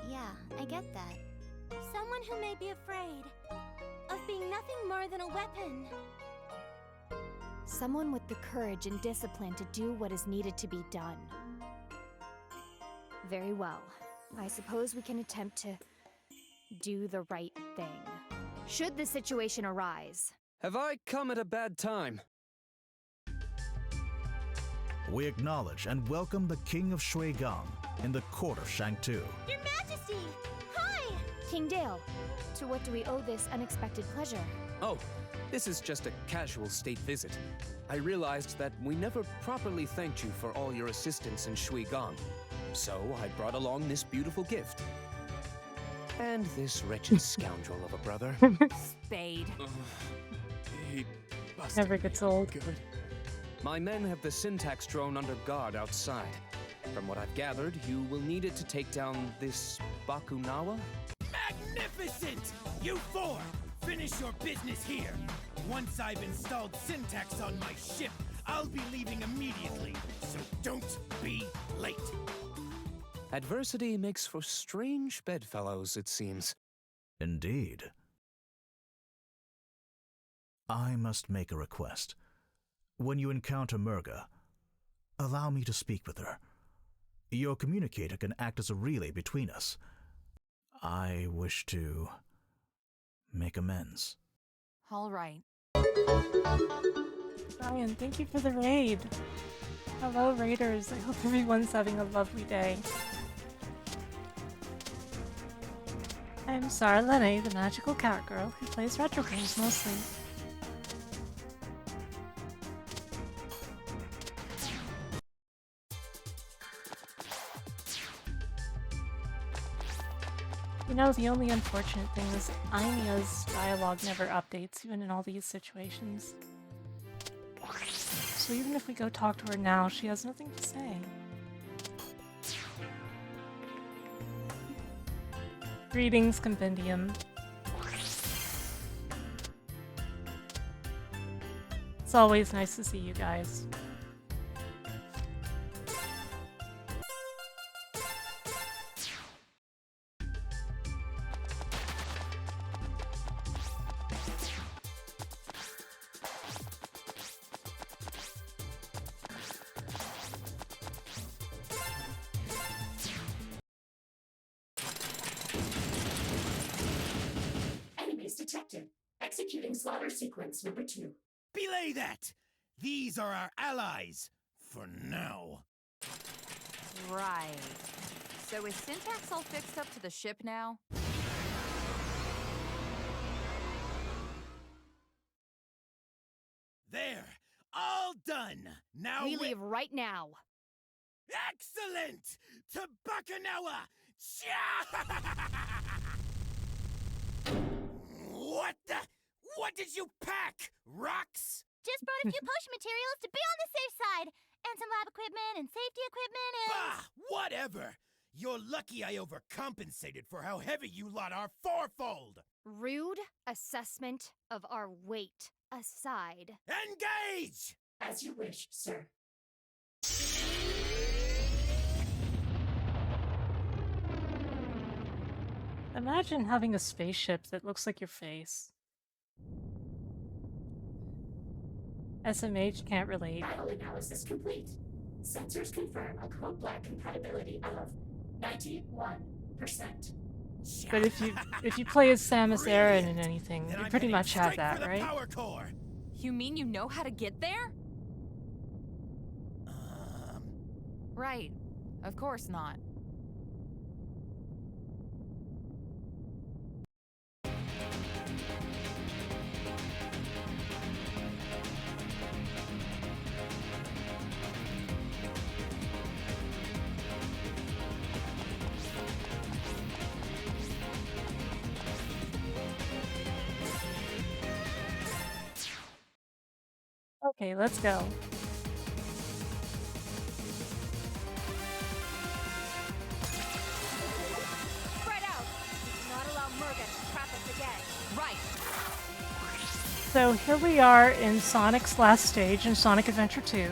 Yeah, I get that. Someone who may be afraid of being nothing more than a weapon. Someone with the courage and discipline to do what is needed to be done. Very well. I suppose we can attempt to do the right thing. Should the situation arise. Have I come at a bad time? We acknowledge and welcome the King of Shui Gong in the court of Shangtu. Your Majesty! Hi! King Dale, to what do we owe this unexpected pleasure? Oh, this is just a casual state visit. I realized that we never properly thanked you for all your assistance in Shui Gong. So I brought along this beautiful gift. And this wretched scoundrel of a brother. Spade. He busted Never gets old. Good. My men have the syntax drone under guard outside. From what I've gathered, you will need it to take down this Bakunawa? Magnificent! You four, finish your business here. Once I've installed syntax on my ship, I'll be leaving immediately, so don't be late. Adversity makes for strange bedfellows, it seems. Indeed. I must make a request. When you encounter Murga, allow me to speak with her. Your communicator can act as a relay between us. I wish to make amends. All right. Brian, thank you for the raid. Hello, raiders. I hope everyone's having a lovely day. I'm Sarah Lene, the magical cat girl who plays retro games mostly. You know, the only unfortunate thing is Ainya's dialogue never updates, even in all these situations. So even if we go talk to her now, she has nothing to say. Greetings, Compendium. It's always nice to see you guys. detected. Executing slaughter sequence number 2. Belay that! These are our allies. For now. Right. So is syntax all fixed up to the ship now? There! All done! Now we leave right now. Excellent! To Bakunawa! What the? What did you pack? Rocks? Just brought a few potion materials to be on the safe side. And some lab equipment and safety equipment and... Bah! Whatever! You're lucky I overcompensated for how heavy you lot are fourfold! Rude assessment of our weight aside. Engage! As you wish, sir. Imagine having a spaceship that looks like your face. SMH can't relate. Battle analysis complete. Sensors confirm a code black compatibility of 91%. But if you play as Samus Aran in anything, you pretty much have that, right? You mean you know how to get there? Right. Of course not. Okay, let's go. Spread out! Do not allow Murga to trap us again. Right. So here we are in Sonic's last stage in Sonic Adventure 2.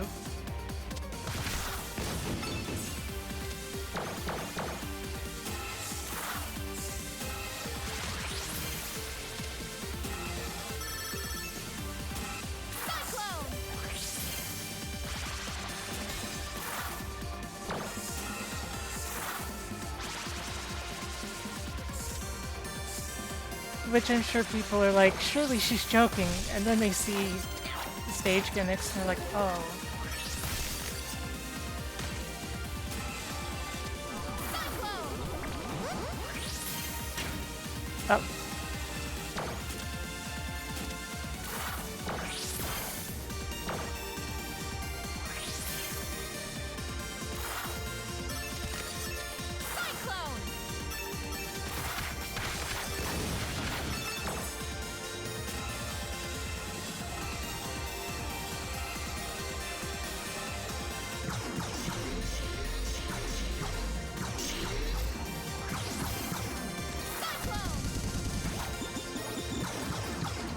Which I'm sure people are like, surely she's joking, and then they see the stage gimmicks and they're like, oh. Oh.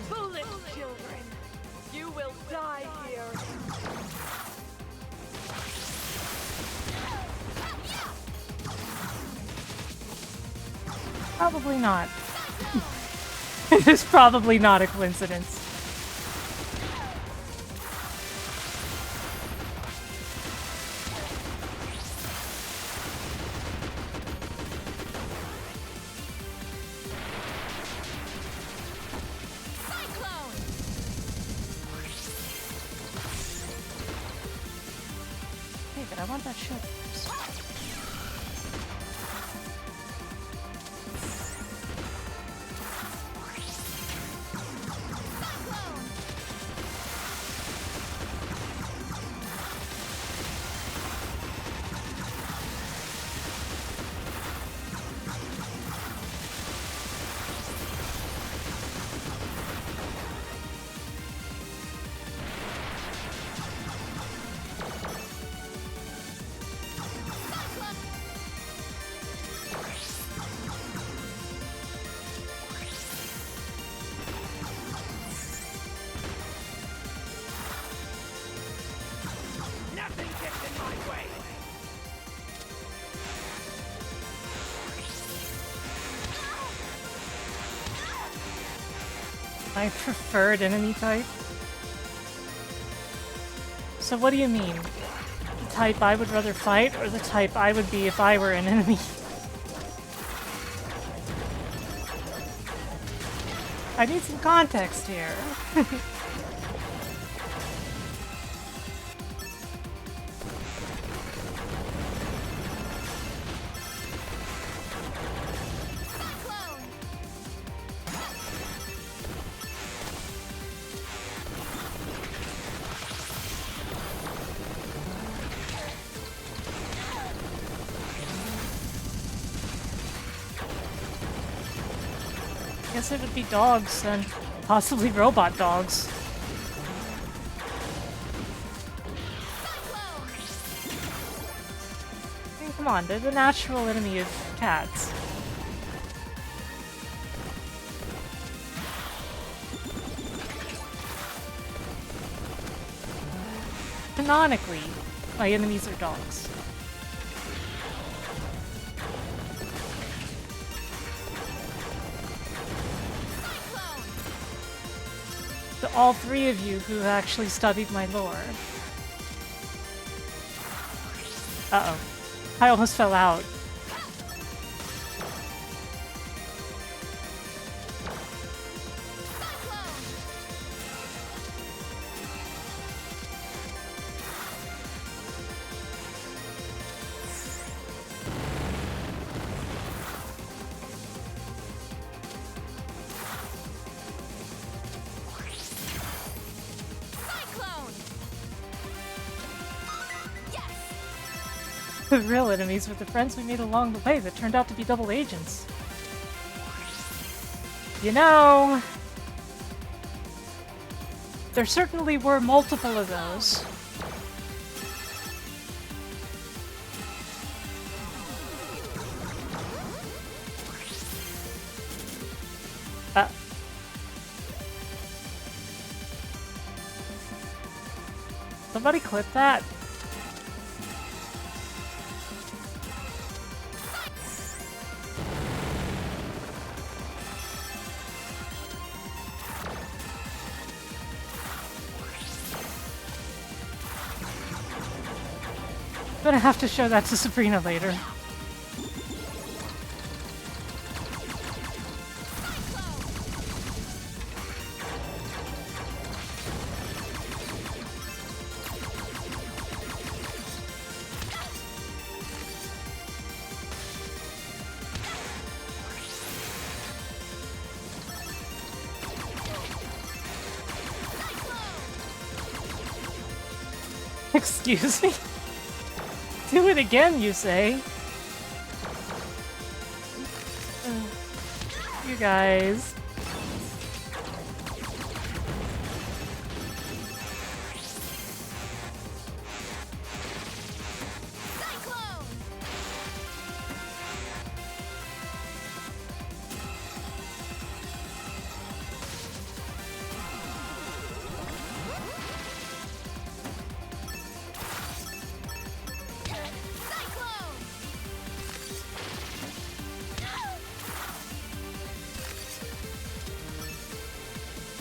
Foolish children! You will die here! Probably not. It is probably not a coincidence. Hey, but I want that ship. Nothing gets in my way! My preferred enemy type? So what do you mean? The type I would rather fight, or the type I would be if I were an enemy? I need some context here. Guess it would be dogs and possibly robot dogs. I mean, come on, they're the natural enemy of cats. Canonically, my enemies are dogs. To all three of you who actually studied my lore. Uh-oh. I almost fell out. The real enemies were the friends we made along the way that turned out to be double agents. You know... There certainly were multiple of those. Somebody clip that. I'm gonna have to show that to Sabrina later. Excuse me? Do it again, you say? You guys.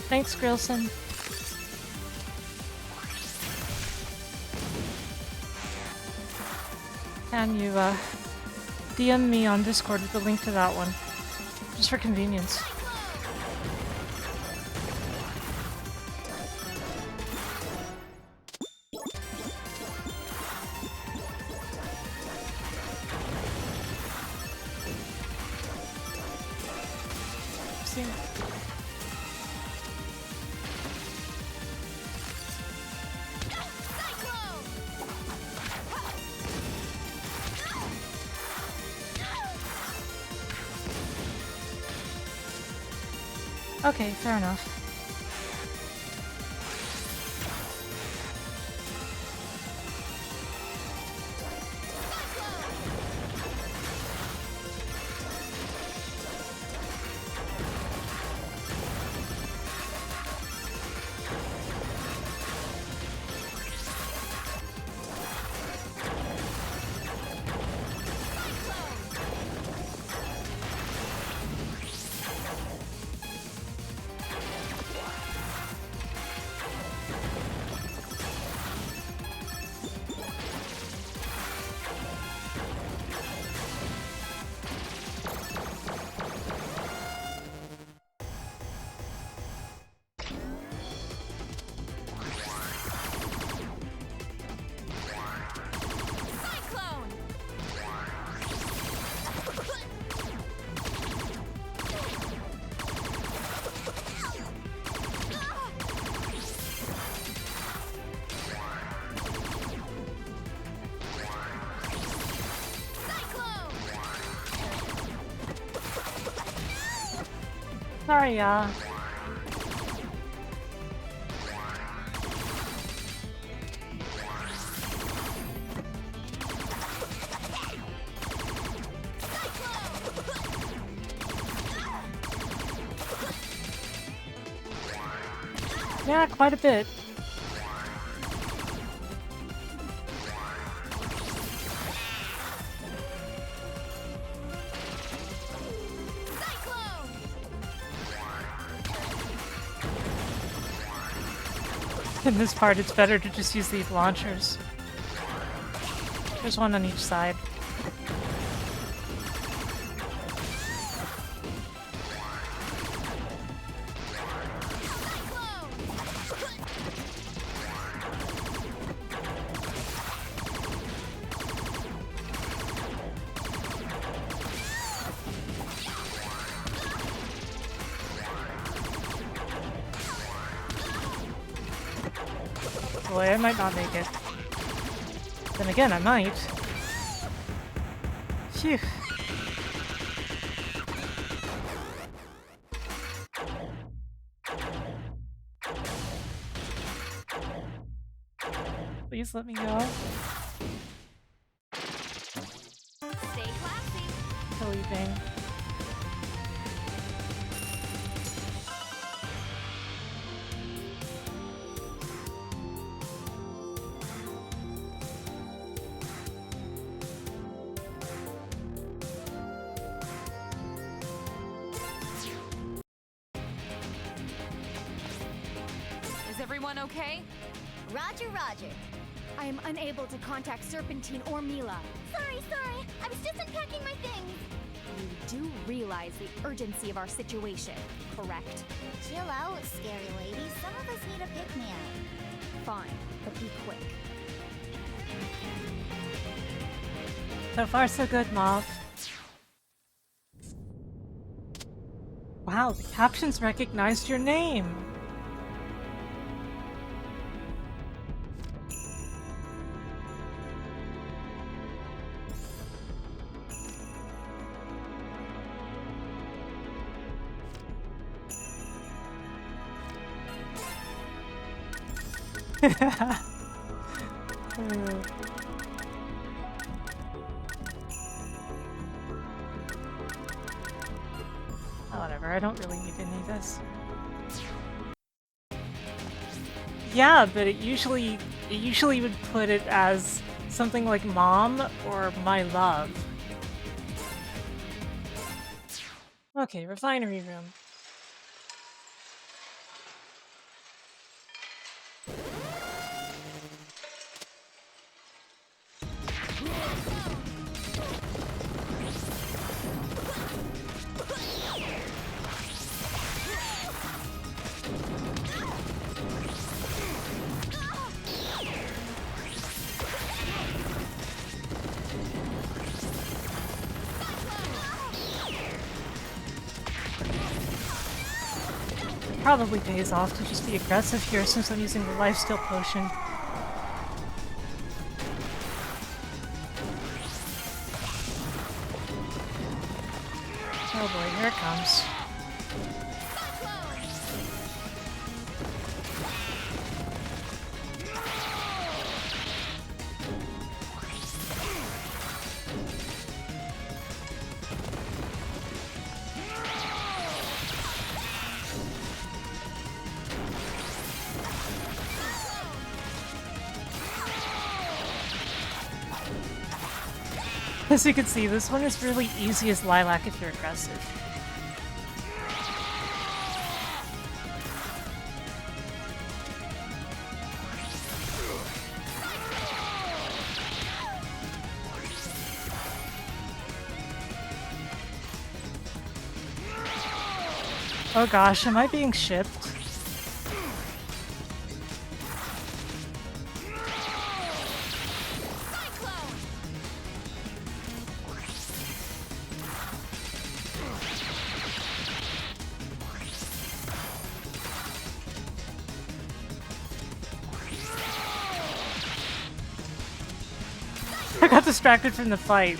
Thanks, Grillson. Can you, DM me on Discord with the link to that one? Just for convenience. See? Okay, fair enough. Sorry, y'all. Yeah, quite a bit. In this part, it's better to just use these launchers. There's one on each side. Boy, I might not make it. Then again, I might. Phew. Please let me go. Stay classy. Leaving. Is everyone okay? Roger, Roger. I am unable to contact Serpentine or Mila. Sorry. I was just unpacking my things. You do realize the urgency of our situation, correct? Chill out, scary lady. Some of us need a pick-me-up. Fine, but be quick. So far, so good, Moth. Wow, the captions recognized your name. Whatever, I don't really need any of this. Yeah, but it usually would put it as something like mom or my love. Okay, refinery room. Probably pays off to just be aggressive here since I'm using the lifesteal potion. Oh boy, here it comes. As you can see, this one is really easy as Lilac if you're aggressive. Oh gosh, am I being shipped? I got distracted from the fight.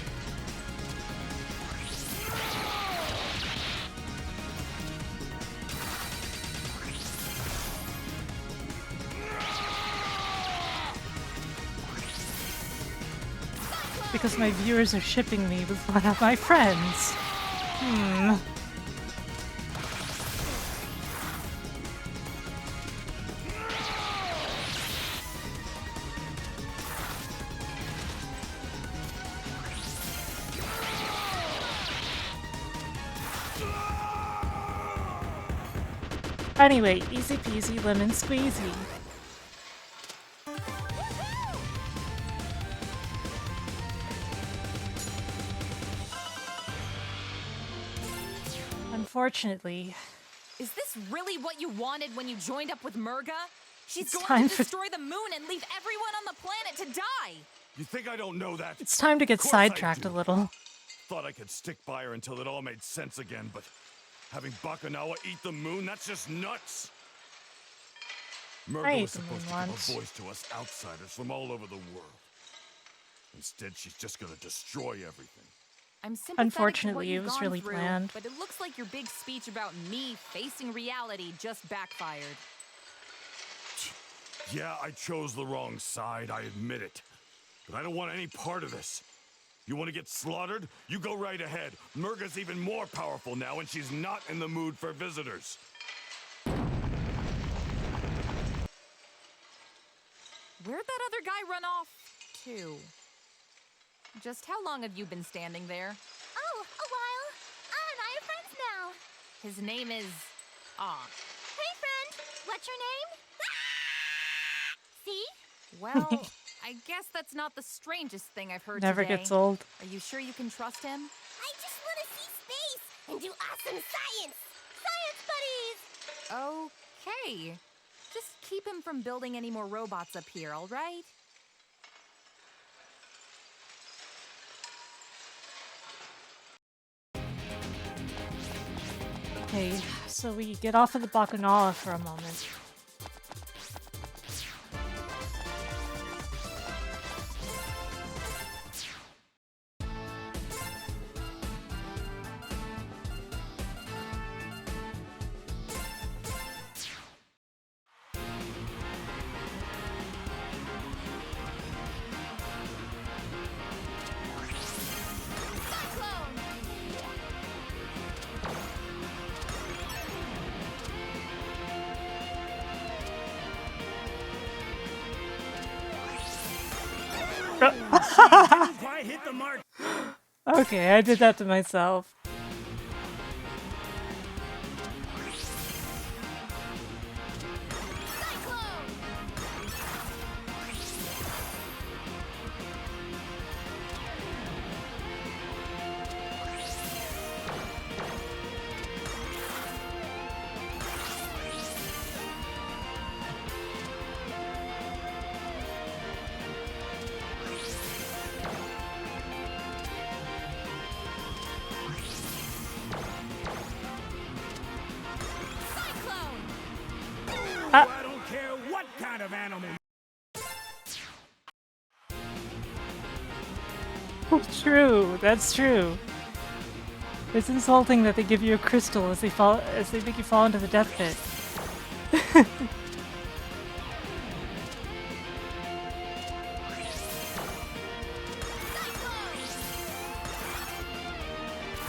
Because my viewers are shipping me with one of my friends. Anyway, easy peasy lemon squeezy. Unfortunately, Is this really what you wanted when you joined up with Murga? She's It's going time to for- destroy the moon and leave everyone on the planet to die! You think I don't know that? it's time to get Of course I sidetracked do. a little. Thought I could stick by her until it all made sense again, but having Bakunawa eat the moon, that's just nuts! I Murga ate was the moon supposed to once. give a voice to us outsiders from all over the world. Instead, she's just gonna destroy everything. I'm sympathetic to what Unfortunately, it you've was gone really through, bland. but it looks like your big speech about me facing reality just backfired. Yeah, I chose the wrong side, I admit it. But I don't want any part of this. You want to get slaughtered? You go right ahead. Murga's even more powerful now, and she's not in the mood for visitors. Where'd that other guy run off to? Just how long have you been standing there? Oh, a while. And I have friends now. His name is... Hey, friend. What's your name? See? Well, I guess that's not the strangest thing I've heard Never today. gets old. Are you sure you can trust him? I just want to see space and do awesome science. Science buddies. Okay. Just keep him from building any more robots up here, all right? Okay, so we get off of the Bacchanal for a moment. Quite hit the mark. Okay, I did that to myself. I don't care what kind of animal. True, that's true. It's insulting that they give you a crystal as they make you fall into the death pit.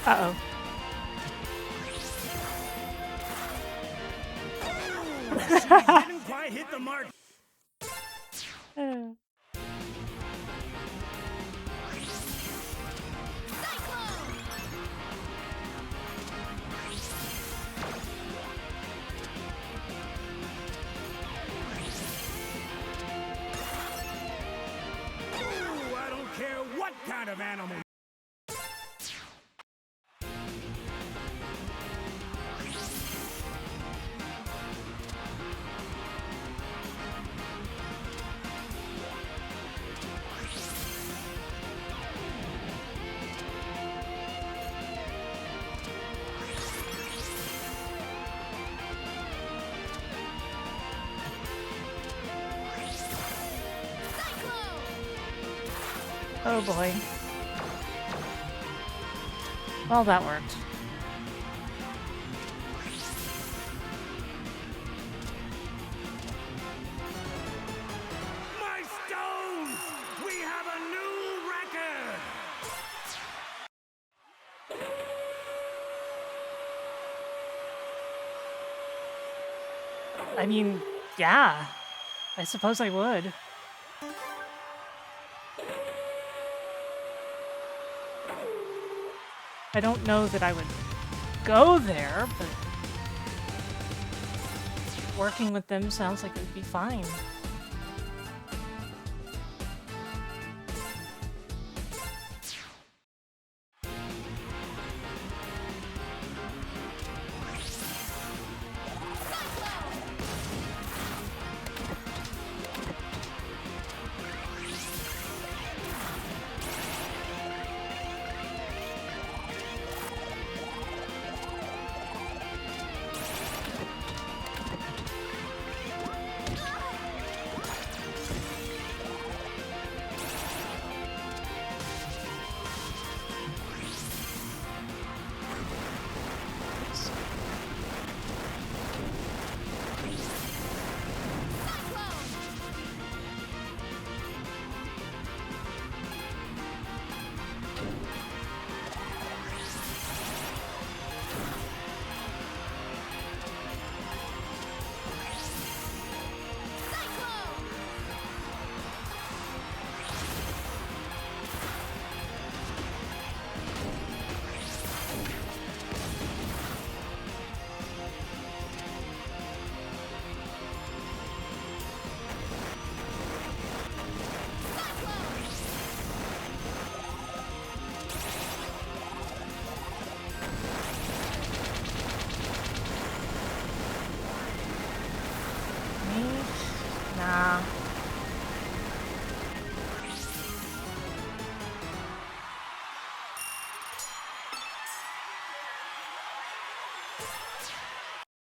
Uh-oh. Didn't quite hit the mark. I don't care what kind of animal. Oh boy. Well, that worked. My stones! We have a new record! I mean, yeah. I suppose I would. I don't know that I would go there, but working with them sounds like it would be fine.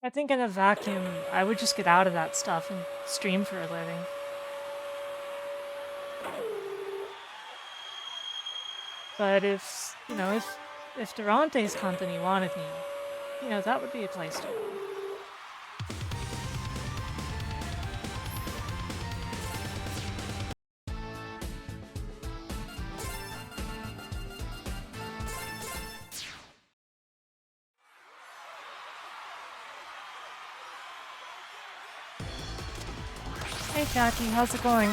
I think in a vacuum, I would just get out of that stuff and stream for a living. But if, you know, if Durante's company wanted me, you know, that would be a place to go. Hey Jackie, how's it going?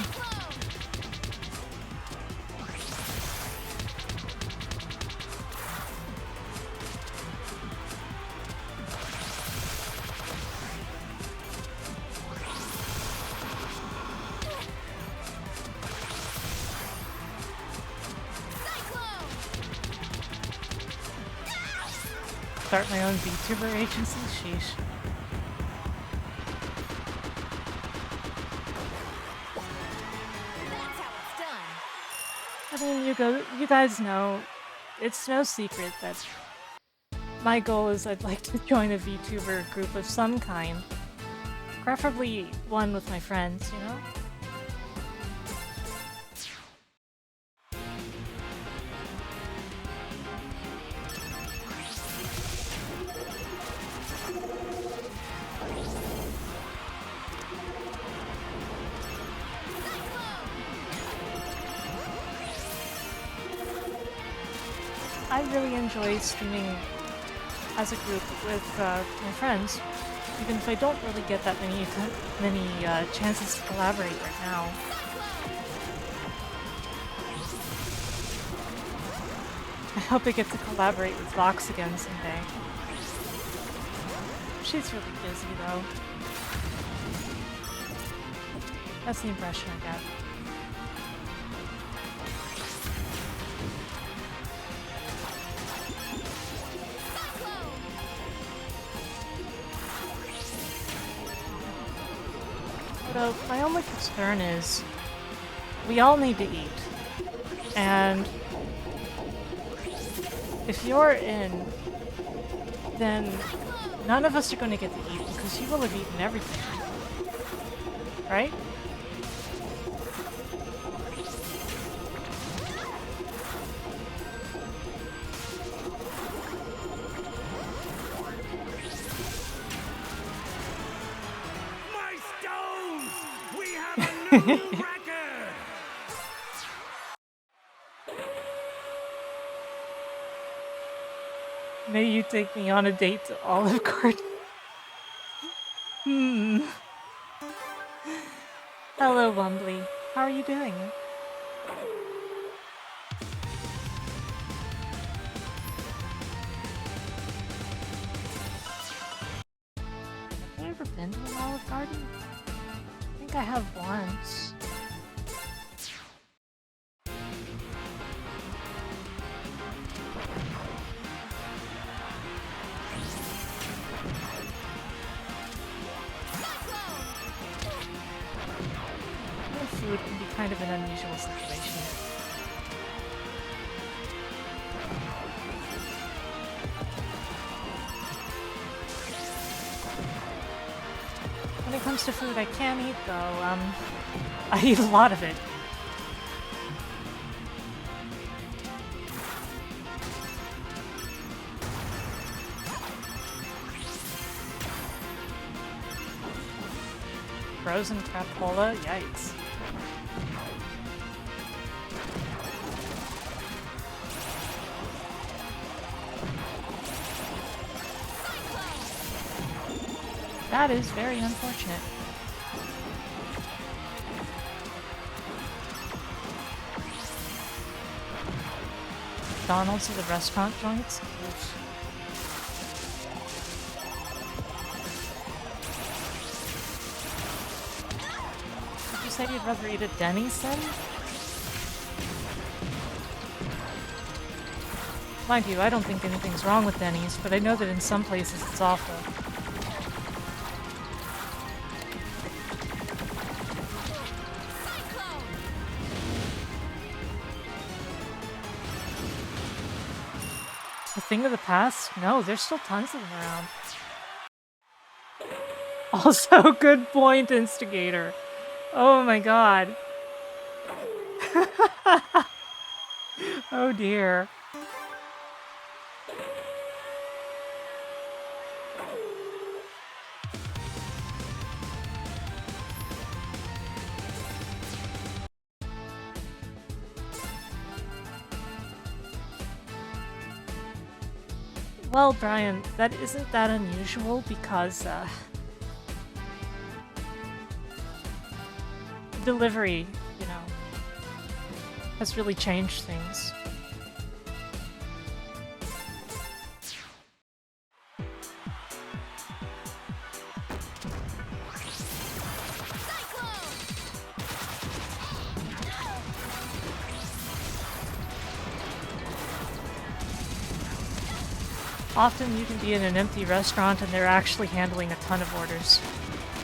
Start my own VTuber agency? Sheesh. I mean, you guys know, it's no secret that my goal is I'd like to join a VTuber group of some kind. Preferably one with my friends, you know? I really enjoy streaming as a group with my friends, even if I don't really get that many chances to collaborate right now. I hope I get to collaborate with Vox again someday. She's really busy though. That's the impression I get. So my only concern is we all need to eat, and if you're in, then none of us are going to get to eat because you will have eaten everything, right? May you take me on a date to Olive Garden. Hello, Wumbly. How are you doing? Have I ever been to an Olive Garden? I think I have once. Food can be kind of an unusual situation. When it comes to food I can eat though, I eat a lot of it. Frozen crapola? Yikes. That is very unfortunate. McDonald's are the restaurant joints? Oof. Did you say you'd rather eat at Denny's then? Mind you, I don't think anything's wrong with Denny's, but I know that in some places it's awful. A thing of the past? No, there's still tons of them around. Also, good point, Instigator. Oh my god. Oh dear. Well, Brian, that isn't that unusual because, delivery, you know, has really changed things. Often you can be in an empty restaurant and they're actually handling a ton of orders,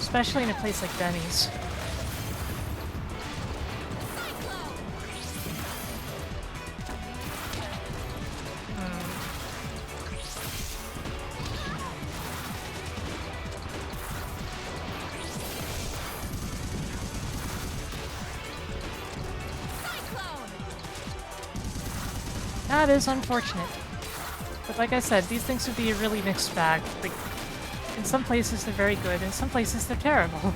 especially in a place like Denny's. That is unfortunate. But like I said, these things would be a really mixed bag. Like, in some places they're very good, in some places they're terrible.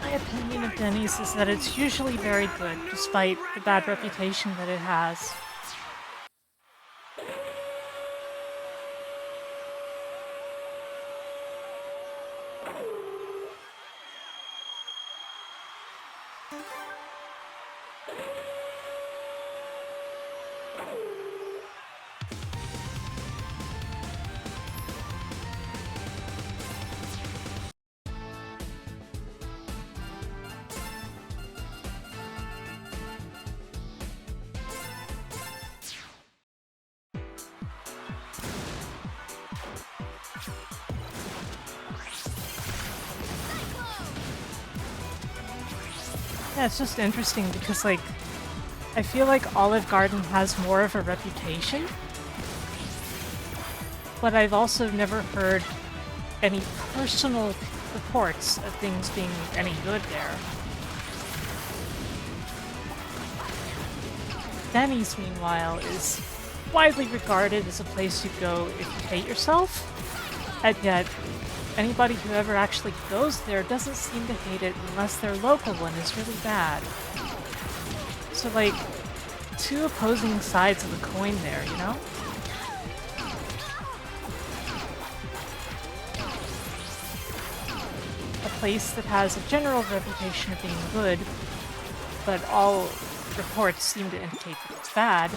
My opinion of Denny's is that it's usually very good, despite the bad reputation that it has. Yeah, it's just interesting because, like, I feel like Olive Garden has more of a reputation, but I've also never heard any personal reports of things being any good there. Denny's, meanwhile, is widely regarded as a place you go if you hate yourself, and yet anybody who ever actually goes there doesn't seem to hate it unless their local one is really bad. So, like, two opposing sides of the coin there, you know? A place that has a general reputation of being good, but all reports seem to indicate that it's bad,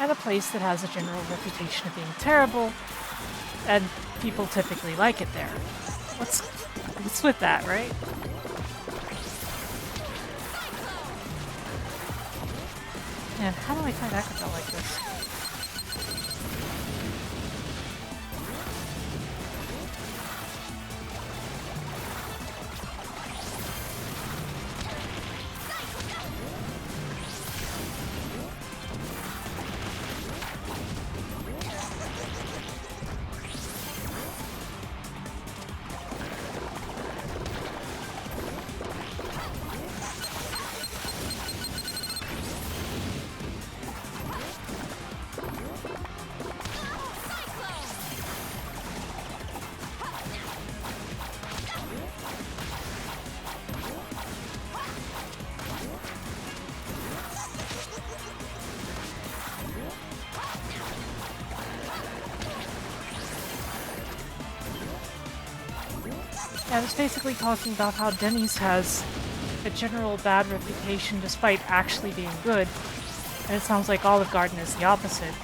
and a place that has a general reputation of being terrible, and people typically like it there. What's with that, right? Man, how do I find Akabel like this? I was basically talking about how Denny's has a general bad reputation despite actually being good, and it sounds like Olive Garden is the opposite.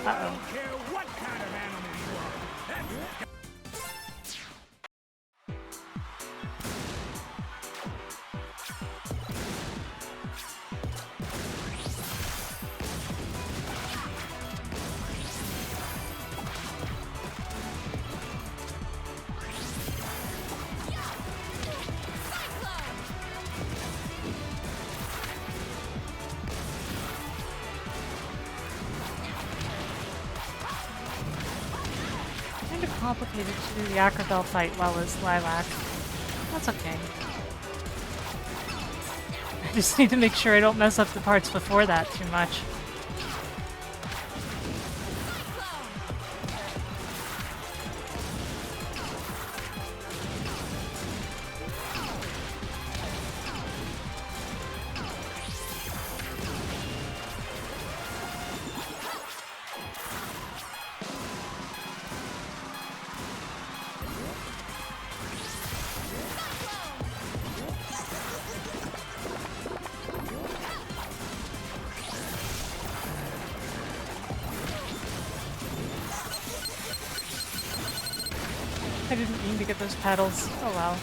Uh-oh. care what kind of animal you are. Kind of complicated to do the Acrobell fight while as Lilac. That's okay. I just need to make sure I don't mess up the parts before that too much. I didn't mean to get those pedals. Oh well.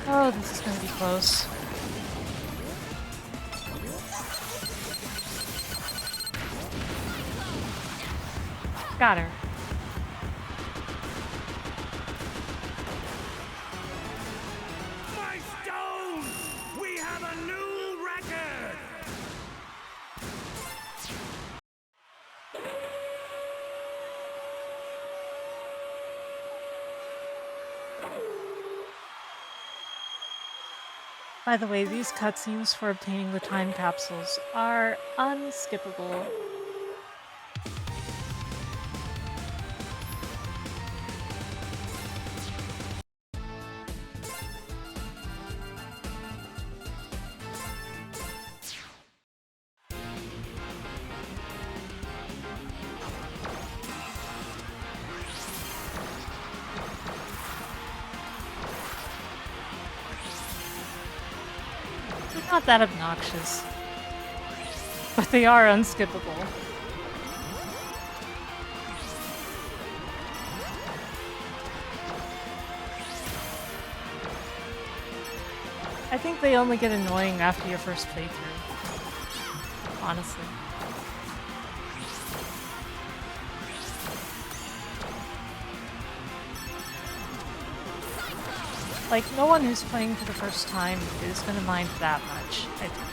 Oh, this is gonna be close. Got her. My stone! We have a new record! By the way, these cutscenes for obtaining the time capsules are unskippable. Not that obnoxious, but they are unskippable. I think they only get annoying after your first playthrough, honestly. Like, no one who's playing for the first time is gonna mind that much, I think.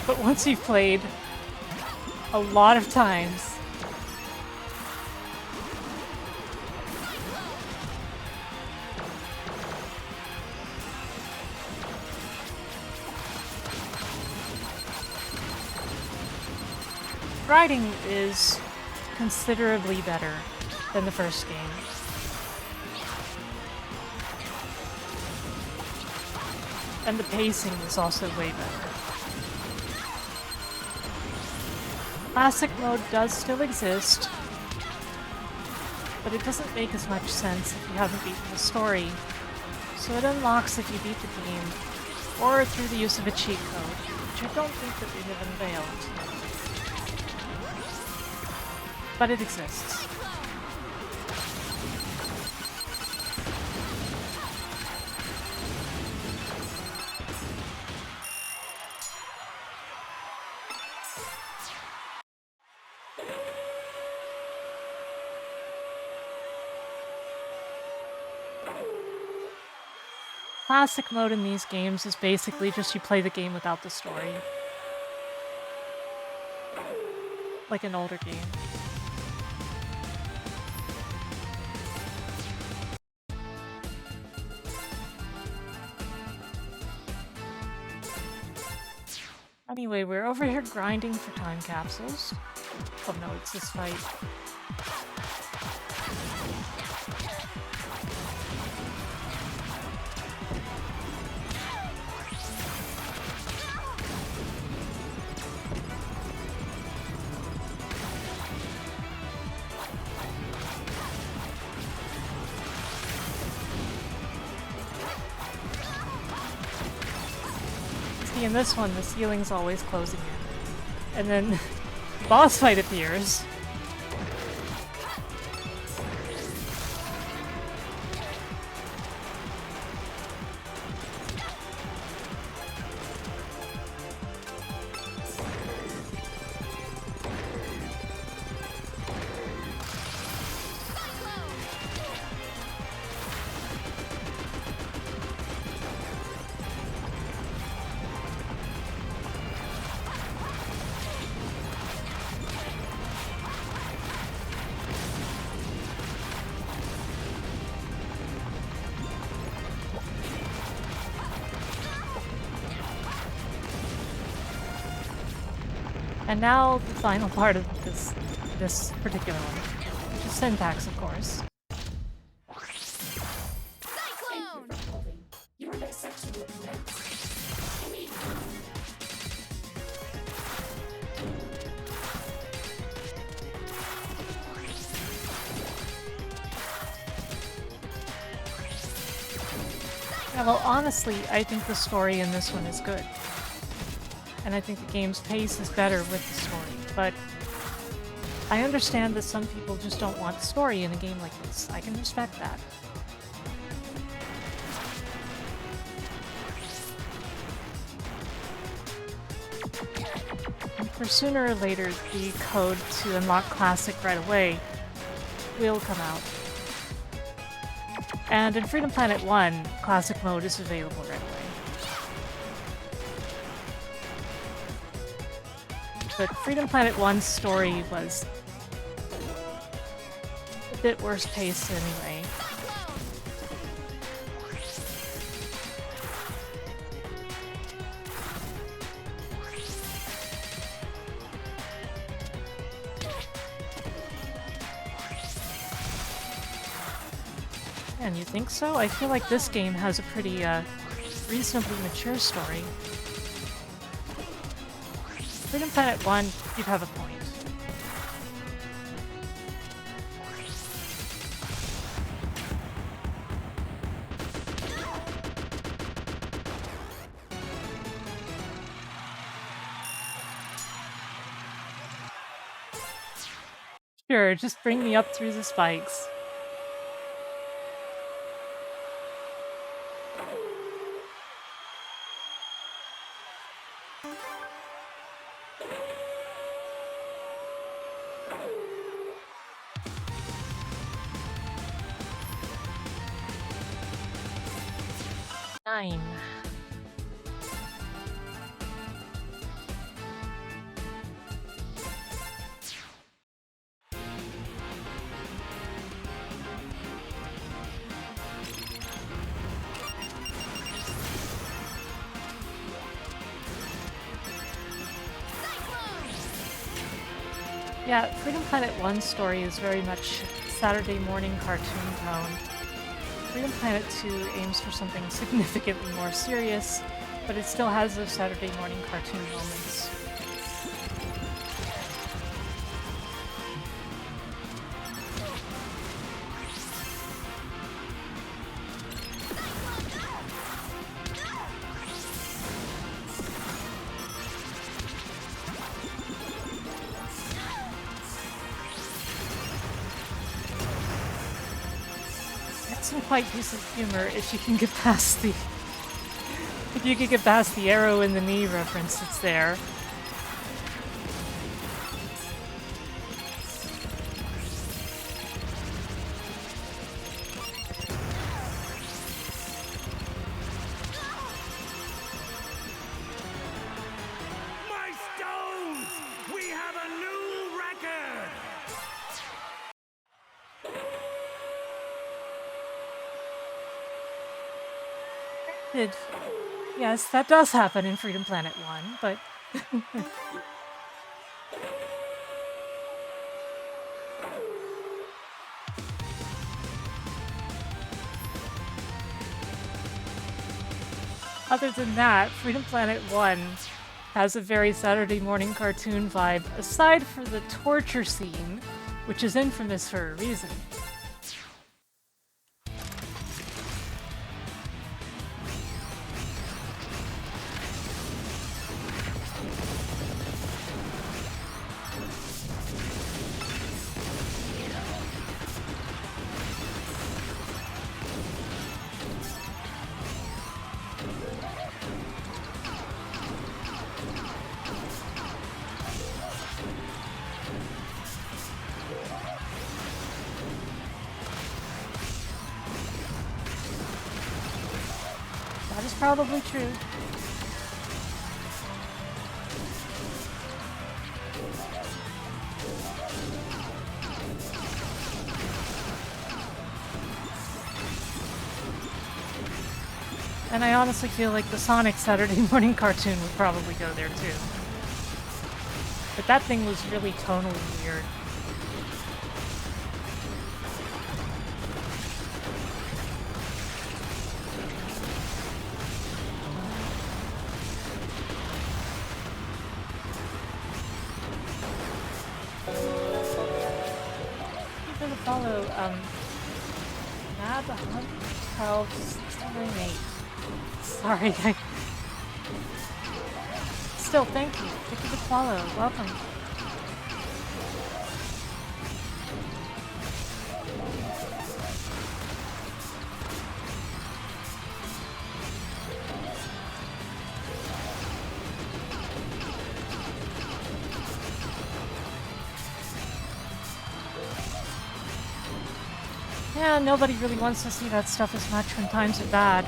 But once you've played a lot of times, writing is considerably better than the first game. And the pacing is also way better. Classic mode does still exist, but it doesn't make as much sense if you haven't beaten the story, so it unlocks if you beat the game, or through the use of a cheat code, which I don't think that we have unveiled. But it exists. Classic mode in these games is basically just you play the game without the story. like an older game. Anyway, we're over here grinding for time capsules. Oh no, it's this fight. In this one, the ceiling's always closing in. And then boss fight appears. And now the final part of this particular one, which is syntax, of course. Cyclone! Your next section will be next. Immediately. Yeah, well, honestly, I think the story in this one is good. And I think the game's pace is better with the story, but I understand that some people just don't want story in a game like this. I can respect that. And for sooner or later, the code to unlock Classic right away will come out. And in Freedom Planet 1, Classic mode is available right away. But Freedom Planet 1's story was a bit worse paced anyway. And you think so? I feel like this game has a pretty reasonably mature story. Freedom Planet 1, you'd have a point. Sure, just bring me up through the spikes. Nine. Yeah, Freedom Planet 1's story is very much Saturday morning cartoon tone. Freedom Planet 2 aims for something significantly more serious, but it still has those Saturday morning cartoon moments. Some quite decent humor if you can get past the arrow in the knee reference that's there. My stones! We have a new expected. Yes, that does happen in Freedom Planet 1, but... Other than that, Freedom Planet 1 has a very Saturday morning cartoon vibe, aside for the torture scene, which is infamous for a reason. That is probably true. And I honestly feel like the Sonic Saturday morning cartoon would probably go there too. But that thing was really tonally weird. Thank you for the follow, Mad 112 698. Sorry, Still, thank you. Thank you for the follow. Welcome. Yeah, nobody really wants to see that stuff as much when times are bad.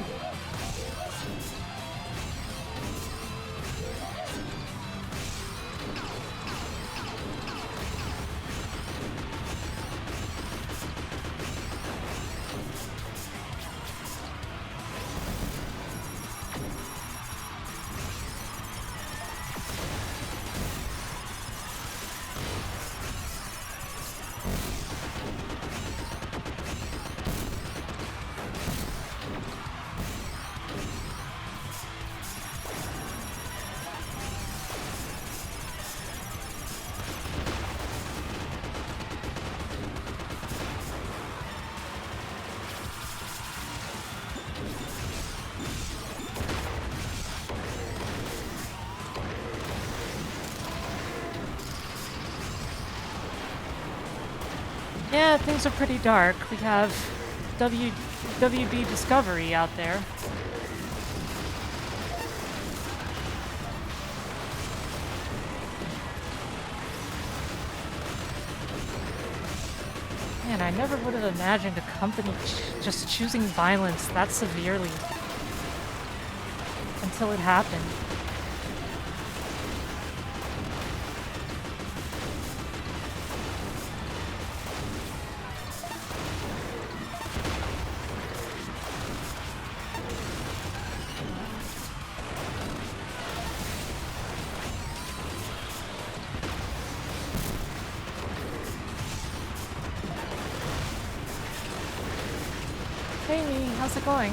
Yeah, things are pretty dark. We have WB Discovery out there. Man, I never would have imagined a company just choosing violence that severely until it happened. Hey, Me, how's it going?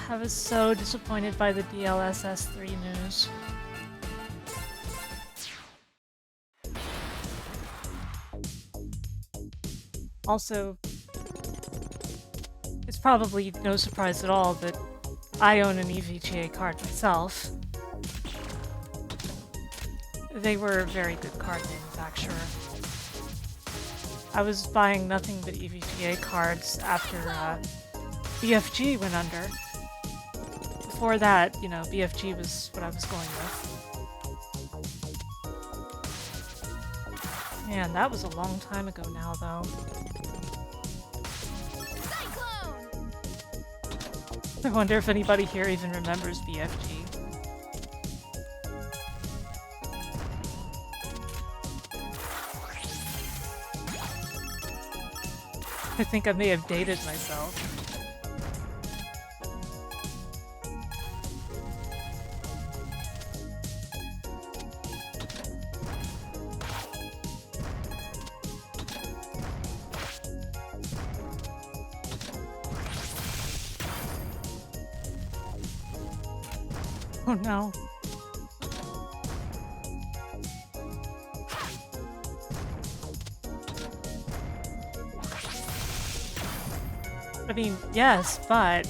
I was so disappointed by the DLSS 3 news. Also, it's probably no surprise at all that I own an EVGA card myself. They were a very good card manufacturer. I was buying nothing but EVGA cards after BFG went under. Before that, you know, BFG was what I was going with. Man, that was a long time ago now, though. I wonder if anybody here even remembers BFG. I think I may have dated myself. Oh no. I mean, yes, but...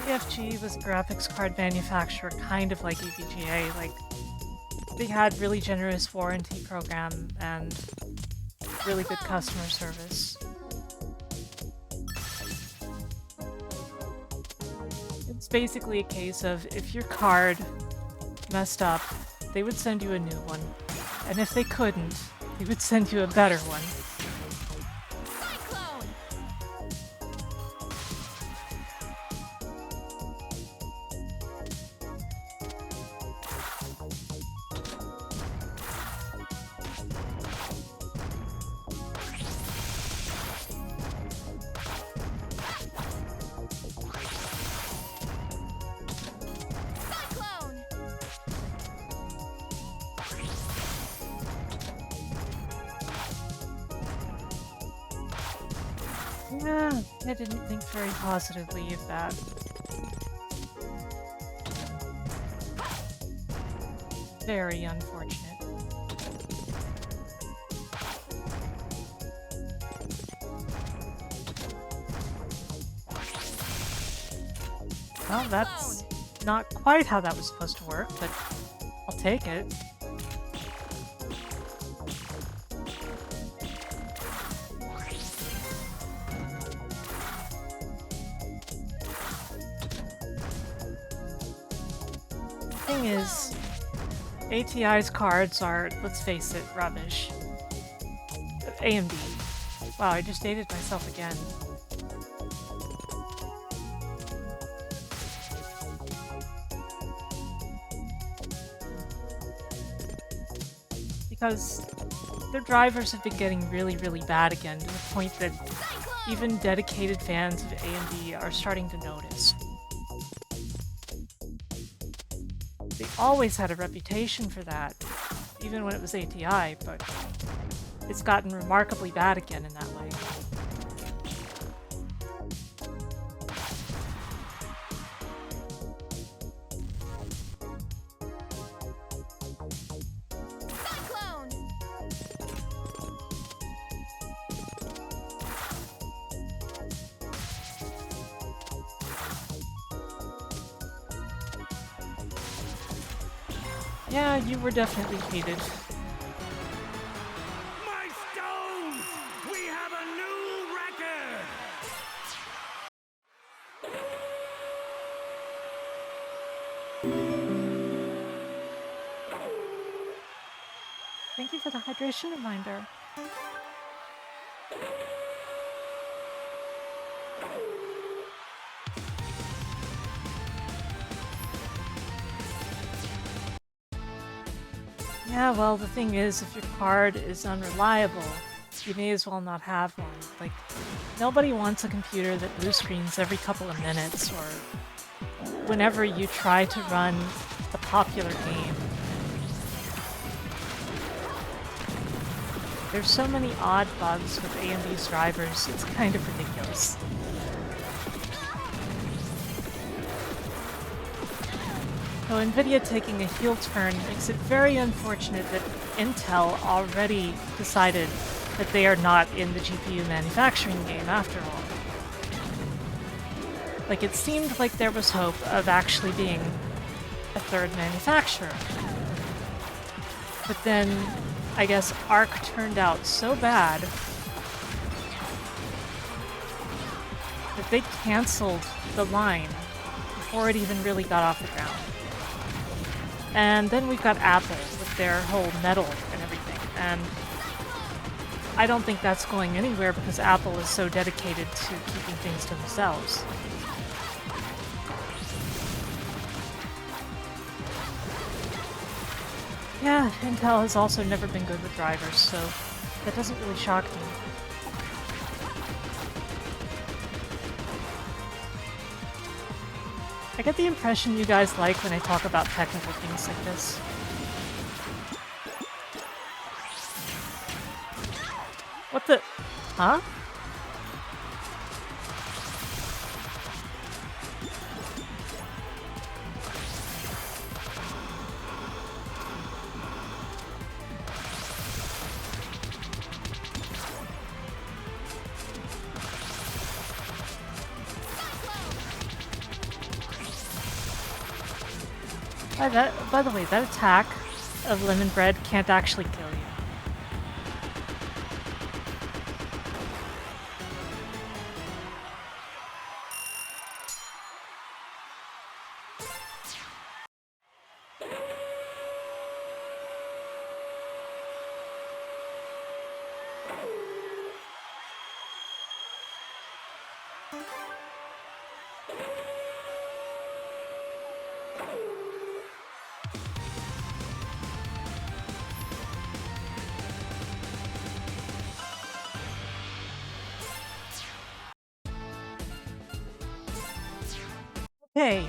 BFG was a graphics card manufacturer kind of like EVGA, like they had really generous warranty program and really good customer service. It's basically a case of if your card messed up, they would send you a new one, and if they couldn't, they would send you a better one. Yeah, I didn't think very positively of that. Very unfortunate. Well, that's not quite how that was supposed to work, but I'll take it. Thing is, ATI's cards are, let's face it, rubbish. AMD. Wow, I just dated myself again. Because their drivers have been getting really, really bad again, to the point that even dedicated fans of AMD are starting to notice. They always had a reputation for that, even when it was ATI, but it's gotten remarkably bad again in that way. Yeah, you were definitely hated. My stones! We have a new record! Thank you for the hydration reminder. Yeah, well, the thing is, if your card is unreliable, you may as well not have one. Like, nobody wants a computer that blue screens every couple of minutes or whenever you try to run a popular game. There's so many odd bugs with AMD's drivers, it's kind of ridiculous. So Nvidia taking a heel turn makes it very unfortunate that Intel already decided that they are not in the GPU manufacturing game after all. Like, it seemed like there was hope of actually being a third manufacturer. But then, I guess Arc turned out so bad that they canceled the line before it even really got off the ground. And then we've got Apple with their whole Metal and everything, and I don't think that's going anywhere because Apple is so dedicated to keeping things to themselves. Yeah, Intel has also never been good with drivers, so that doesn't really shock me. I get the impression you guys like when I talk about technical things like this. What the... Huh? By the way, that attack of Lemon Bread can't actually kill you. Okay.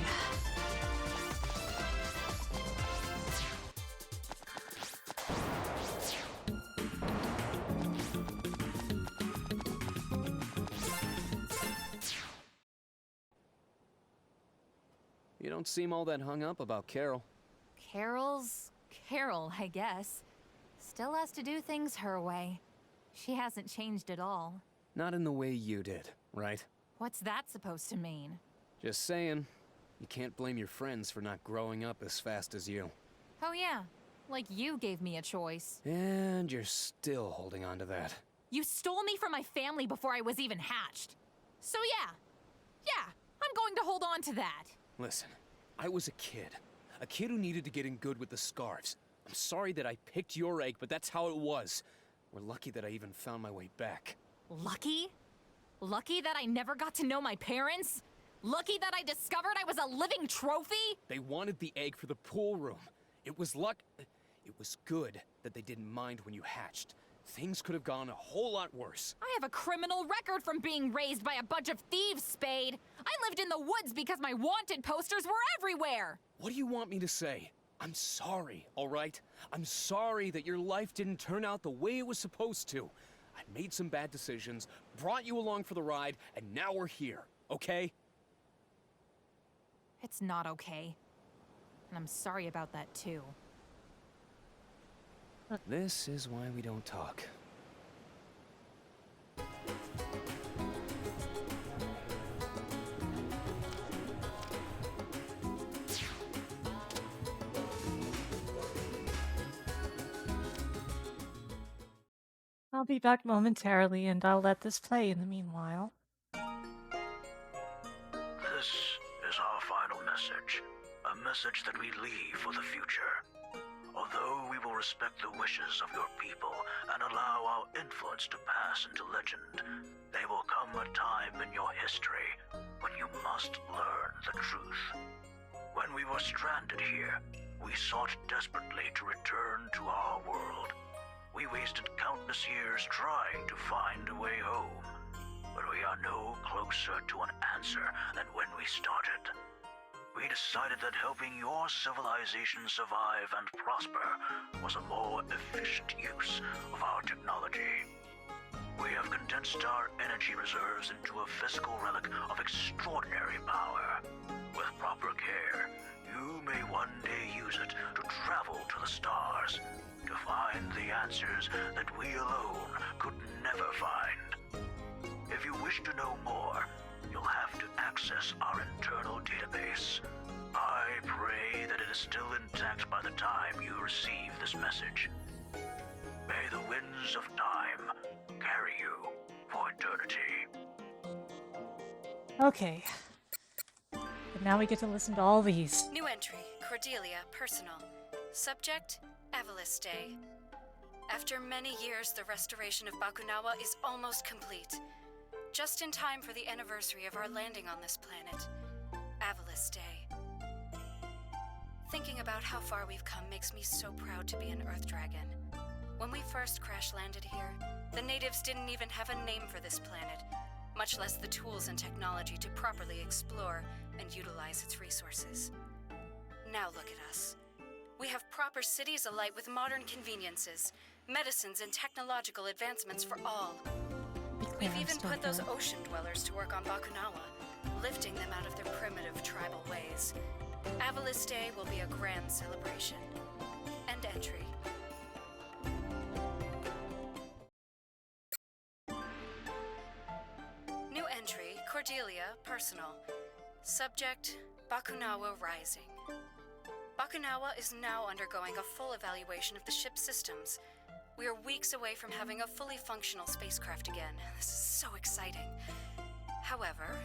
You don't seem all that hung up about Carol. Carol's Carol, I guess. Still has to do things her way. She hasn't changed at all. Not in the way you did, right? What's that supposed to mean? Just saying. You can't blame your friends for not growing up as fast as you. Oh yeah, like you gave me a choice. And you're still holding on to that. You stole me from my family before I was even hatched. So yeah, I'm going to hold on to that. Listen, I was a kid who needed to get in good with the Scarves. I'm sorry that I picked your egg, but that's how it was. We're lucky that I even found my way back. Lucky? Lucky that I never got to know my parents? Lucky that I discovered I was a living trophy? They wanted the egg for the pool room. It was good that they didn't mind when you hatched. Things could have gone a whole lot worse. I have a criminal record from being raised by a bunch of thieves, Spade. I lived in the woods because my wanted posters were everywhere. What do you want me to say? I'm sorry, all right? I'm sorry that your life didn't turn out the way it was supposed to. I made some bad decisions, brought you along for the ride, and now we're here, okay? It's not okay. And I'm sorry about that too. This is why we don't talk. I'll be back momentarily and I'll let this play in the meanwhile. This is our final message. A message that we leave for the future. Although we will respect the wishes of your people and allow our influence to pass into legend, there will come a time in your history when you must learn the truth. When we were stranded here, we sought desperately to return to our world. We wasted countless years trying to find a way home, but we are no closer to an answer than when we started. We decided that helping your civilization survive and prosper was a more efficient use of our technology. We have condensed our energy reserves into a physical relic of extraordinary power. With proper care, you may one day use it to travel to the stars, to find the answers that we alone could never find. If you wish to know more, you'll have to access our internal database. I pray that it is still intact by the time you receive this message. May the winds of time carry you for eternity. Okay. But now we get to listen to all these. New entry, Cordelia, personal. Subject, Avalis Day. After many years, the restoration of Bakunawa is almost complete. Just in time for the anniversary of our landing on this planet. Avalis Day. Thinking about how far we've come makes me so proud to be an Earth Dragon. When we first crash-landed here, the natives didn't even have a name for this planet, much less the tools and technology to properly explore and utilize its resources. Now look at us. We have proper cities alight with modern conveniences, medicines, and technological advancements for all. We've even put those ocean dwellers to work on Bakunawa, lifting them out of their primitive tribal ways. Avalis Day will be a grand celebration. End entry. New entry, Cordelia, personal. Subject, Bakunawa Rising. Bakunawa is now undergoing a full evaluation of the ship's systems. We are weeks away from having a fully functional spacecraft again. This is so exciting. However,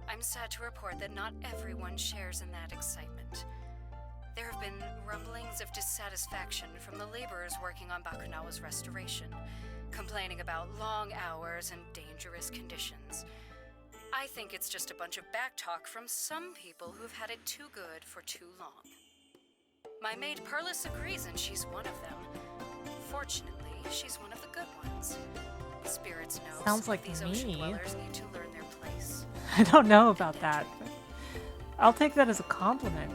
I'm sad to report that not everyone shares in that excitement. There have been rumblings of dissatisfaction from the laborers working on Bakunawa's restoration, complaining about long hours and dangerous conditions. I think it's just a bunch of backtalk from some people who've had it too good for too long. My maid Perlis agrees, and she's one of them. Fortunately, she's one of the good ones. Spirits know Sounds like these me. ocean dwellers need to learn their place. I don't know about that, but I'll take that as a compliment.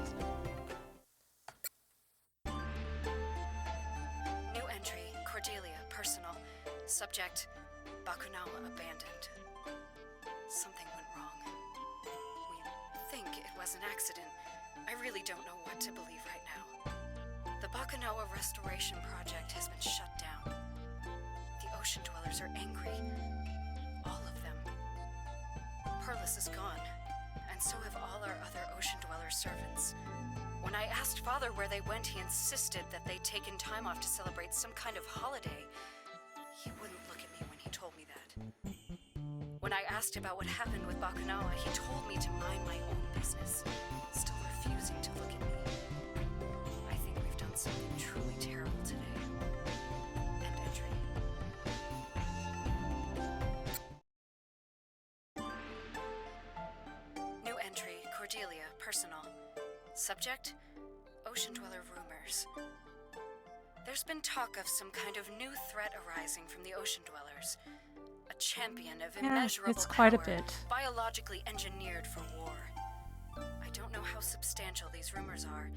New entry, Cordelia, personal. Subject, Bakunawa abandoned. Something went wrong. We think it was an accident. I really don't know what to believe right now. The Bakunawa restoration project has been shut down. The ocean dwellers are angry. All of them. Perlis is gone, and so have all our other ocean dweller servants. When I asked Father where they went, he insisted that they'd taken time off to celebrate some kind of holiday. He wouldn't look at me when he told me that. When I asked about what happened with Bakunawa, he told me to mind my own business, still refusing to look at me. I think we've done something truly terrible today. End entry. New entry, Cordelia, personal. Subject, ocean dweller rumors. There's been talk of some kind of new threat arising from the ocean dwellers. A champion of immeasurable it's quite a power, bit. biologically engineered for war. I don't know how substantial these rumors are,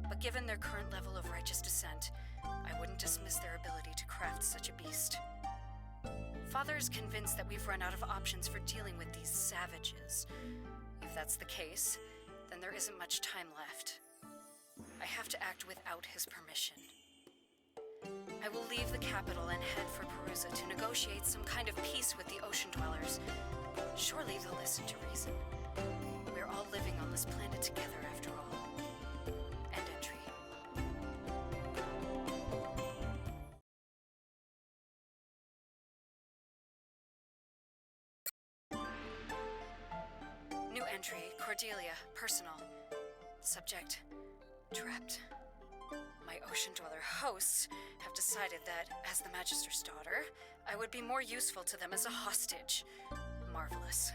but given their current level of righteous descent, I wouldn't dismiss their ability to craft such a beast. Father is convinced that we've run out of options for dealing with these savages. If that's the case, then there isn't much time left. I have to act without his permission. I will leave the capital and head for Perusa to negotiate some kind of peace with the ocean dwellers. Surely they'll listen to reason. We're all living on this planet together after all. End entry. New entry, Cordelia, personal. Subject, trapped. My ocean dweller hosts have decided that, as the Magister's daughter, I would be more useful to them as a hostage. Marvelous.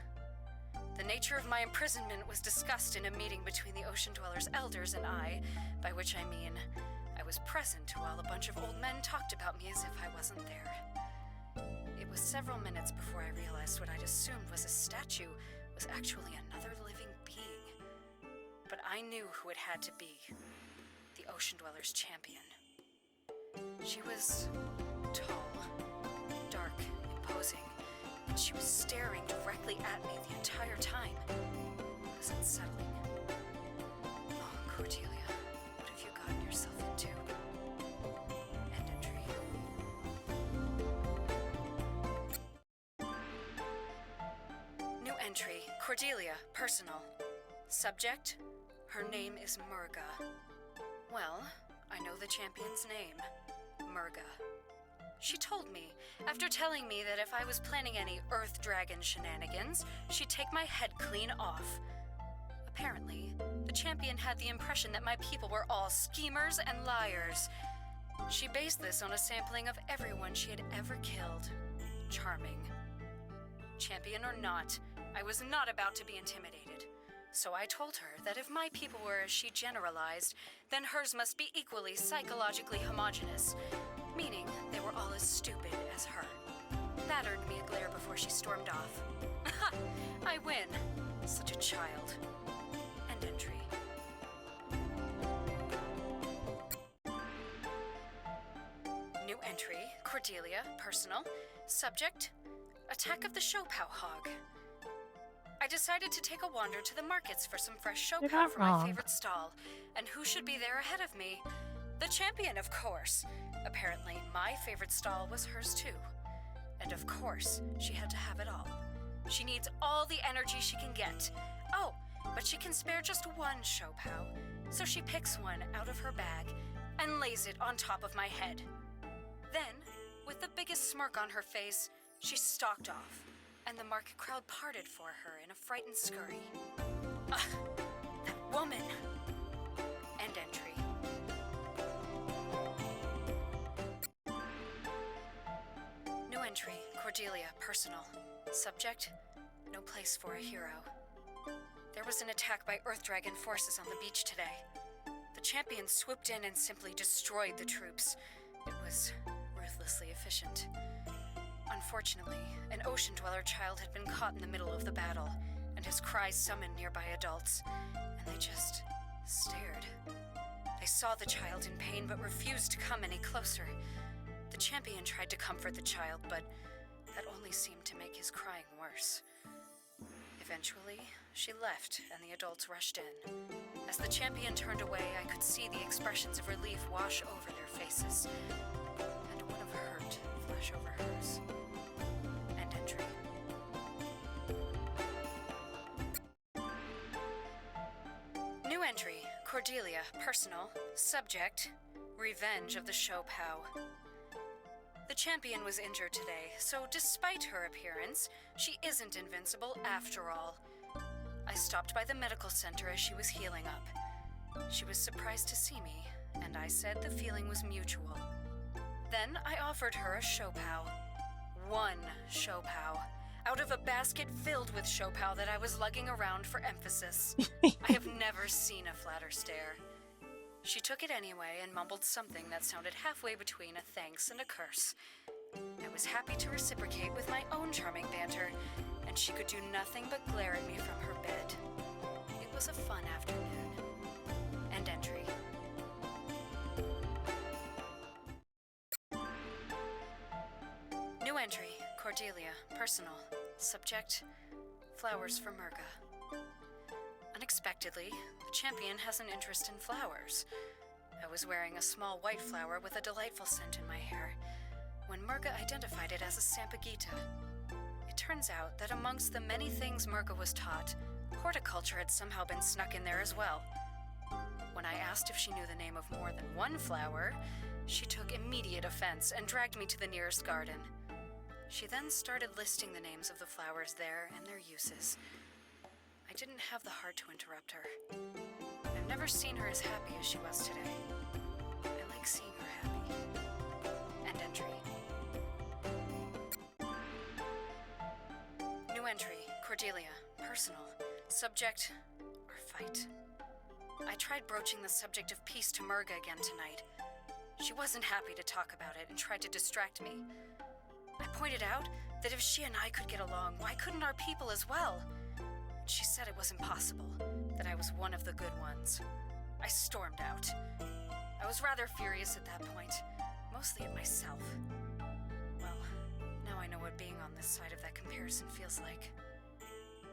The nature of my imprisonment was discussed in a meeting between the ocean dwellers' elders and I, by which I mean, I was present while a bunch of old men talked about me as if I wasn't there. It was several minutes before I realized what I'd assumed was a statue was actually another living being. But I knew who it had to be. The Ocean Dwellers champion. She was tall, dark, imposing, and she was staring directly at me the entire time. It was unsettling. Oh, Cordelia, what have you gotten yourself into? End entry. New entry, Cordelia, personal. Subject, her name is Murga. Well, I know the champion's name, Murga. She told me, after telling me that if I was planning any Earth Dragon shenanigans, she'd take my head clean off. Apparently, the champion had the impression that my people were all schemers and liars. She based this on a sampling of everyone she had ever killed. Charming. Champion or not, I was not about to be intimidated. So I told her that if my people were as she generalized, then hers must be equally psychologically homogenous, meaning they were all as stupid as her. That earned me a glare before she stormed off. I win. Such a child. End entry. New entry, Cordelia, personal. Subject, attack of the Shopao hog. I decided to take a wander to the markets for some fresh You're Shopao not for my wrong. favorite stall. And who should be there ahead of me? The champion, of course. Apparently, my favorite stall was hers too. And of course, she had to have it all. She needs all the energy she can get. Oh, but she can spare just one Shopao. So she picks one out of her bag and lays it on top of my head. Then, with the biggest smirk on her face, she stalked off, and the market crowd parted for her in a frightened scurry. Ugh, that woman! End entry. New entry, Cordelia, personal. Subject, no place for a hero. There was an attack by Earth Dragon forces on the beach today. The champion swooped in and simply destroyed the troops. It was ruthlessly efficient. Unfortunately, an Ocean Dweller child had been caught in the middle of the battle, and his cries summoned nearby adults, and they just stared. They saw the child in pain but refused to come any closer. The champion tried to comfort the child, but that only seemed to make his crying worse. Eventually, she left, and the adults rushed in. As the champion turned away, I could see the expressions of relief wash over their faces, and one of hurt flash over hers. End entry. New entry, Cordelia, personal. Subject, revenge of the Shopao. The champion was injured today, so despite her appearance, she isn't invincible after all. I stopped by the medical center as she was healing up. She was surprised to see me, and I said the feeling was mutual. Then I offered her a Shopao. One Shopao. Out of a basket filled with Shopao that I was lugging around for emphasis. I have never seen a flatter stare. She took it anyway and mumbled something that sounded halfway between a thanks and a curse. I was happy to reciprocate with my own charming banter, and she could do nothing but glare at me from her bed. It was a fun afternoon. End entry. New entry, Cordelia, personal. Subject, flowers for Murga. Unexpectedly, the champion has an interest in flowers. I was wearing a small white flower with a delightful scent in my hair, when Murga identified it as a Sampaguita. It turns out that amongst the many things Murga was taught, horticulture had somehow been snuck in there as well. When I asked if she knew the name of more than one flower, she took immediate offense and dragged me to the nearest garden. She then started listing the names of the flowers there and their uses. I didn't have the heart to interrupt her. I've never seen her as happy as she was today. I like seeing her happy. End entry. New entry, Cordelia, personal. Subject, or fight. I tried broaching the subject of peace to Murga again tonight, She wasn't happy to talk about it and tried to distract me. I pointed out that if she and I could get along, why couldn't our people as well? She said it was impossible, that I was one of the good ones. I stormed out. I was rather furious at that point, mostly at myself. Well, now I know what being on this side of that comparison feels like.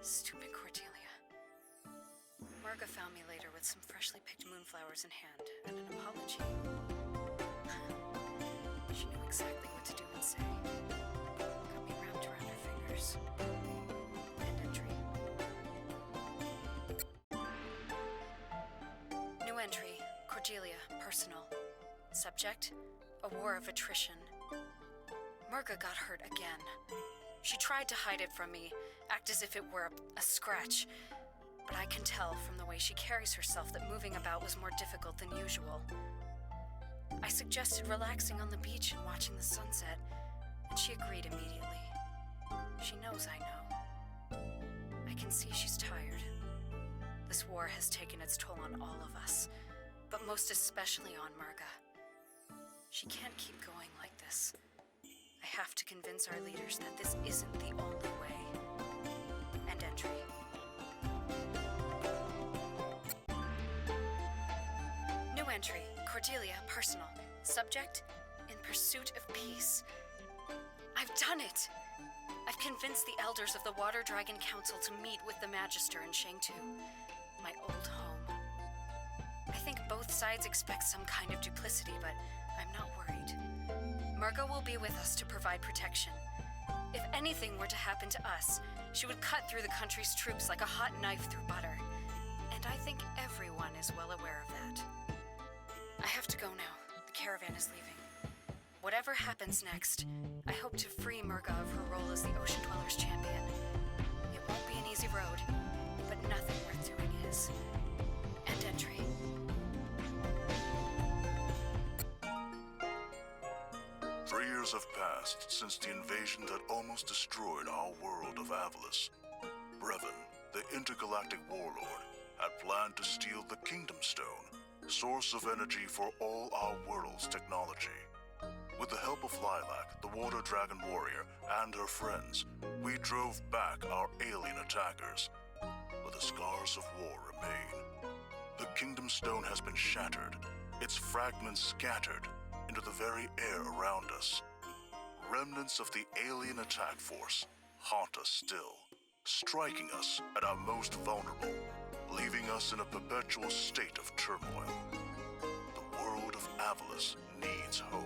Stupid Cordelia. Marga found me later with some freshly picked moonflowers in hand and an apology. She knew exactly what to do and say. Got me wrapped around her fingers. End entry. New entry. Cordelia, personal. Subject, a war of attrition. Marga got hurt again. She tried to hide it from me, act as if it were a scratch. But I can tell from the way she carries herself that moving about was more difficult than usual. I suggested relaxing on the beach and watching the sunset, and she agreed immediately. She knows I know. I can see she's tired. This war has taken its toll on all of us, but most especially on Marga. She can't keep going like this. I have to convince our leaders that this isn't the only way. End entry. New entry. Cordelia, personal. Subject, in pursuit of peace. I've done it! I've convinced the elders of the Water Dragon Council to meet with the Magister in Shangtu, my old home. I think both sides expect some kind of duplicity, but I'm not worried. Marga will be with us to provide protection. If anything were to happen to us, she would cut through the country's troops like a hot knife through butter. And I think everyone is well aware of that. I have to go now. The caravan is leaving. Whatever happens next, I hope to free Marga of her role as the Ocean Dwellers champion. It won't be an easy road, but nothing worth doing is. End entry. Three years have passed since the invasion that almost destroyed our world of Avalis. Brevin, the intergalactic warlord, had planned to steal the Kingdom Stone, source of energy for all our world's technology. With the help of Lilac, the Water Dragon warrior, and her friends, we drove back our alien attackers. But the scars of war remain. The Kingdom Stone has been shattered, its fragments scattered into the very air around us. Remnants of the alien attack force haunt us still, striking us at our most vulnerable, leaving us in a perpetual state of turmoil. The world of Avalis needs hope,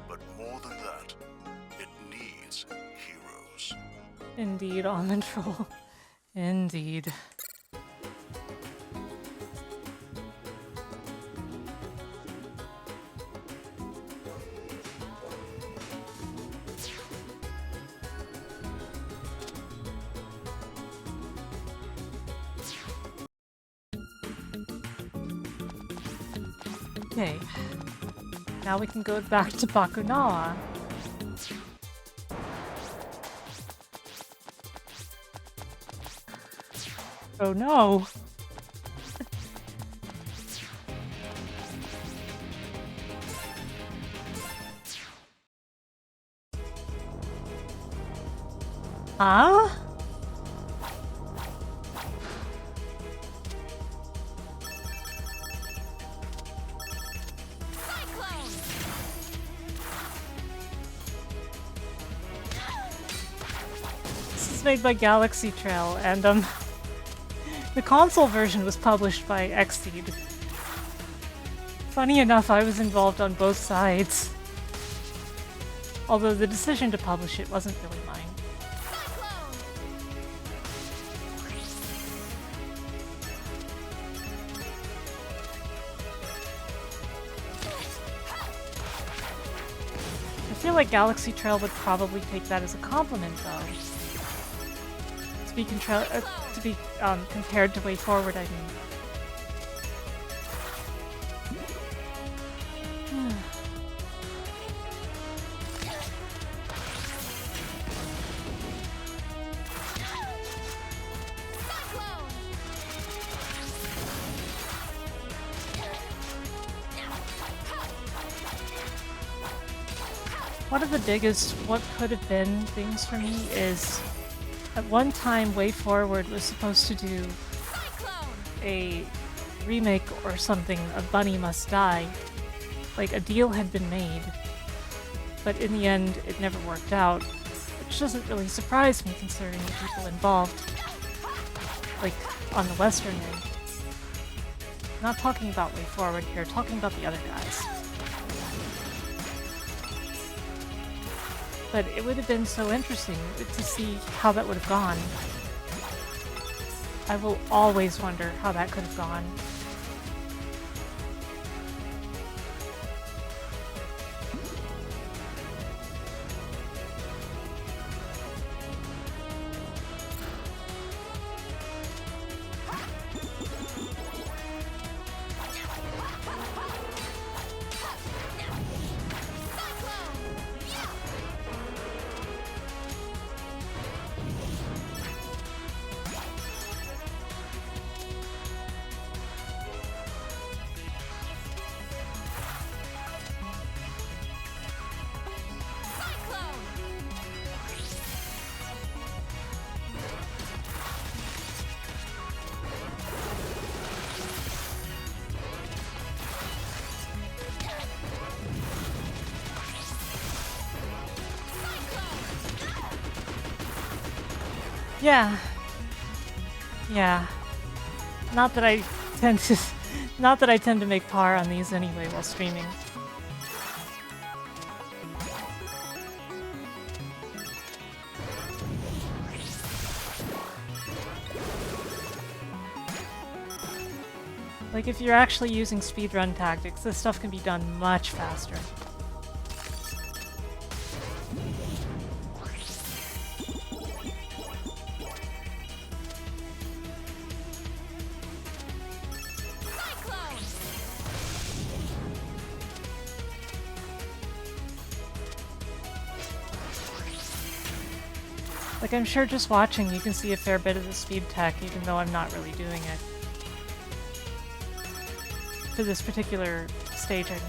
but more than that, it needs heroes. Indeed, Almond Troll. Indeed. Okay. Now we can go back to Bakunawa. Oh no! Huh? This is made by Galaxy Trail, and the console version was published by Xseed. Funny enough, I was involved on both sides. Although the decision to publish it wasn't really mine. I feel like Galaxy Trail would probably take that as a compliment, though. To be compared to Way Forward, I mean. one of the biggest what could have been things for me is at one time Way Forward was supposed to do a remake or something of Bunny Must Die. Like, a deal had been made, but in the end it never worked out, which doesn't really surprise me considering the people involved, like, on the Western end. Not talking about Way Forward here, talking about the other guys. But it would have been so interesting to see how that would have gone. I will always wonder how that could have gone. Yeah. Yeah. Not that I tend to make par on these anyway while streaming. Like, if you're actually using speedrun tactics, this stuff can be done much faster. Like, I'm sure just watching you can see a fair bit of the speed tech, even though I'm not really doing it. For this particular stage, I mean.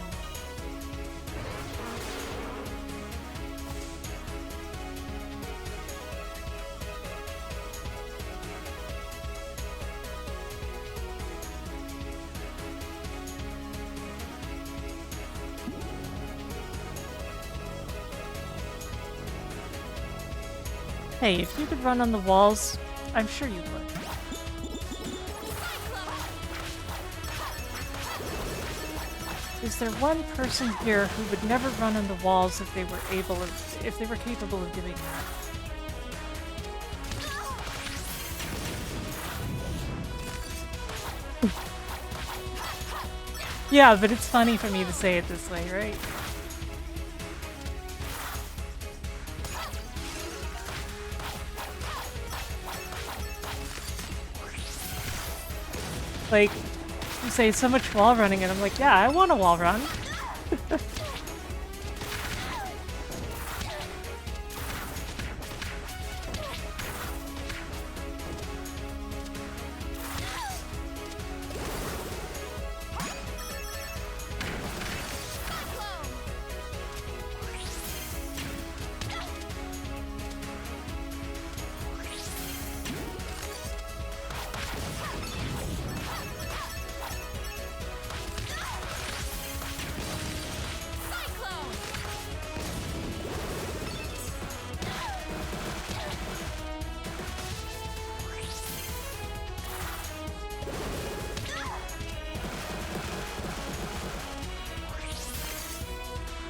Hey, if you could run on the walls, I'm sure you would. Is there one person here who would never run on the walls if they were capable of doing that? Yeah, but it's funny for me to say it this way, right? Like, you say so much wall running, and I'm like, yeah, I want a wall run.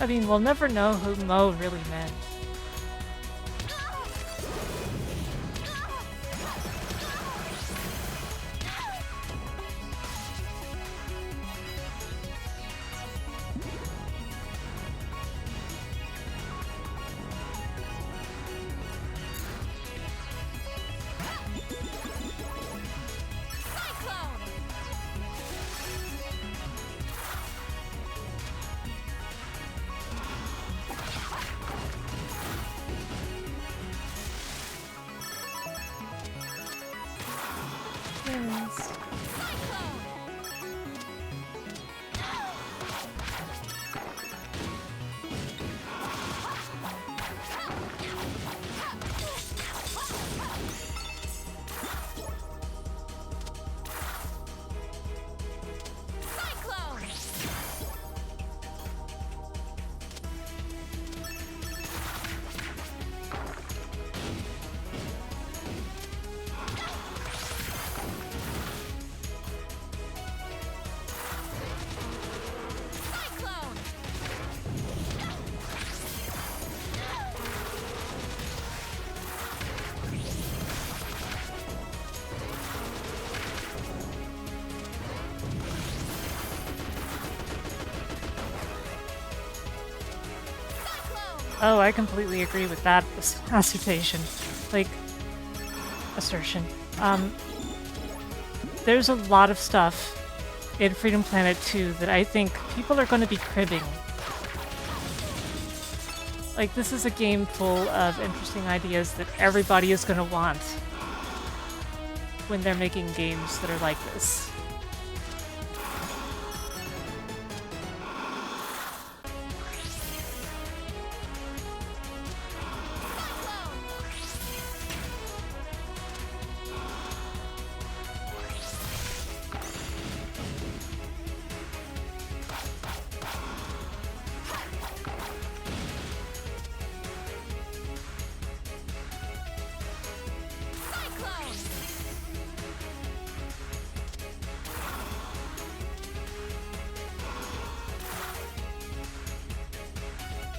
I mean, we'll never know who Mo really meant. Oh, I completely agree with that assertion. Like, assertion. There's a lot of stuff in Freedom Planet 2 that I think people are going to be cribbing. Like, this is a game full of interesting ideas that everybody is going to want when they're making games that are like this.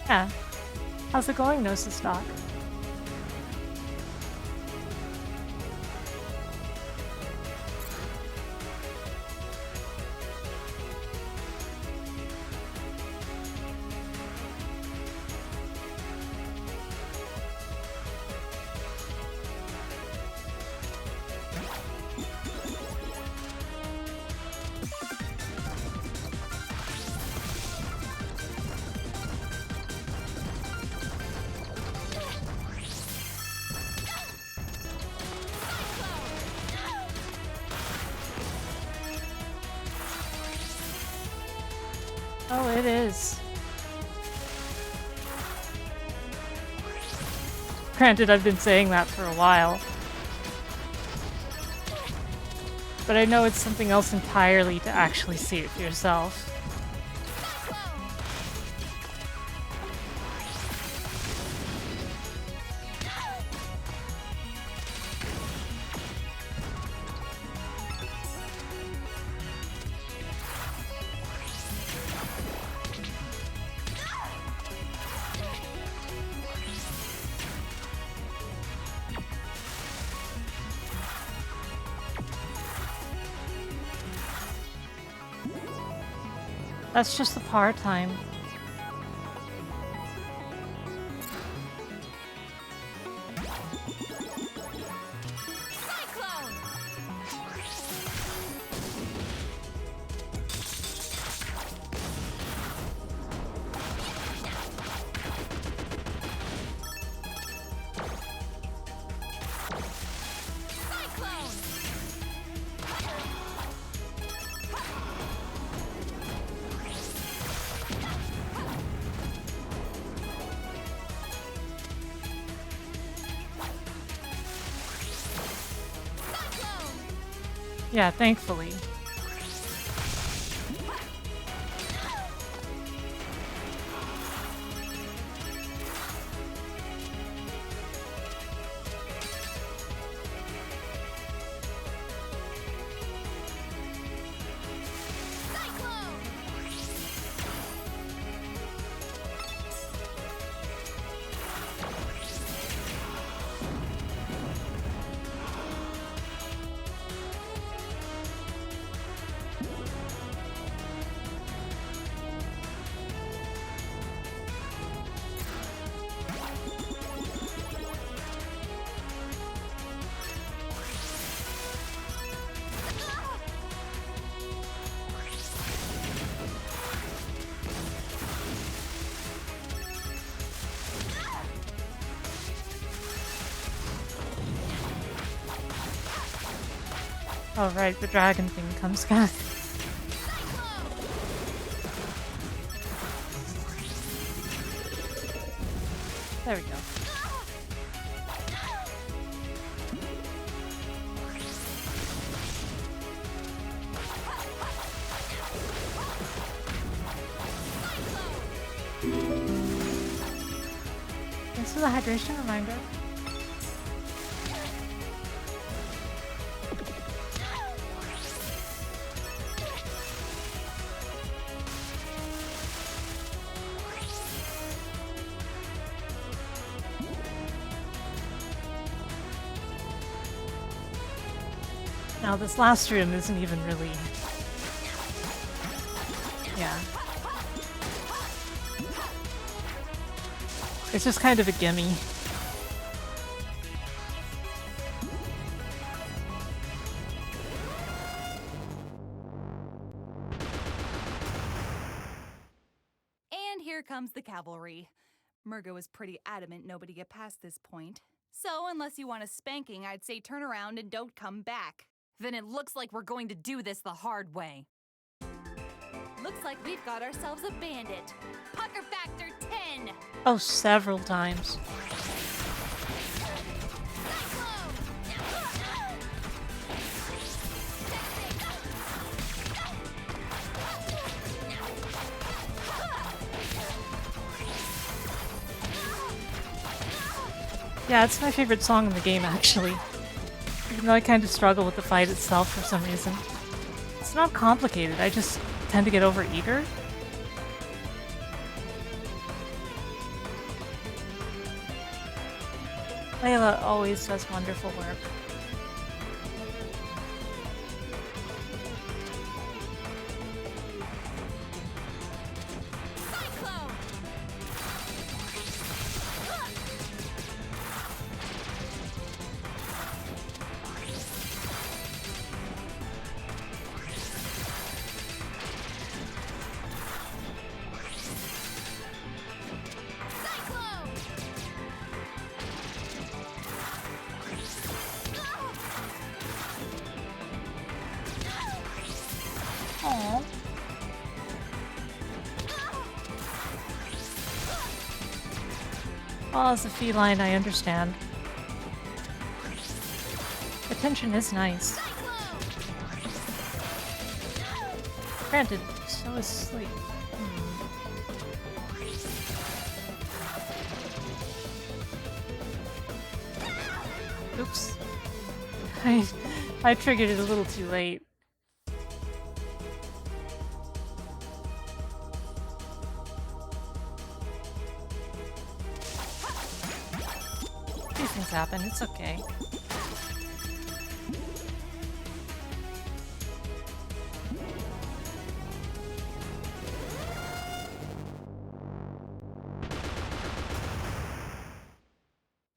Yeah. How's it going, Gnosis Doc? Oh, it is. Granted, I've been saying that for a while. But I know it's something else entirely to actually see it for yourself. That's just the part time. Yeah, thankfully. Oh right, the dragon thing comes back. There we go. This is a hydration reminder. Now this last room isn't even really... Yeah. It's just kind of a gimme. And here comes the cavalry. Murga was pretty adamant nobody get past this point. So unless you want a spanking, I'd say turn around and don't come back. Then it looks like we're going to do this the hard way. Looks like we've got ourselves a bandit. Pucker factor 10! Oh, several times. Yeah, it's my favorite song in the game, actually. Even though I kind of struggle with the fight itself for some reason. It's not complicated, I just tend to get overeager. Layla always does wonderful work. Aww. Well, as a feline, I understand. Attention is nice. Granted, so is sleep. Oops. I triggered it a little too late. These things happen, it's okay.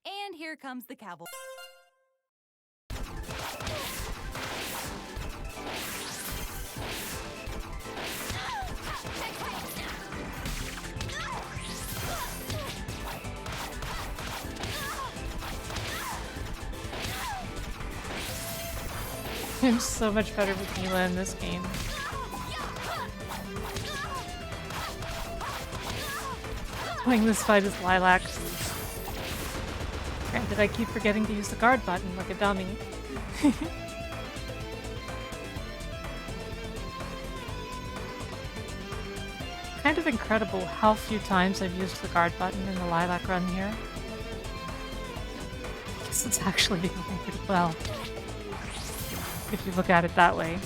And here comes the cavalry. I'm so much better with Mila in this game. Playing this fight as Lilac. Granted, I keep forgetting to use the guard button like a dummy. Kind of incredible how few times I've used the guard button in the Lilac run here. I guess it's actually going pretty well, if you look at it that way.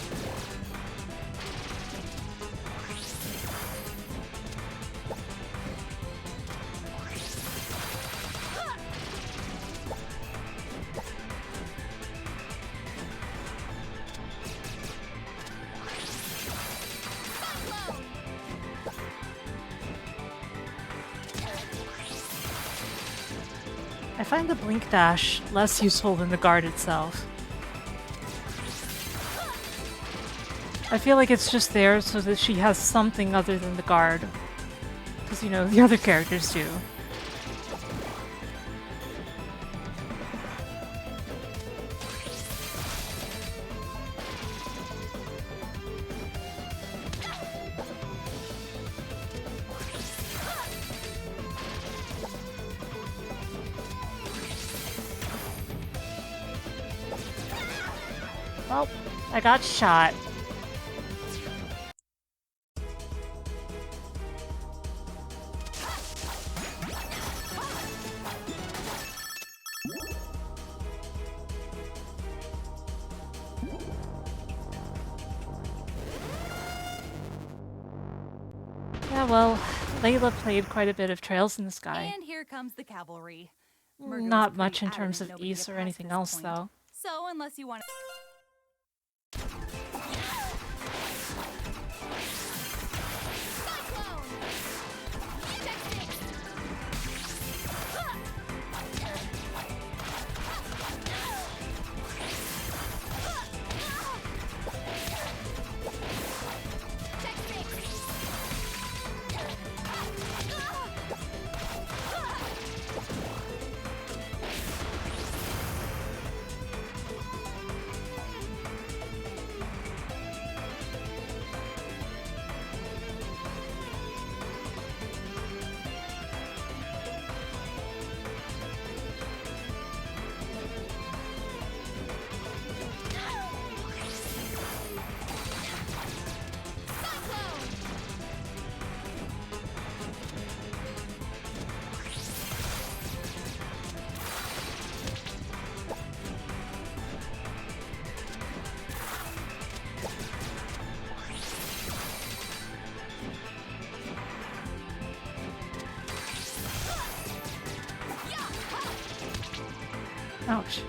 I find the blink dash less useful than the guard itself. I feel like it's just there so that she has something other than the guard. Because, you know, the other characters do. Well, I got shot. Yeah, well, Layla played quite a bit of Trails in the Sky. And here comes the cavalry. Murga was Not pretty much in terms adamant of nobody Ys get or past anything this else, point. though. So unless you want to... Ouch.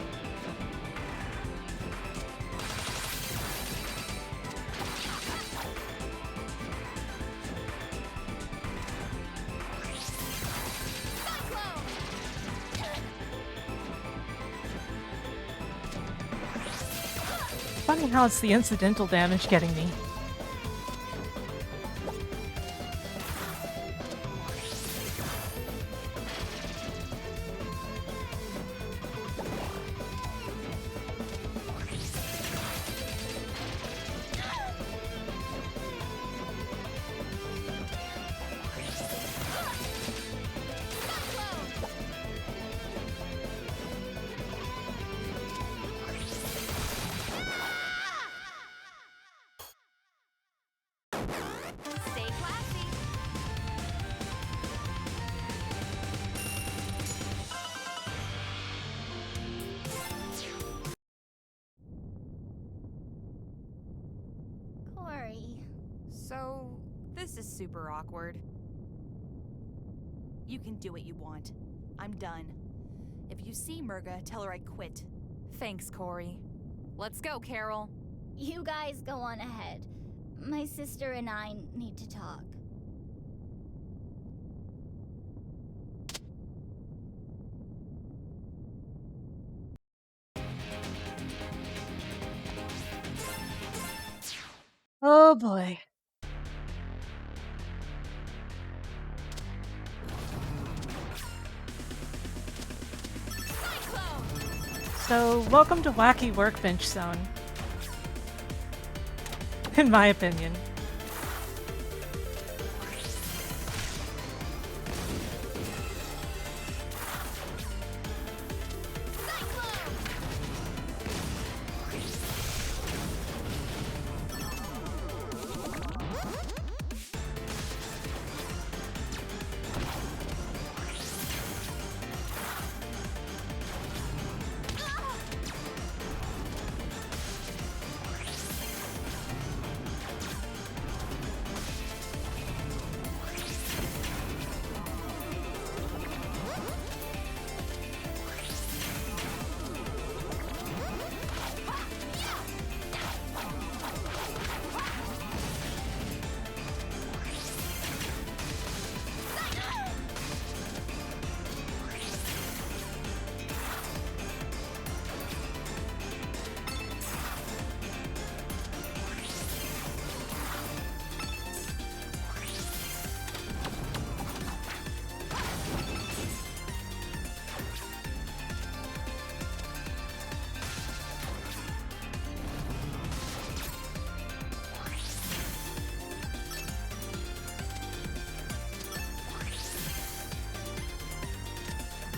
Funny how it's the incidental damage getting me. Stay classy. Corey. So, this is super awkward. You can do what you want. I'm done. If you see Murga, tell her I quit. Thanks, Corey. Let's go, Carol. You guys go on ahead. My sister and I need to talk. Oh boy. So, welcome to Wacky Workbench Zone. In my opinion.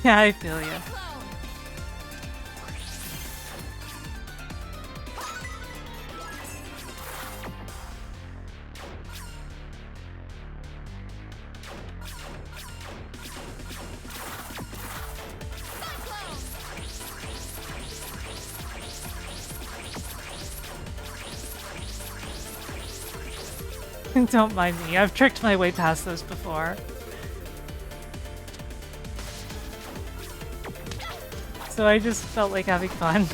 Yeah, I feel you. Don't mind me, I've tricked my way past those before. So I just felt like having fun.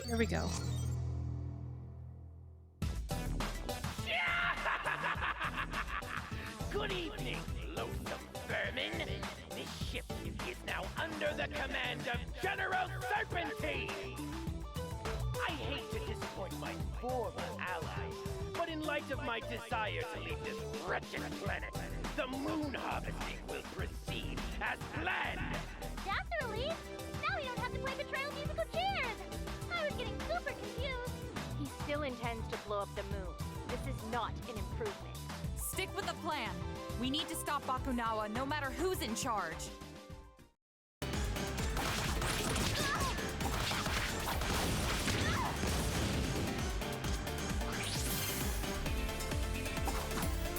Here we go. Good evening, loathsome vermin. This ship is now under the command of General Serpentine. I hate to disappoint my former allies, but in light of my desire to leave this wretched planet, the moon harvesting will proceed as planned. That's a relief! Now we don't have to play betrayal musical chairs! I was getting super confused. He still intends to blow up the moon. This is not an improvement. Stick with the plan. We need to stop Bakunawa no matter who's in charge.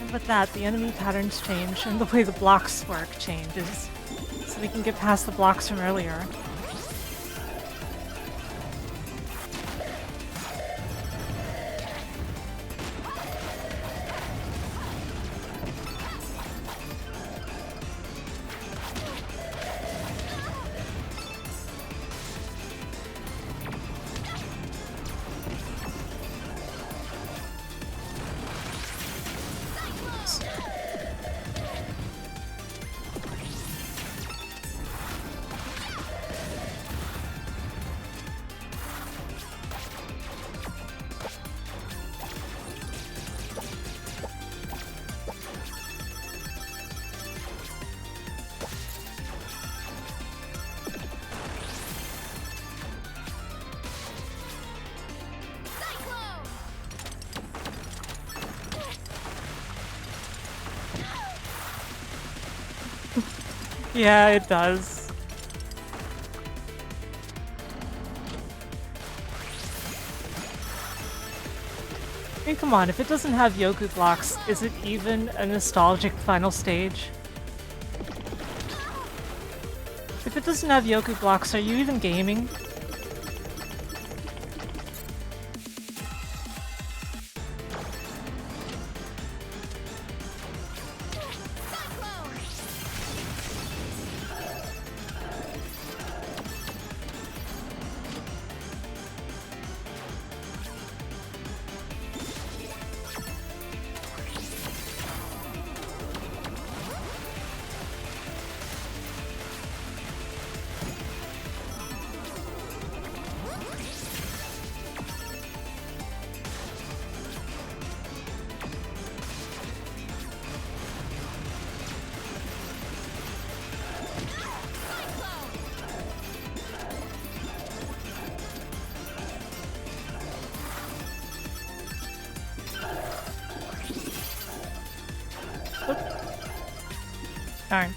And with that, the enemy patterns change and the way the blocks work changes. So so we can get past the blocks from earlier. Yeah, it does. I mean, come on, if it doesn't have Yoku blocks, is it even a nostalgic final stage? If it doesn't have Yoku blocks, are you even gaming? Darn.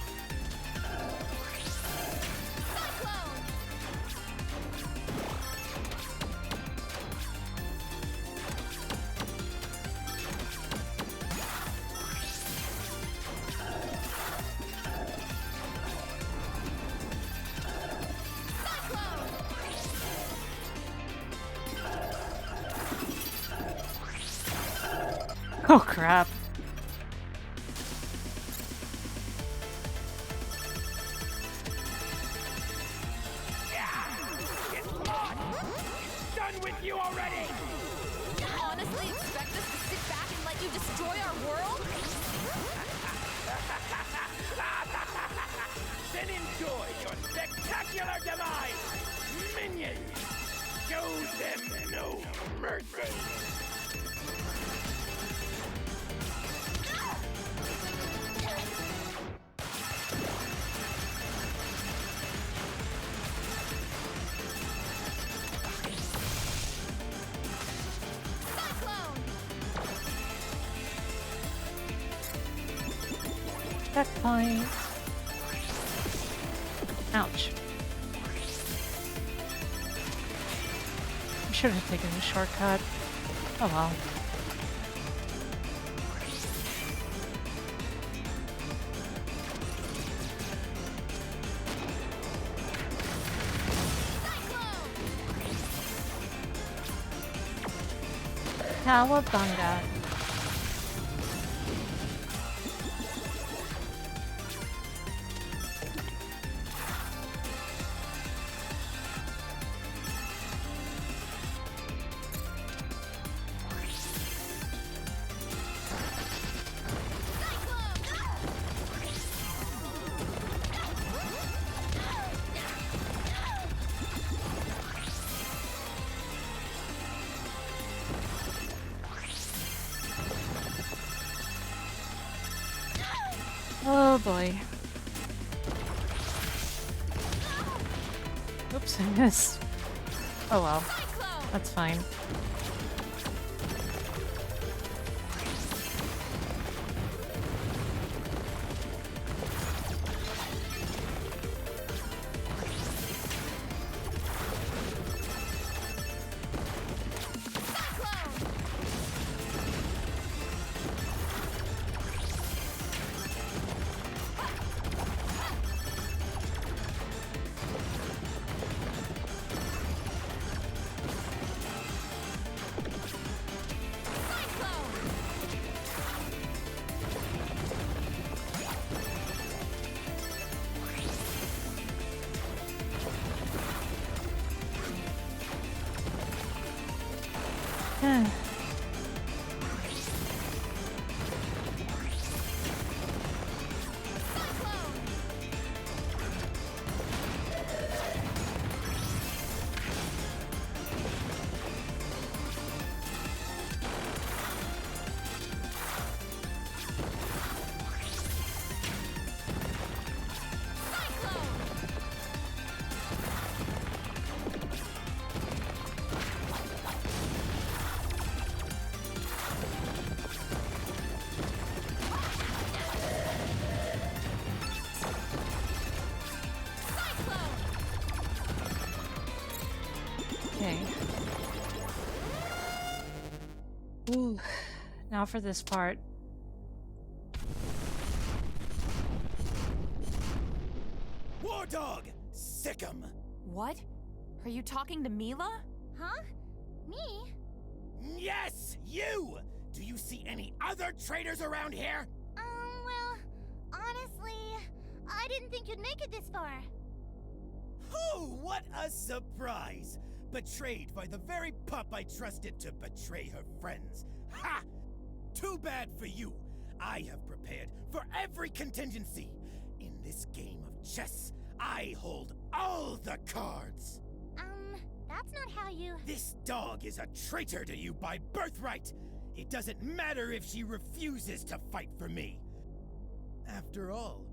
Oh crap. Checkpoint. Ouch. I should have taken the shortcut. Oh well. Cowabunga. Oh boy. Oops, I missed. Oh well. That's fine. Okay. Ooh. Now for this part. War Dog! Sick 'em! What? Are you talking to Mila? Huh? Me? Yes, you! Do you see any other traitors around here? Well, honestly, I didn't think you'd make it this far. Oh, what a surprise! Betrayed by the very pup I trusted to betray her friends. Ha! Too bad for you. I have prepared for every contingency. In this game of chess, I hold all the cards. That's not how you... This dog is a traitor to you by birthright. It doesn't matter if she refuses to fight for me. After all,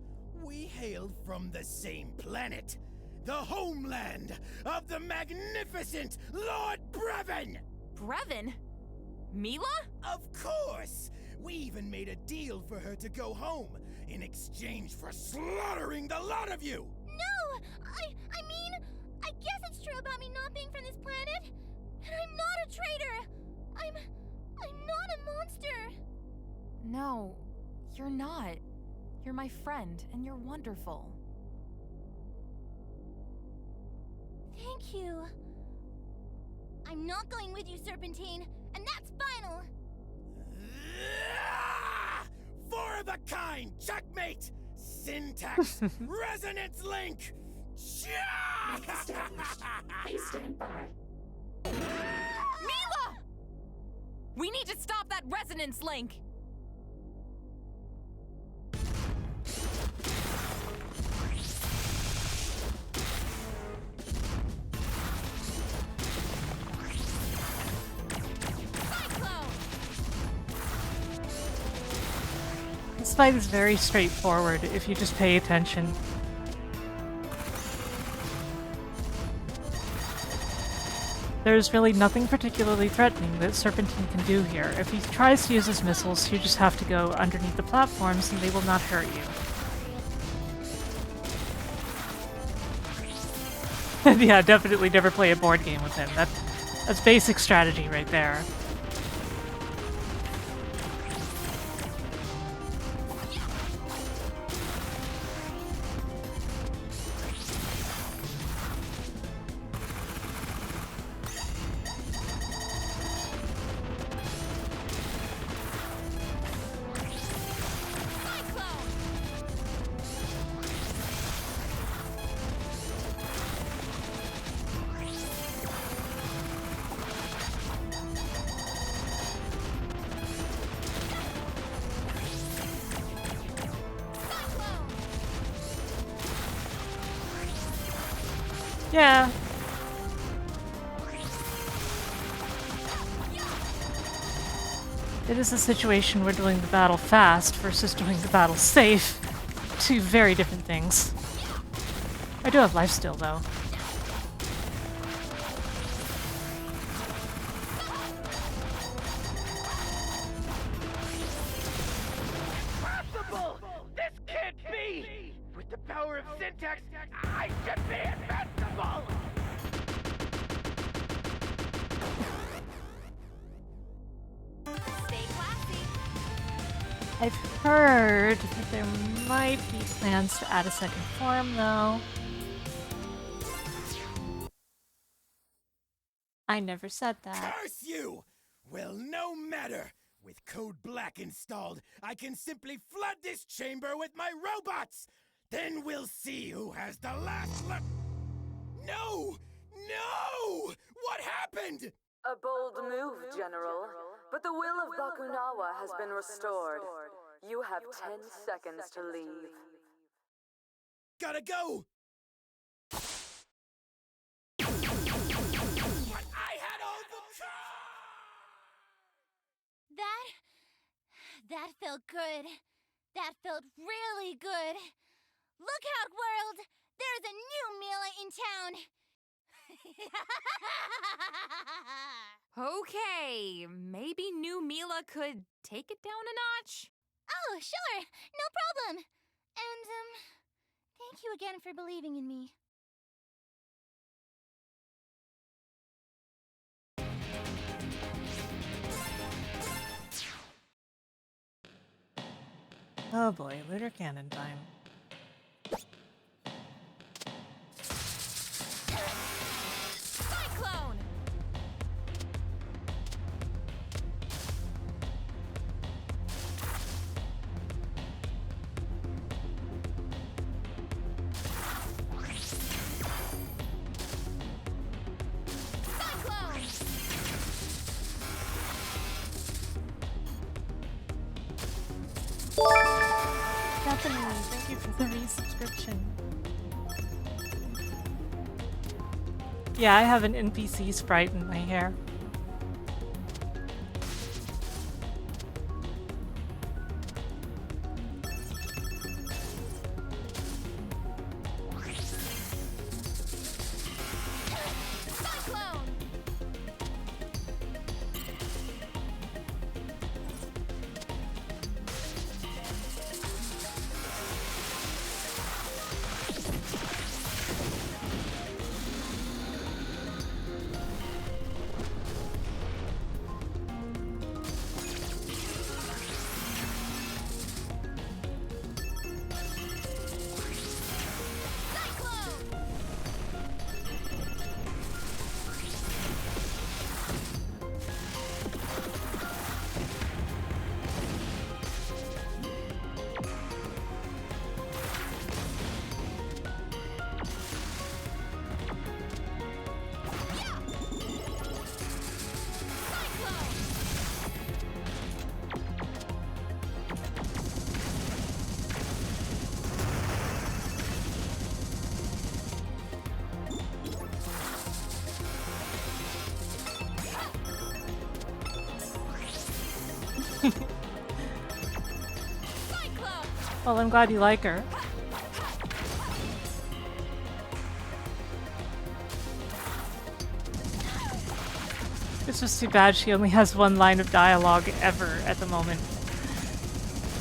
we hail from the same planet. The homeland of the magnificent Lord Brevin! Brevin? Mila? Of course! We even made a deal for her to go home in exchange for slaughtering the lot of you! No! I mean, I guess it's true about me not being from this planet. And I'm not a traitor! I'm not a monster! No, you're not. You're my friend, and you're wonderful. Thank you. I'm not going with you, Serpentine, and that's final! Four of a kind! Checkmate! Syntax! Resonance link! Please stand by. Mila! We need to stop that resonance link! This fight is very straightforward if you just pay attention. There's really nothing particularly threatening that Serpentine can do here. If he tries to use his missiles, you just have to go underneath the platforms and they will not hurt you. Yeah, definitely never play a board game with him. That's basic strategy right there. Yeah. It is a situation where doing the battle fast versus doing the battle safe. Two very different things. I do have life still, though. Impossible! This can't be! With the power of Syntax, I should be invincible! Stay classy. I've heard that there might be plans to add a second form, though. I never said that. Curse you! Well, no matter. With Code Black installed, I can simply flood this chamber with my robots! Then we'll see who has the last No! No! What happened? A bold move, General, but the will of Bakunawa has been restored. You have 10 seconds to leave. Gotta go! That felt good. That felt really good. Look out, world! There's a new Mila in town! Okay, maybe new Mila could take it down a notch? Oh, sure! No problem! And, thank you again for believing in me. Oh boy, Lunar Cannon time. Cyclone! Definitely, thank you for the resubscription. Yeah, I have an NPC sprite in my hair. Well, I'm glad you like her. It's just too bad she only has one line of dialogue ever at the moment.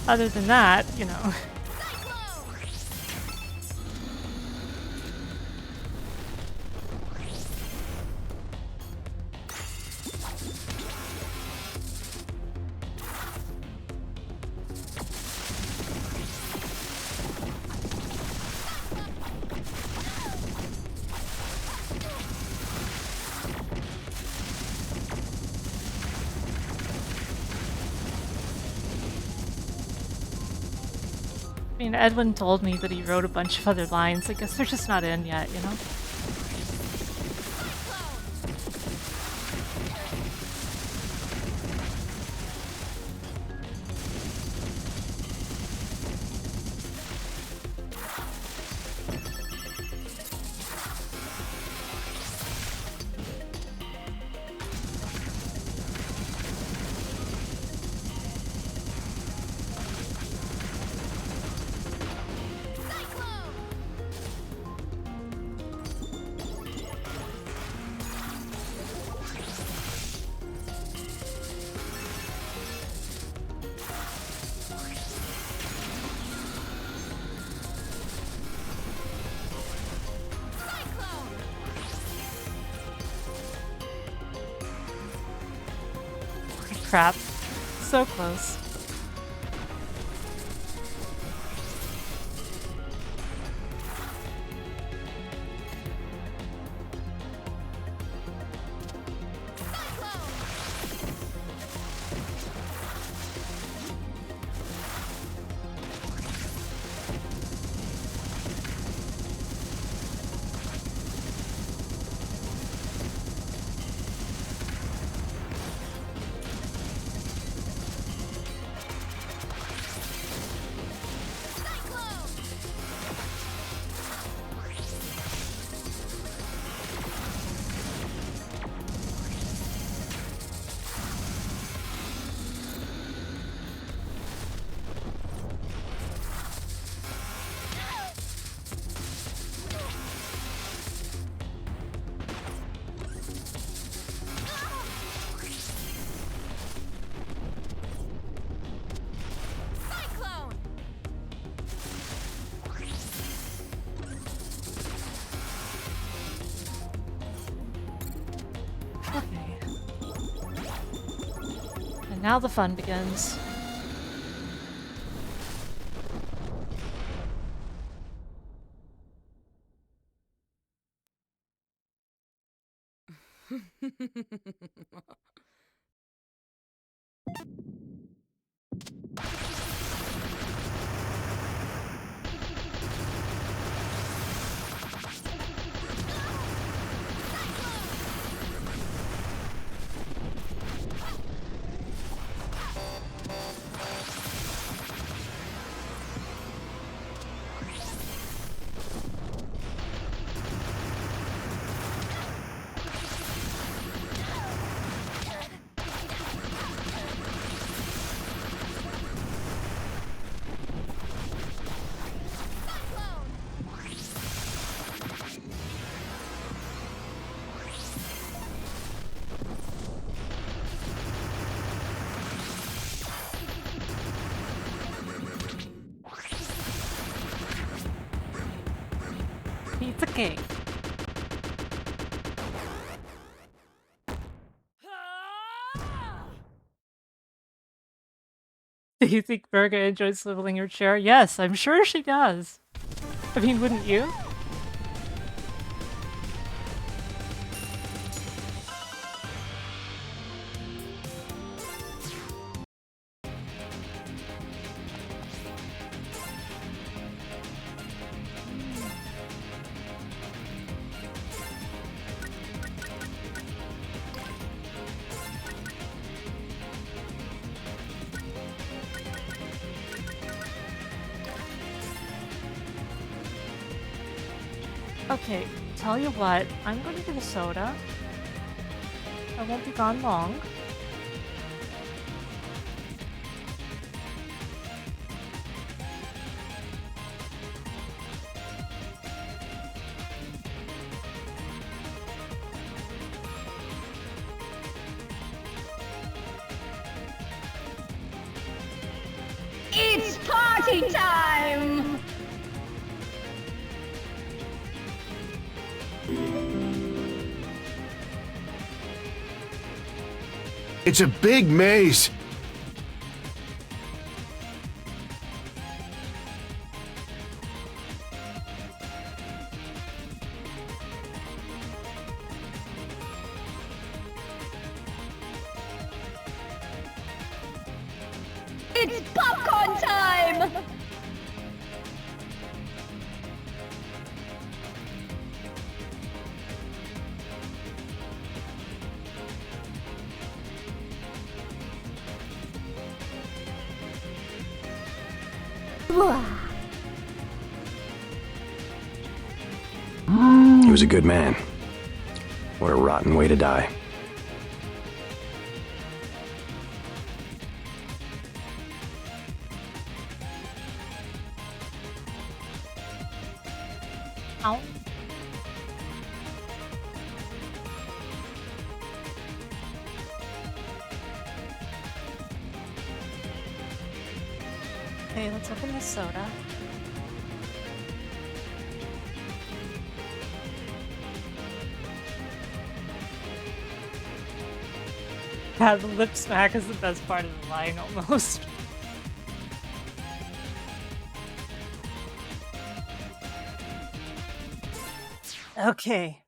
Other than that, you know. I mean, Edwin told me that he wrote a bunch of other lines. I guess they're just not in yet, you know? Crap. So close. Now the fun begins. Pizza cake. Do you think Virga enjoys swiveling her chair? Yes, I'm sure she does. I mean, wouldn't you? Okay, tell you what, I'm going to get a soda. I won't be gone long. It's party time! It's a big maze. It's popcorn time! He was a good man. What a rotten way to die. Ow. Okay, let's open this soda. God, the lip smack is the best part of the line, almost. Okay.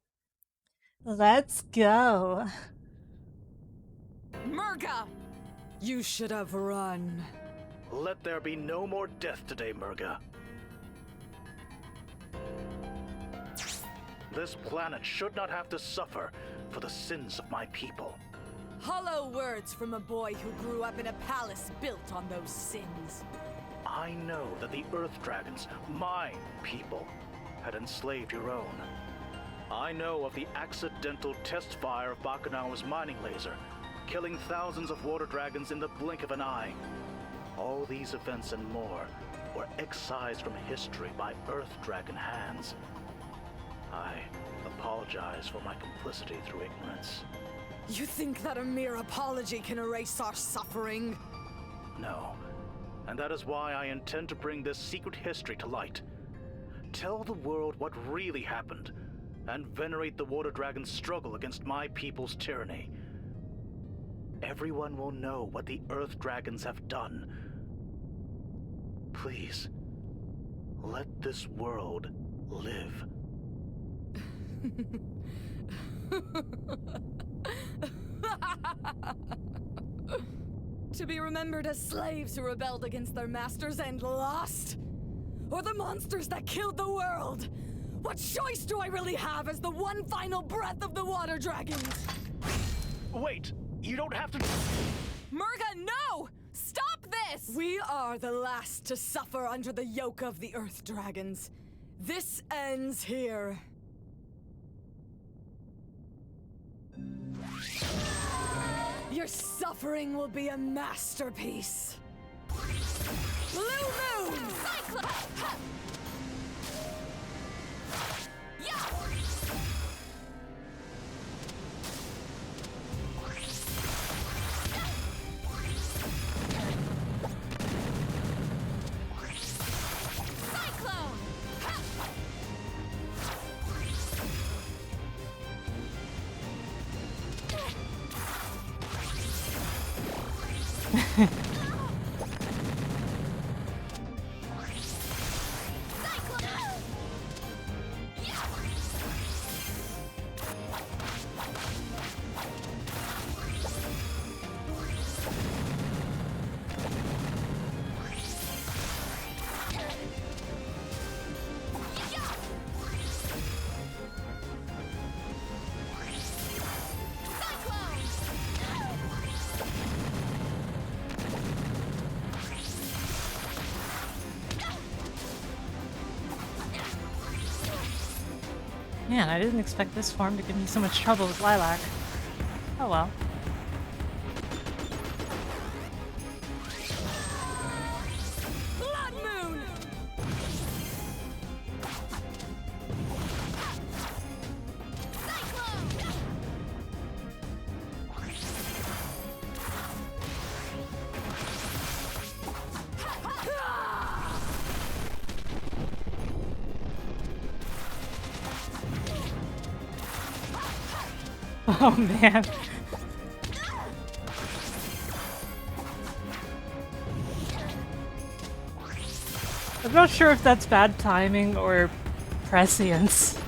Let's go. Murga! You should have run. Let there be no more death today, Murga. This planet should not have to suffer for the sins of my people. Hollow words from a boy who grew up in a palace built on those sins. I know that the Earth Dragons, my people, had enslaved your own. I know of the accidental test fire of Bakunawa's mining laser, killing thousands of water dragons in the blink of an eye. All these events and more were excised from history by Earth Dragon hands. I apologize for my complicity through ignorance. You think that a mere apology can erase our suffering? No. And that is why I intend to bring this secret history to light. Tell the world what really happened, and venerate the Water Dragon's struggle against my people's tyranny. everyone will know what the Earth Dragons have done. Please, let this world live. To be remembered as slaves who rebelled against their masters and lost? Or the monsters that killed the world? What choice do I really have as the one final breath of the water dragons? Wait, you don't have to... Murga, no! Stop this! We are the last to suffer under the yoke of the Earth Dragons. This ends here. Your suffering will be a masterpiece. Blue Moon! Cyclone! Man, I didn't expect this form to give me so much trouble with Lilac. Oh well. Blood Moon! Oh man. I'm not sure if that's bad timing or prescience.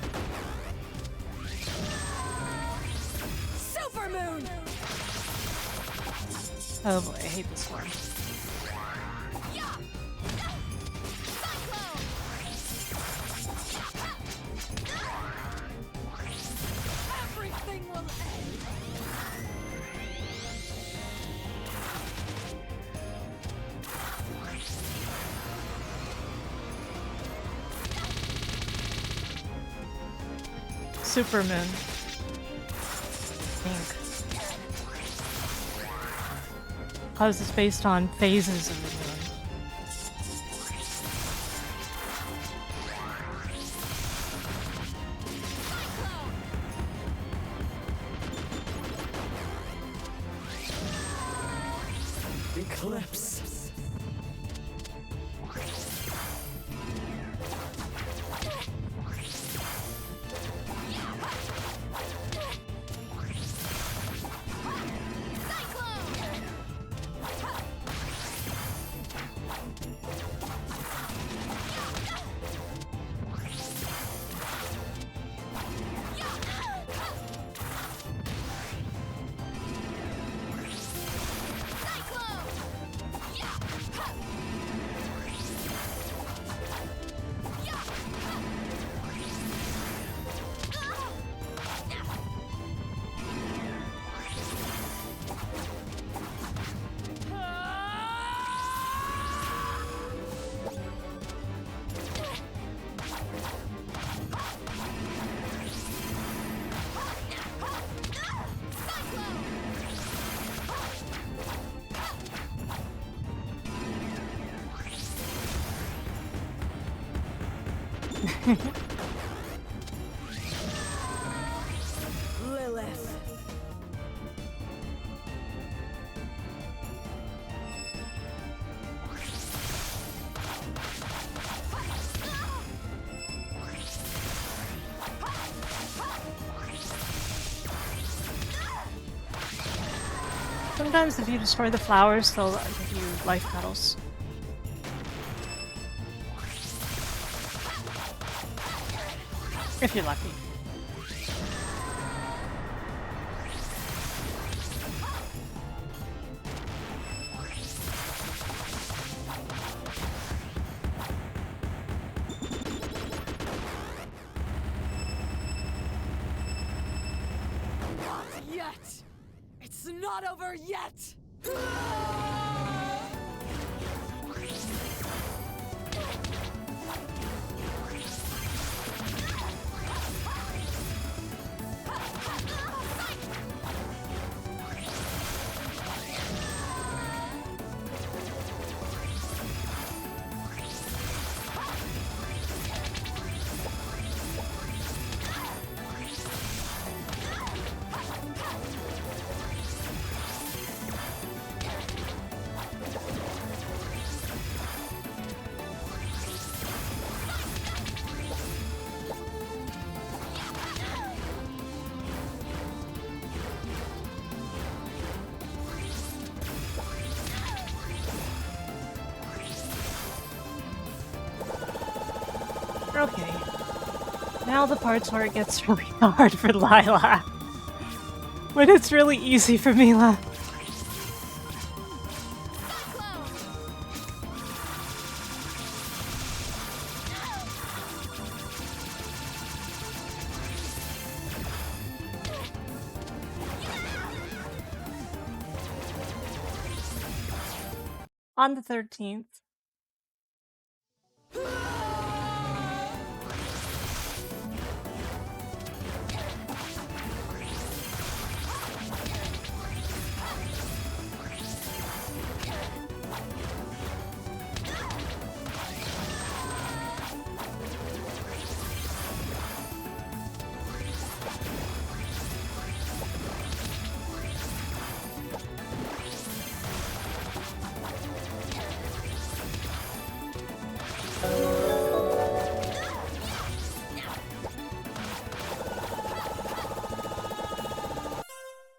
Super Moon! Oh boy, I hate this form. Everything will end. Super Moon. I think. Cause it's based on phases of the moon. Eclipse. Lilith. Sometimes if you destroy the flowers, they'll give you life petals. If you're lucky. Not yet! It's not over yet! Okay. Now the parts where it gets really hard for Lila. When it's really easy for Mila. On the 13th.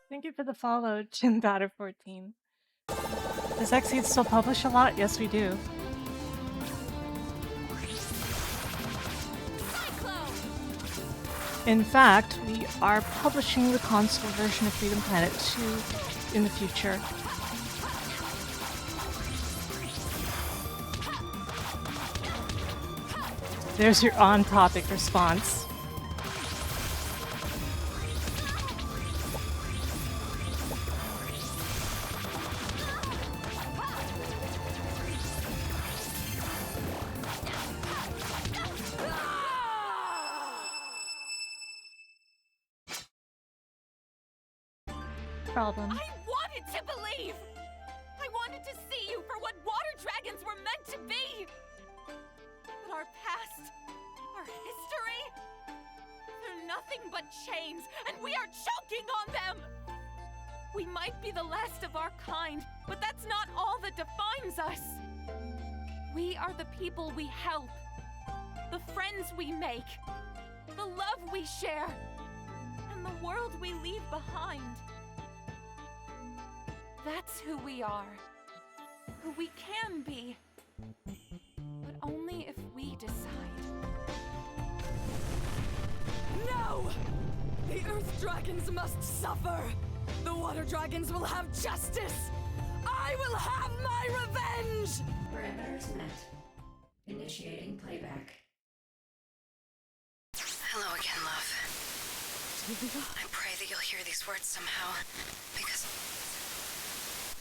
Thank you for the follow, Chinbatter14. Does Xseed still publish a lot? Yes, we do. In fact, we are publishing the console version of Freedom Planet 2 in the future. There's your on-topic response. Problem. I wanted to believe! I wanted to see you for what water dragons were meant to be! But our past, our history, they're nothing but chains, and we are choking on them! We might be the last of our kind, but that's not all that defines us! We are the people we help, the friends we make, the love we share, and the world we leave behind. That's who we are. Who we can be. But only if we decide. No! The Earth Dragons must suffer! The Water Dragons will have justice! I will have my revenge! Parameters met. Initiating playback. Hello again, love. I pray that you'll hear these words somehow, because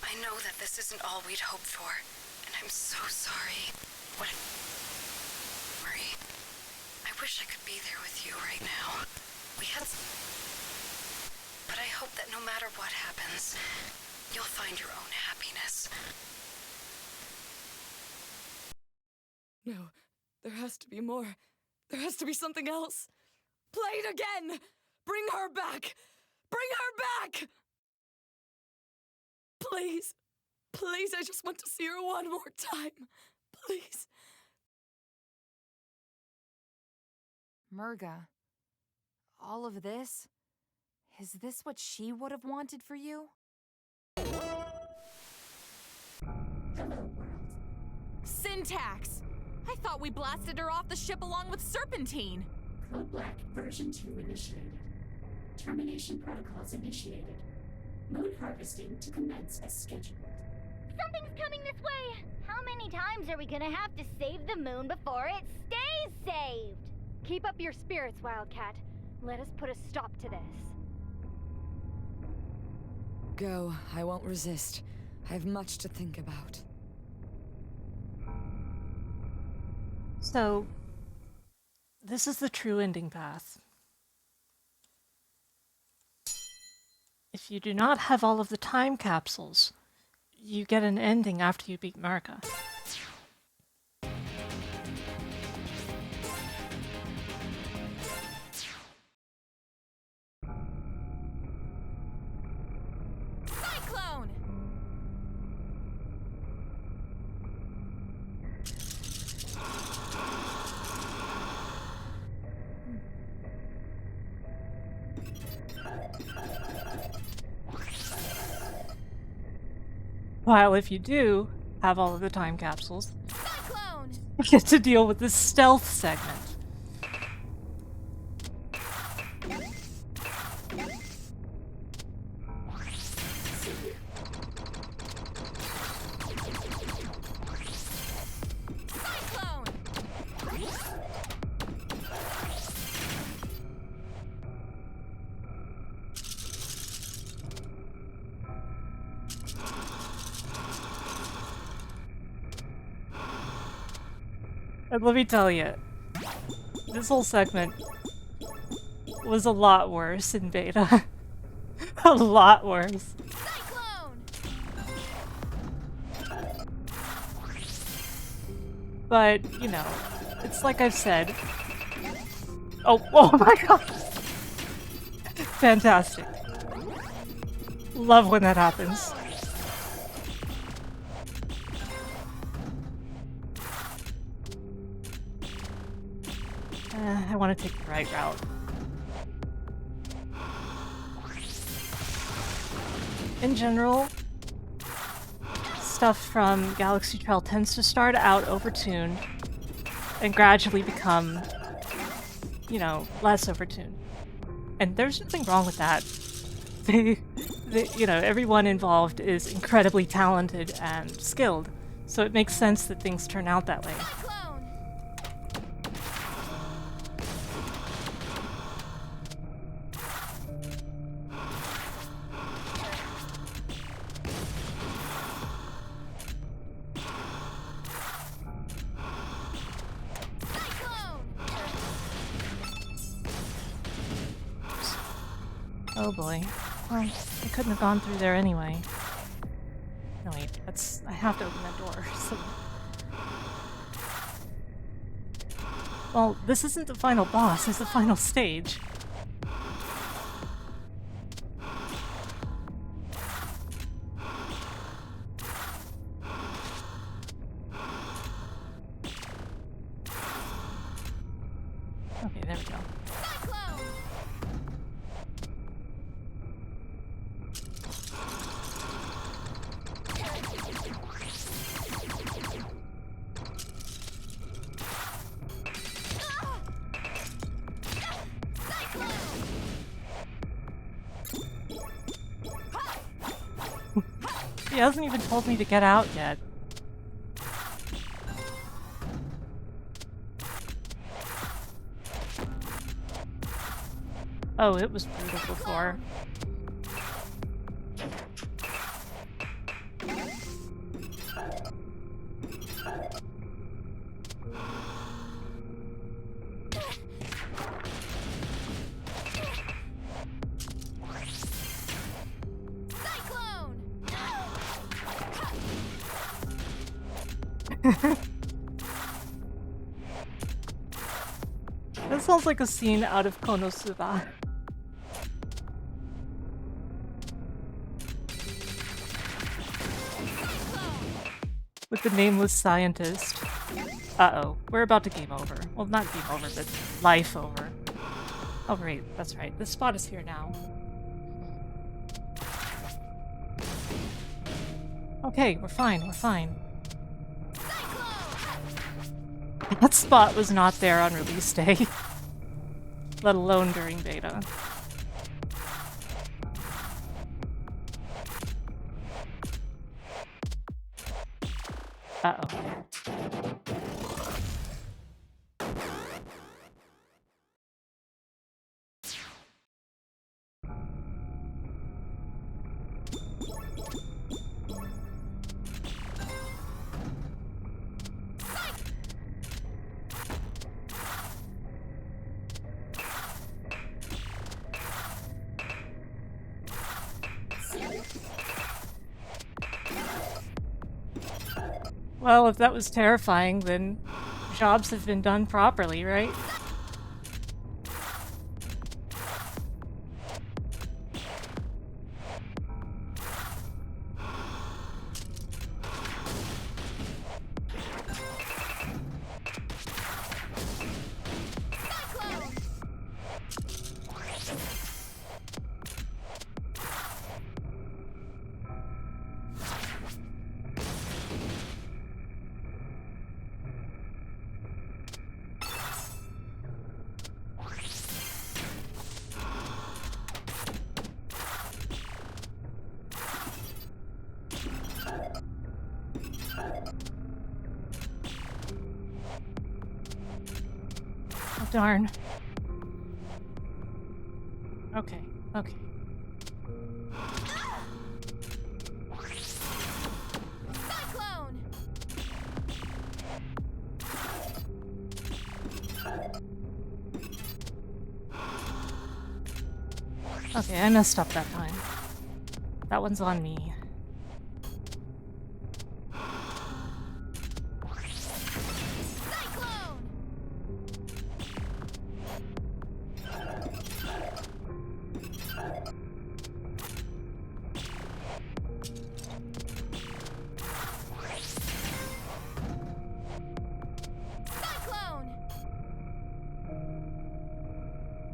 I know that this isn't all we'd hoped for, and I'm so sorry. Marie, I wish I could be there with you right now. We had but I hope that no matter what happens, you'll find your own happiness. No, there has to be more. There has to be something else. Play it again! Bring her back! Bring her back! Please. Please, I just want to see her one more time. Please. Murga, all of this? Is this what she would have wanted for you? Hello, world. Syntax! I thought we blasted her off the ship along with Serpentine. Code Black version 2 initiated. Termination protocols initiated. Moon harvesting to commence as scheduled. Something's coming this way! How many times are we gonna have to save the moon before it stays saved? Keep up your spirits, Wildcat. Let us put a stop to this. Go. I won't resist. I have much to think about. So, this is the true ending path. If you do not have all of the time capsules, you get an ending after you beat Murga. Cyclone! While if you do have all of the time capsules, Cyclone! you get to deal with this stealth segment. Cyclone! And let me tell you, this whole segment was a lot worse in beta. A lot worse. But, you know, it's like I've said. Oh my god! Fantastic. Love when that happens. I want to take the right route. In general, stuff from Galaxy Trail tends to start out overtuned and gradually become, you know, less overtuned. And there's nothing wrong with that. You know, everyone involved is incredibly talented and skilled, so it makes sense that things turn out that way. Oh boy. Well, I couldn't have gone through there anyway. No wait, I have to open that door, so... Well, this isn't the final boss, it's the final stage. Okay, there we go. He hasn't even told me to get out yet. Oh, it was brutal before. That sounds like a scene out of Konosuba. With the nameless scientist. Uh-oh, we're about to game over. Well, not game over, but life over. Oh great, that's right. This spot is here now. Oh Okay, we're fine, we're fine. That spot was not there on release day. Let alone during beta. Uh-oh. Well, if that was terrifying, then jobs have been done properly, right? Oh, darn. Okay, okay. Okay, I messed up that time. That one's on me.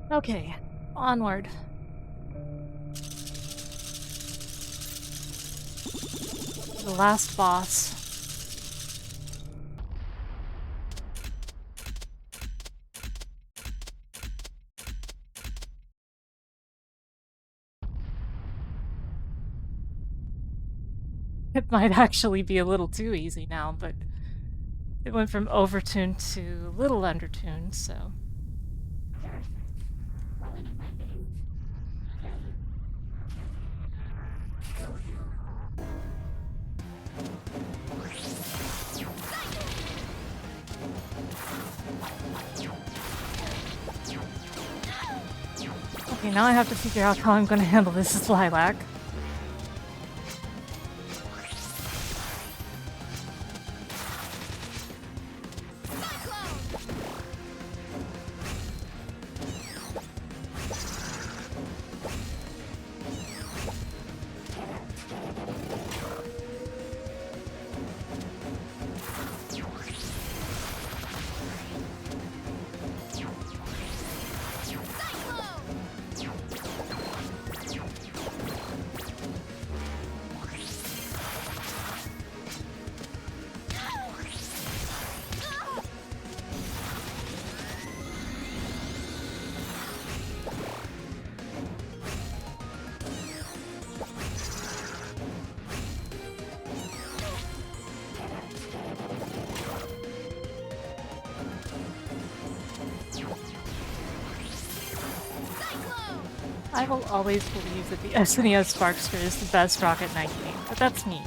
Okay, onward. The last boss. It might actually be a little too easy now, but it went from overtuned to little undertuned, so... Okay, now I have to figure out how I'm gonna handle this as Lilac. I will always believe that the SNES Sparkster is the best Rocket Knight game, but that's me.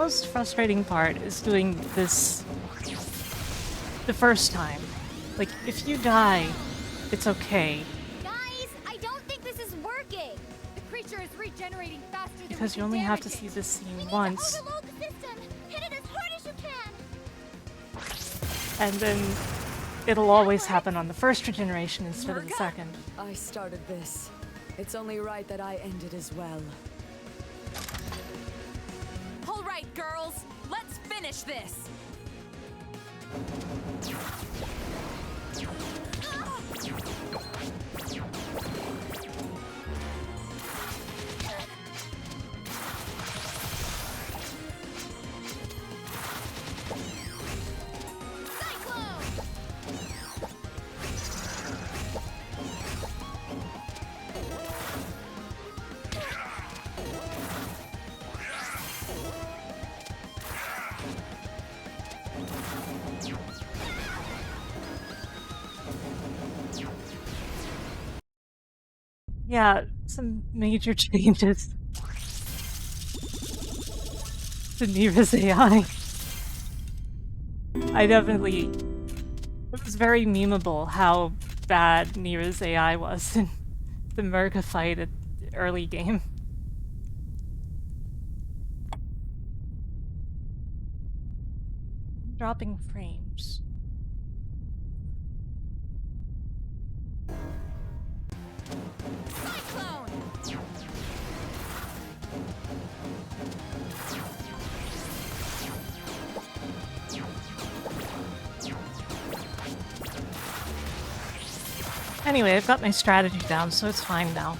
most frustrating part is doing this the first time. Like, if you die, it's okay. Guys, I don't think this is working. The creature is regenerating faster than Because we you can only have to damage see it. this scene We need once. to overload the system. Hit it as hard as you can. And then it'll always happen on the first regeneration instead of the second. I started this. It's only right that I end it as well. All right, girls, let's finish this. Yeah, some major changes to Nira's AI. I definitely... It was very memeable how bad Nira's AI was in the Murga fight at the early game. Dropping frames. Anyway, I've got my strategy down, so it's fine now.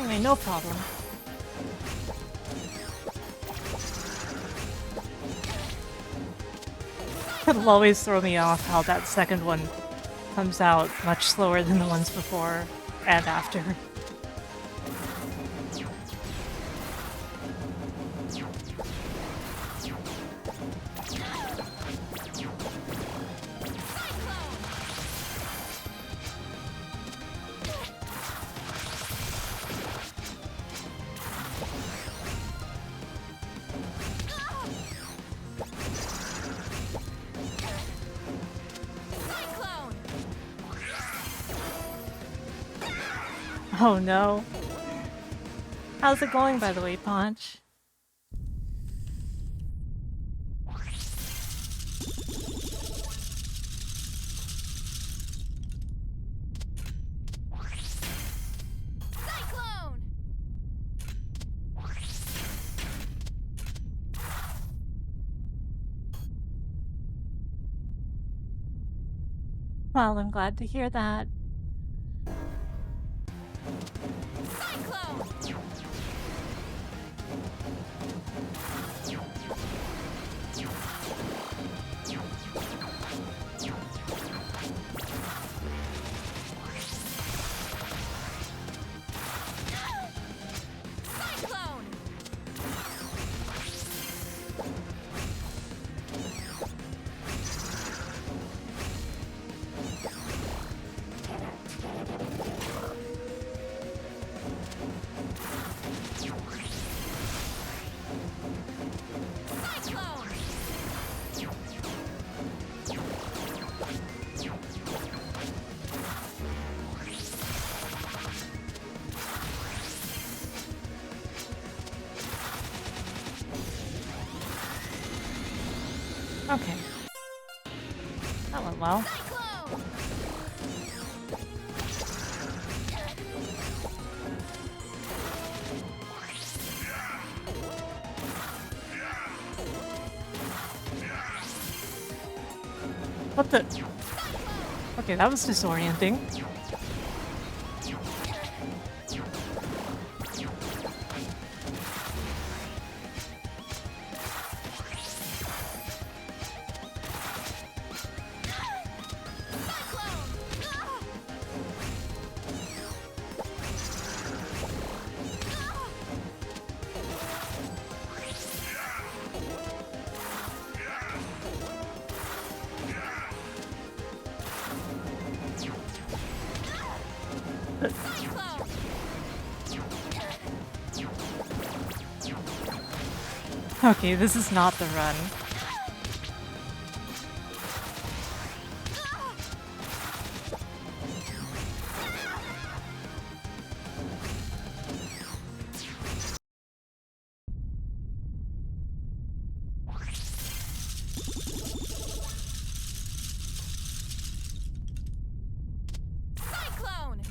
Anyway, no problem. It'll always throw me off how that second one comes out much slower than the ones before and after. Oh no. How's it going, by the way, Paunch? Well, I'm glad to hear that. Okay. That went well. What the? Okay, that was disorienting. Okay, this is not the run. Cyclone!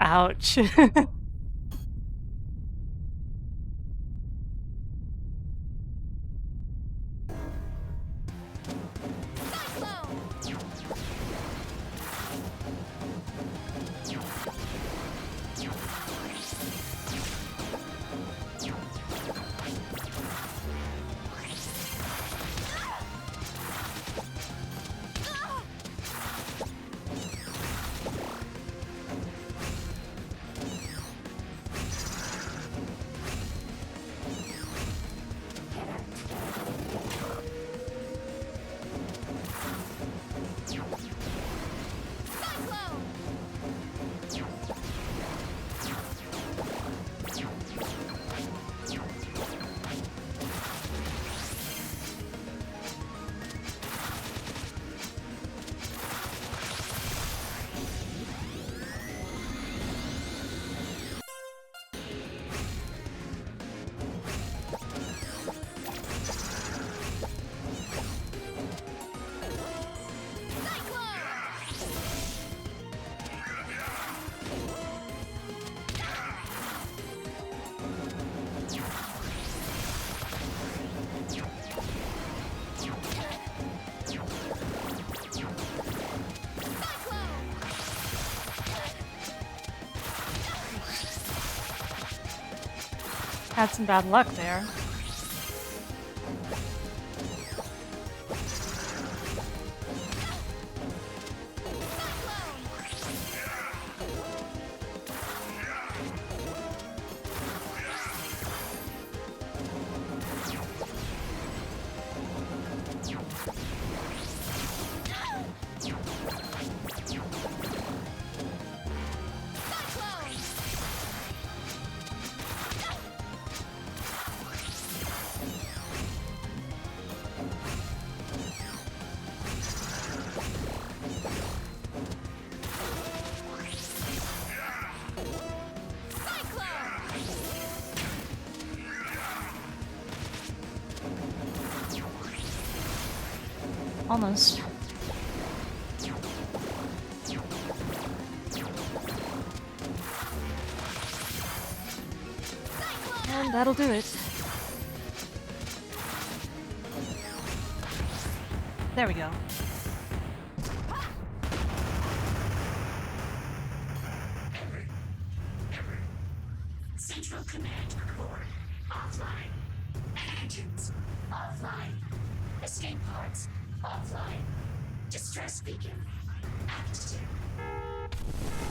Ouch. Had some bad luck there. Almost. And that'll do it. There we go. Central Command Core offline. Engines offline. Escape pods offline. Distress beacon active.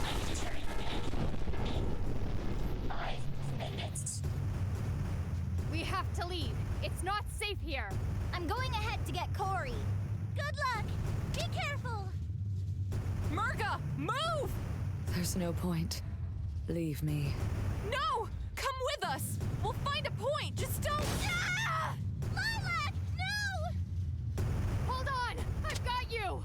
Planetary command in 5 minutes. We have to leave. It's not safe here. I'm going ahead to get Corey. Good luck. Be careful. Murga, move! There's no point. Leave me. No! Come with us! We'll find a point! Just don't... Ah! Lilac, no! Hold on! I've got you!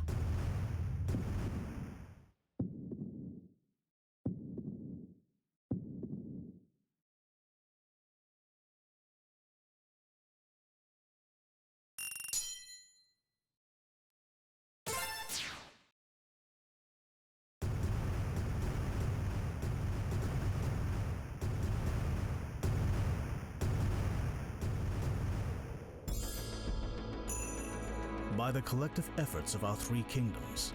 By the collective efforts of our three kingdoms,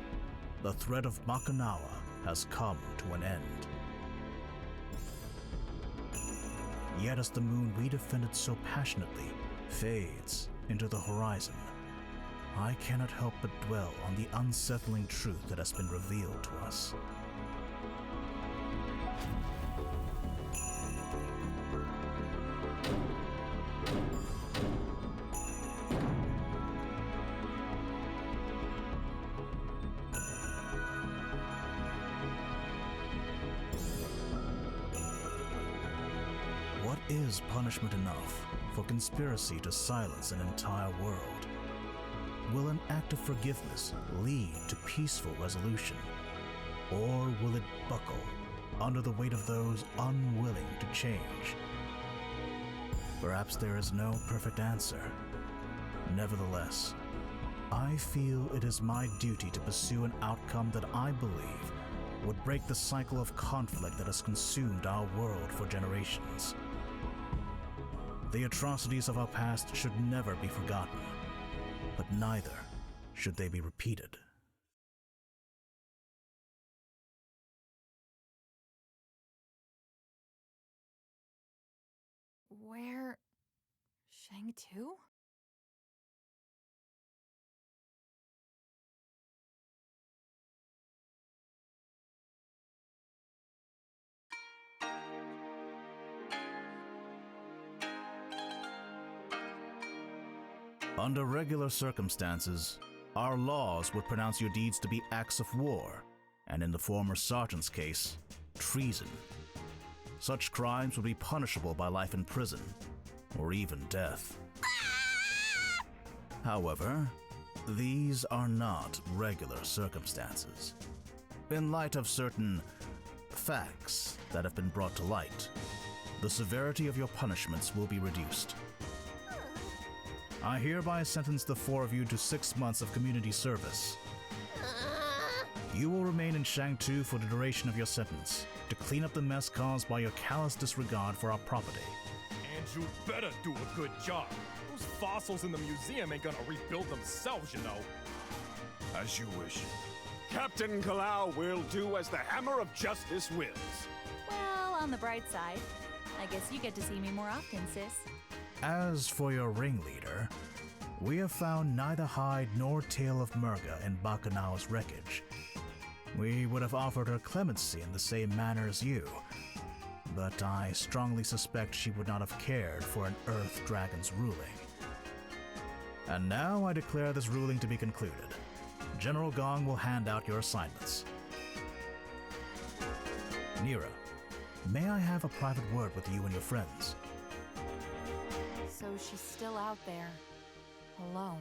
the threat of Bakunawa has come to an end. Yet as the moon we defended so passionately fades into the horizon, I cannot help but dwell on the unsettling truth that has been revealed to us. What is punishment enough for conspiracy to silence an entire world? Will an act of forgiveness lead to peaceful resolution? Or will it buckle under the weight of those unwilling to change? Perhaps there is no perfect answer. Nevertheless, I feel it is my duty to pursue an outcome that I believe would break the cycle of conflict that has consumed our world for generations. The atrocities of our past should never be forgotten, but neither should they be repeated. Where? Shang-Tu? Under regular circumstances, our laws would pronounce your deeds to be acts of war, and in the former sergeant's case, treason. Such crimes would be punishable by life in prison, or even death. However, these are not regular circumstances. In light of certain facts that have been brought to light, the severity of your punishments will be reduced. I hereby sentence the four of you to 6 months of community service. You will remain in Shang-Tu for the duration of your sentence, to clean up the mess caused by your callous disregard for our property. And you better do a good job. Those fossils in the museum ain't gonna rebuild themselves, you know. As you wish. Captain Kalau will do as the Hammer of Justice wills. Well, on the bright side, I guess you get to see me more often, sis. As for your ringleader, we have found neither hide nor tail of Murga in Bakunawa's wreckage. We would have offered her clemency in the same manner as you, but I strongly suspect she would not have cared for an Earth Dragon's ruling. And now I declare this ruling to be concluded. General Gong will hand out your assignments. Nira, may I have a private word with you and your friends? So she's still out there, alone.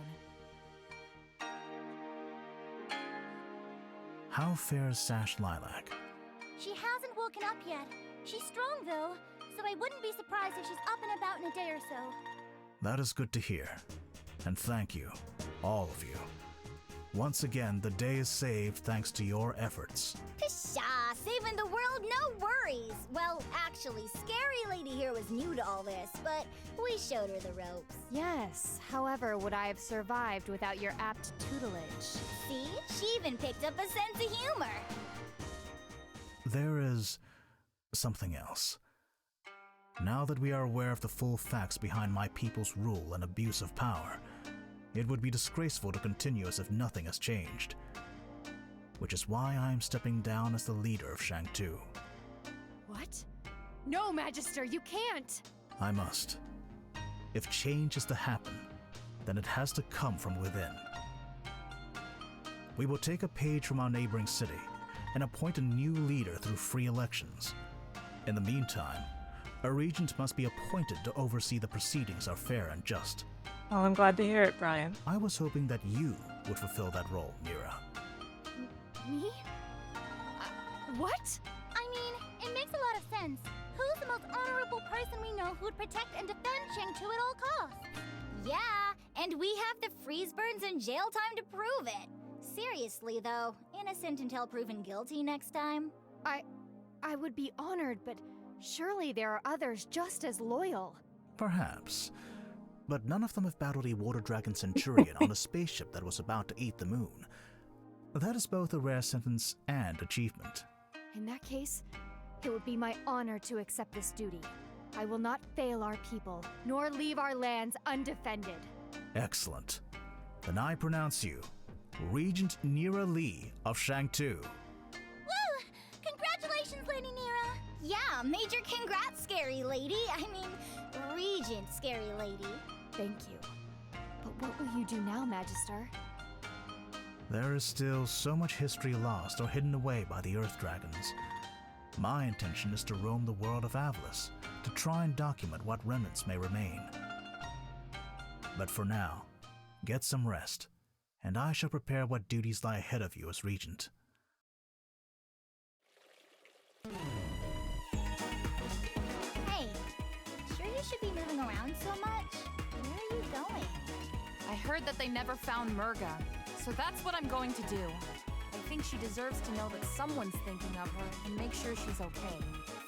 How fares Sash Lilac? She hasn't woken up yet. She's strong, though, so I wouldn't be surprised if she's up and about in a day or so. That is good to hear. And thank you, all of you. Once again, the day is saved thanks to your efforts. Pshaw, saving the world, no worries. Well, actually, Scary Lady here was new to all this, but we showed her the ropes. Yes, however, would I have survived without your apt tutelage? See? She even picked up a sense of humor. There is something else. Now that we are aware of the full facts behind my people's rule and abuse of power, it would be disgraceful to continue as if nothing has changed. Which is why I am stepping down as the leader of Shang-Tu. What? No, Magister, you can't! I must. If change is to happen, then it has to come from within. We will take a page from our neighboring city and appoint a new leader through free elections. In the meantime, a regent must be appointed to oversee the proceedings are fair and just. Well, I'm glad to hear it, Brian. I was hoping that you would fulfill that role, Mira. Me? What? I mean, it makes a lot of sense. Who's the most honorable person we know who'd protect and defend Shang-Tu at all costs? Yeah, and we have the freeze burns and jail time to prove it. Seriously, though, innocent until proven guilty next time. I would be honored, but surely there are others just as loyal. Perhaps. but none of them have battled a water dragon centurion on a spaceship that was about to eat the moon. That is both a rare sentence and achievement. In that case, it would be my honor to accept this duty. I will not fail our people, nor leave our lands undefended. Excellent. Then I pronounce you Regent Nira Lee of Shangtu. Woo! Congratulations, Lady Nira! Yeah, major congrats, Scary Lady. I mean, Regent Scary Lady. Thank you. But what will you do now, Magister? There is still so much history lost or hidden away by the Earth Dragons. My intention is to roam the world of Avlis, to try and document what remnants may remain. But for now, get some rest, and I shall prepare what duties lie ahead of you as Regent. Hey, sure you should be moving around so much? Where are you going? I heard that they never found Murga, so that's what I'm going to do. I think she deserves to know that someone's thinking of her and make sure she's okay.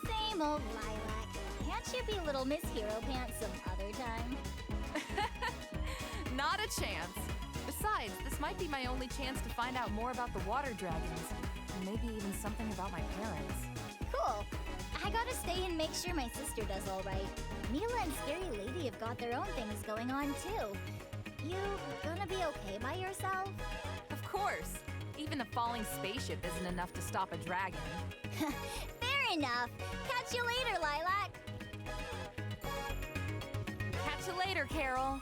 Same old Lilac. Can't you be little Miss Hero Pants some other time? Not a chance. Besides, this might be my only chance to find out more about the water dragons, and maybe even something about my parents. Cool. I gotta stay and make sure my sister does all right. Mila and Scary Lady have got their own things going on too. You gonna be okay by yourself? Of course. Even a falling spaceship isn't enough to stop a dragon. Fair enough. Catch you later, Lilac. Catch you later, Carol.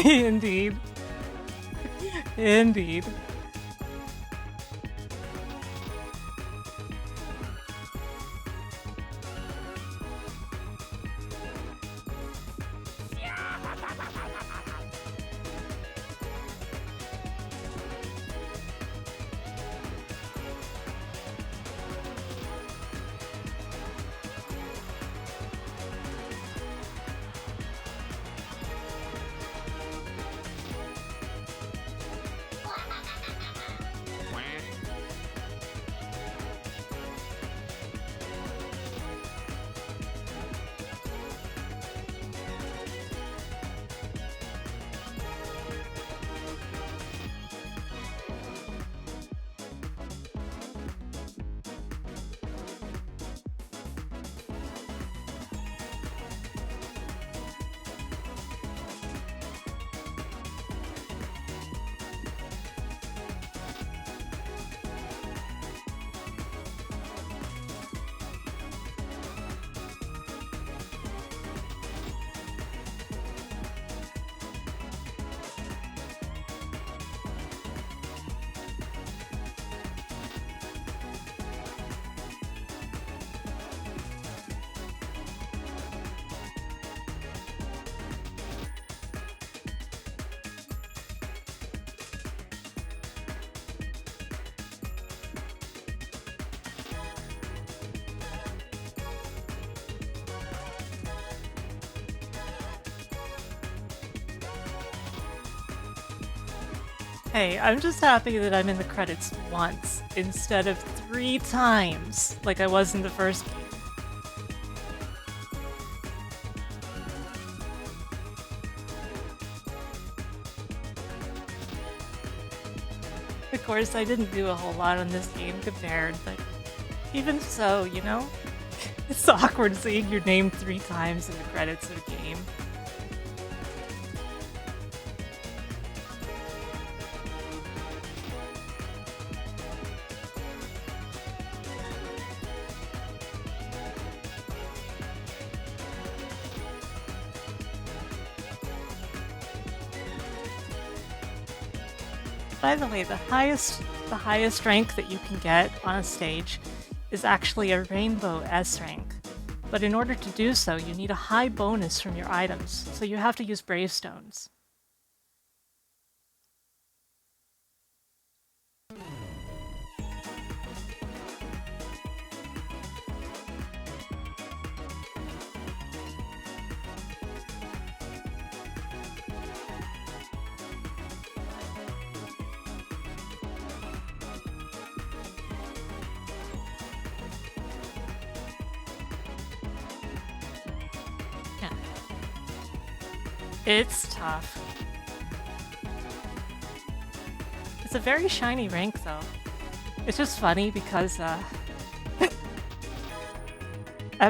Indeed. Indeed. Hey, I'm just happy that I'm in the credits once instead of 3 times like I was in the first game. Of course, I didn't do a whole lot on this game compared, but even so, you know? It's awkward seeing your name 3 times in the credits of a game. By the way, the highest rank that you can get on a stage is actually a rainbow S rank. But in order to do so, you need a high bonus from your items, so you have to use Bravestones. It's tough. It's a very shiny rank, though. It's just funny because, at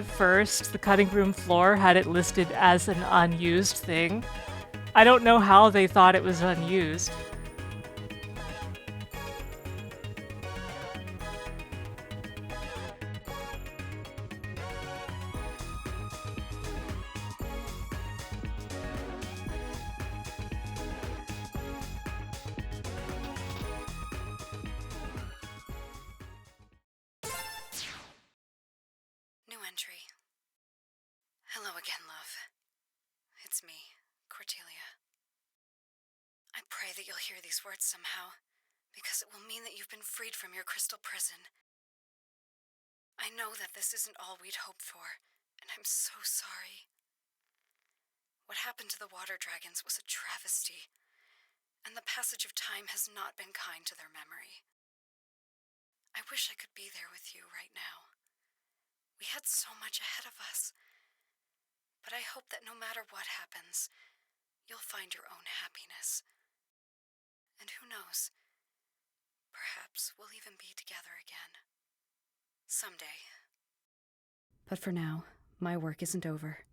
first, the cutting room floor had it listed as an unused thing. I don't know how they thought it was unused. New entry. Hello again, love. It's me, Cordelia. I pray that you'll hear these words somehow, because it will mean that you've been freed from your crystal prison. I know that this isn't all we'd hoped for, and I'm so sorry. What happened to the water dragons was a travesty, and the passage of time has not been kind to their memory. I wish I could be there with you right now. We had so much ahead of us. But I hope that no matter what happens, you'll find your own happiness. And who knows, perhaps we'll even be together again. Someday. But for now, my work isn't over.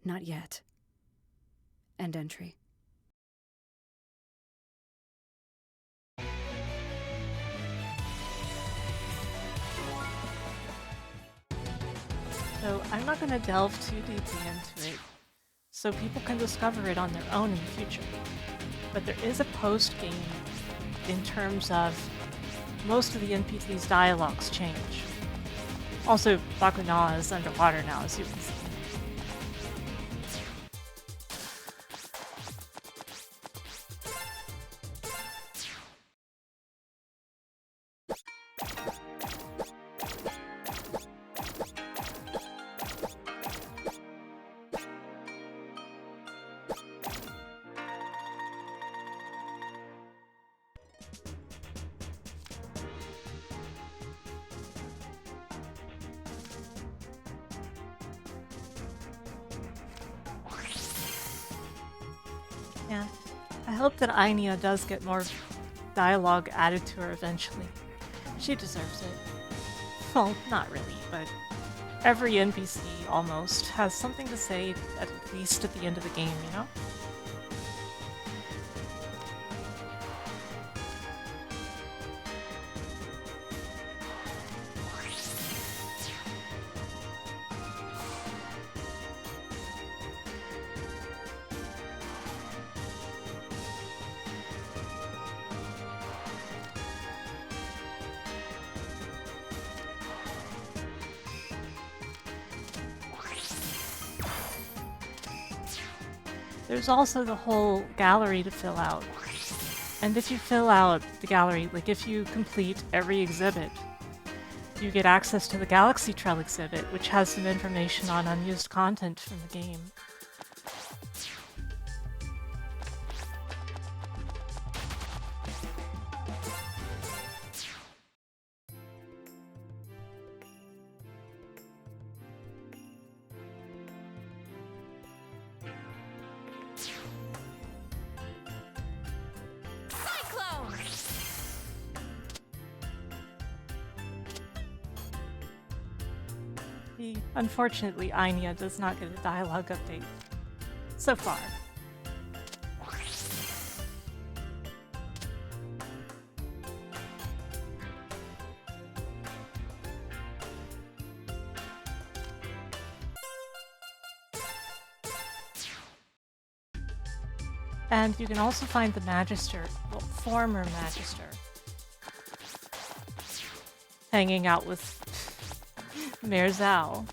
Not yet. End entry. So I'm not going to delve too deeply into it, so people can discover it on their own in the future. But there is a post-game in terms of most of the NPC's dialogues change. Also, Bakunawa is underwater now, as you can see. Yeah, I hope that Ainia does get more dialogue added to her eventually. She deserves it. Well, not really, but every NPC almost has something to say at least at the end of the game, you know? There's also the whole gallery to fill out. And if you fill out the gallery, like if you complete every exhibit, you get access to the Galaxy Trail exhibit, which has some information on unused content from the game. Unfortunately, Anya does not get a dialogue update. So far. And you can also find the Magister, well, former Magister, hanging out with Mayor Zhao.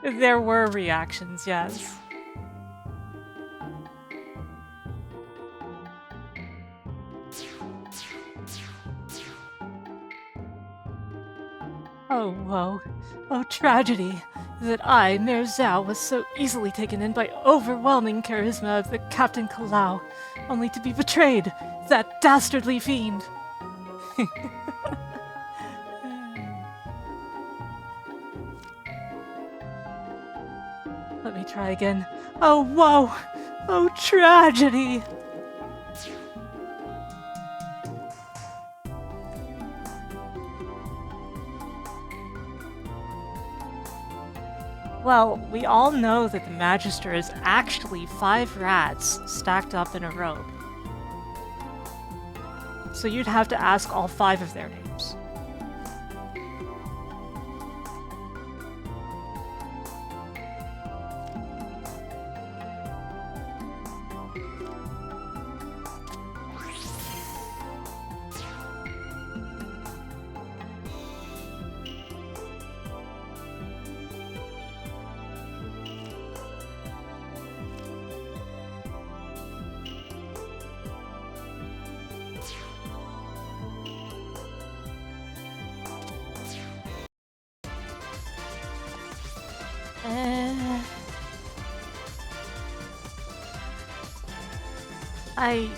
There were reactions, yes. Oh, woe. Oh, tragedy. That I, Mayor Zhao, was so easily taken in by overwhelming charisma of the Captain Kalau, only to be betrayed. That dastardly fiend. Let me try again. Oh, woe! Oh, tragedy! Well, we all know that the Magister is actually 5 rats stacked up in a row. So you'd have to ask all 5 of their names. I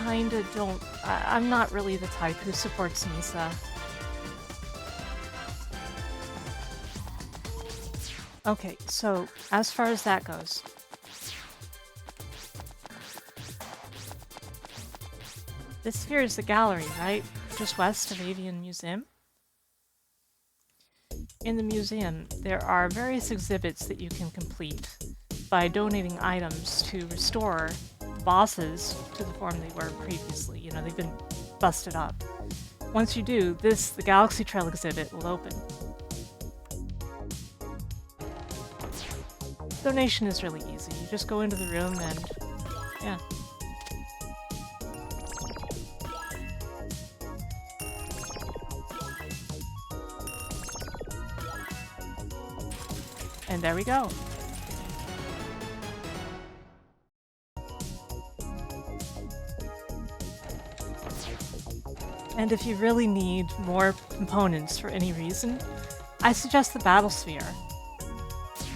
kinda don't... I'm not really the type who supports Misa. Okay, so as far as that goes... This here is the gallery, right? Just west of Avian Museum? In the museum, there are various exhibits that you can complete by donating items to restore bosses to the form they were previously. You know, they've been busted up. Once you do, the Galaxy Trail exhibit will open. Donation is really easy. You just go into the room and... yeah. And there we go. And if you really need more components for any reason, I suggest the Battlesphere.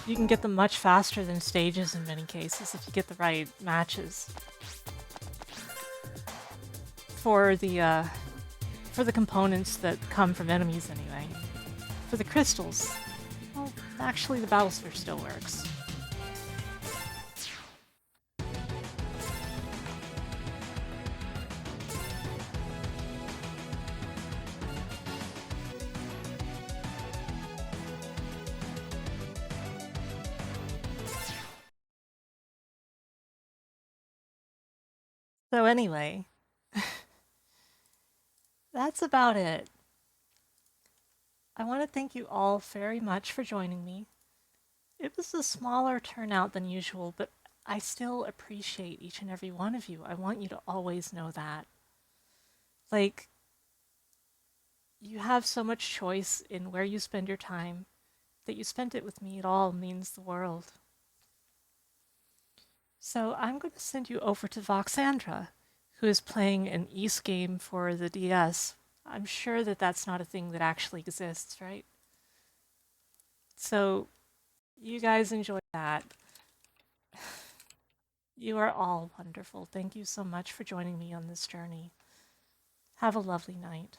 You can get them much faster than stages in many cases if you get the right matches. For the components that come from enemies anyway. For the crystals, well, actually the Battlesphere still works. So anyway, that's about it. I want to thank you all very much for joining me. It was a smaller turnout than usual, but I still appreciate each and every one of you. I want you to always know that. Like, you have so much choice in where you spend your time. That you spent it with me at all means the world. So I'm going to send you over to Voxandra, who is playing an Ys game for the DS. I'm sure that that's not a thing that actually exists, right? So you guys enjoy that. You are all wonderful. Thank you so much for joining me on this journey. Have a lovely night.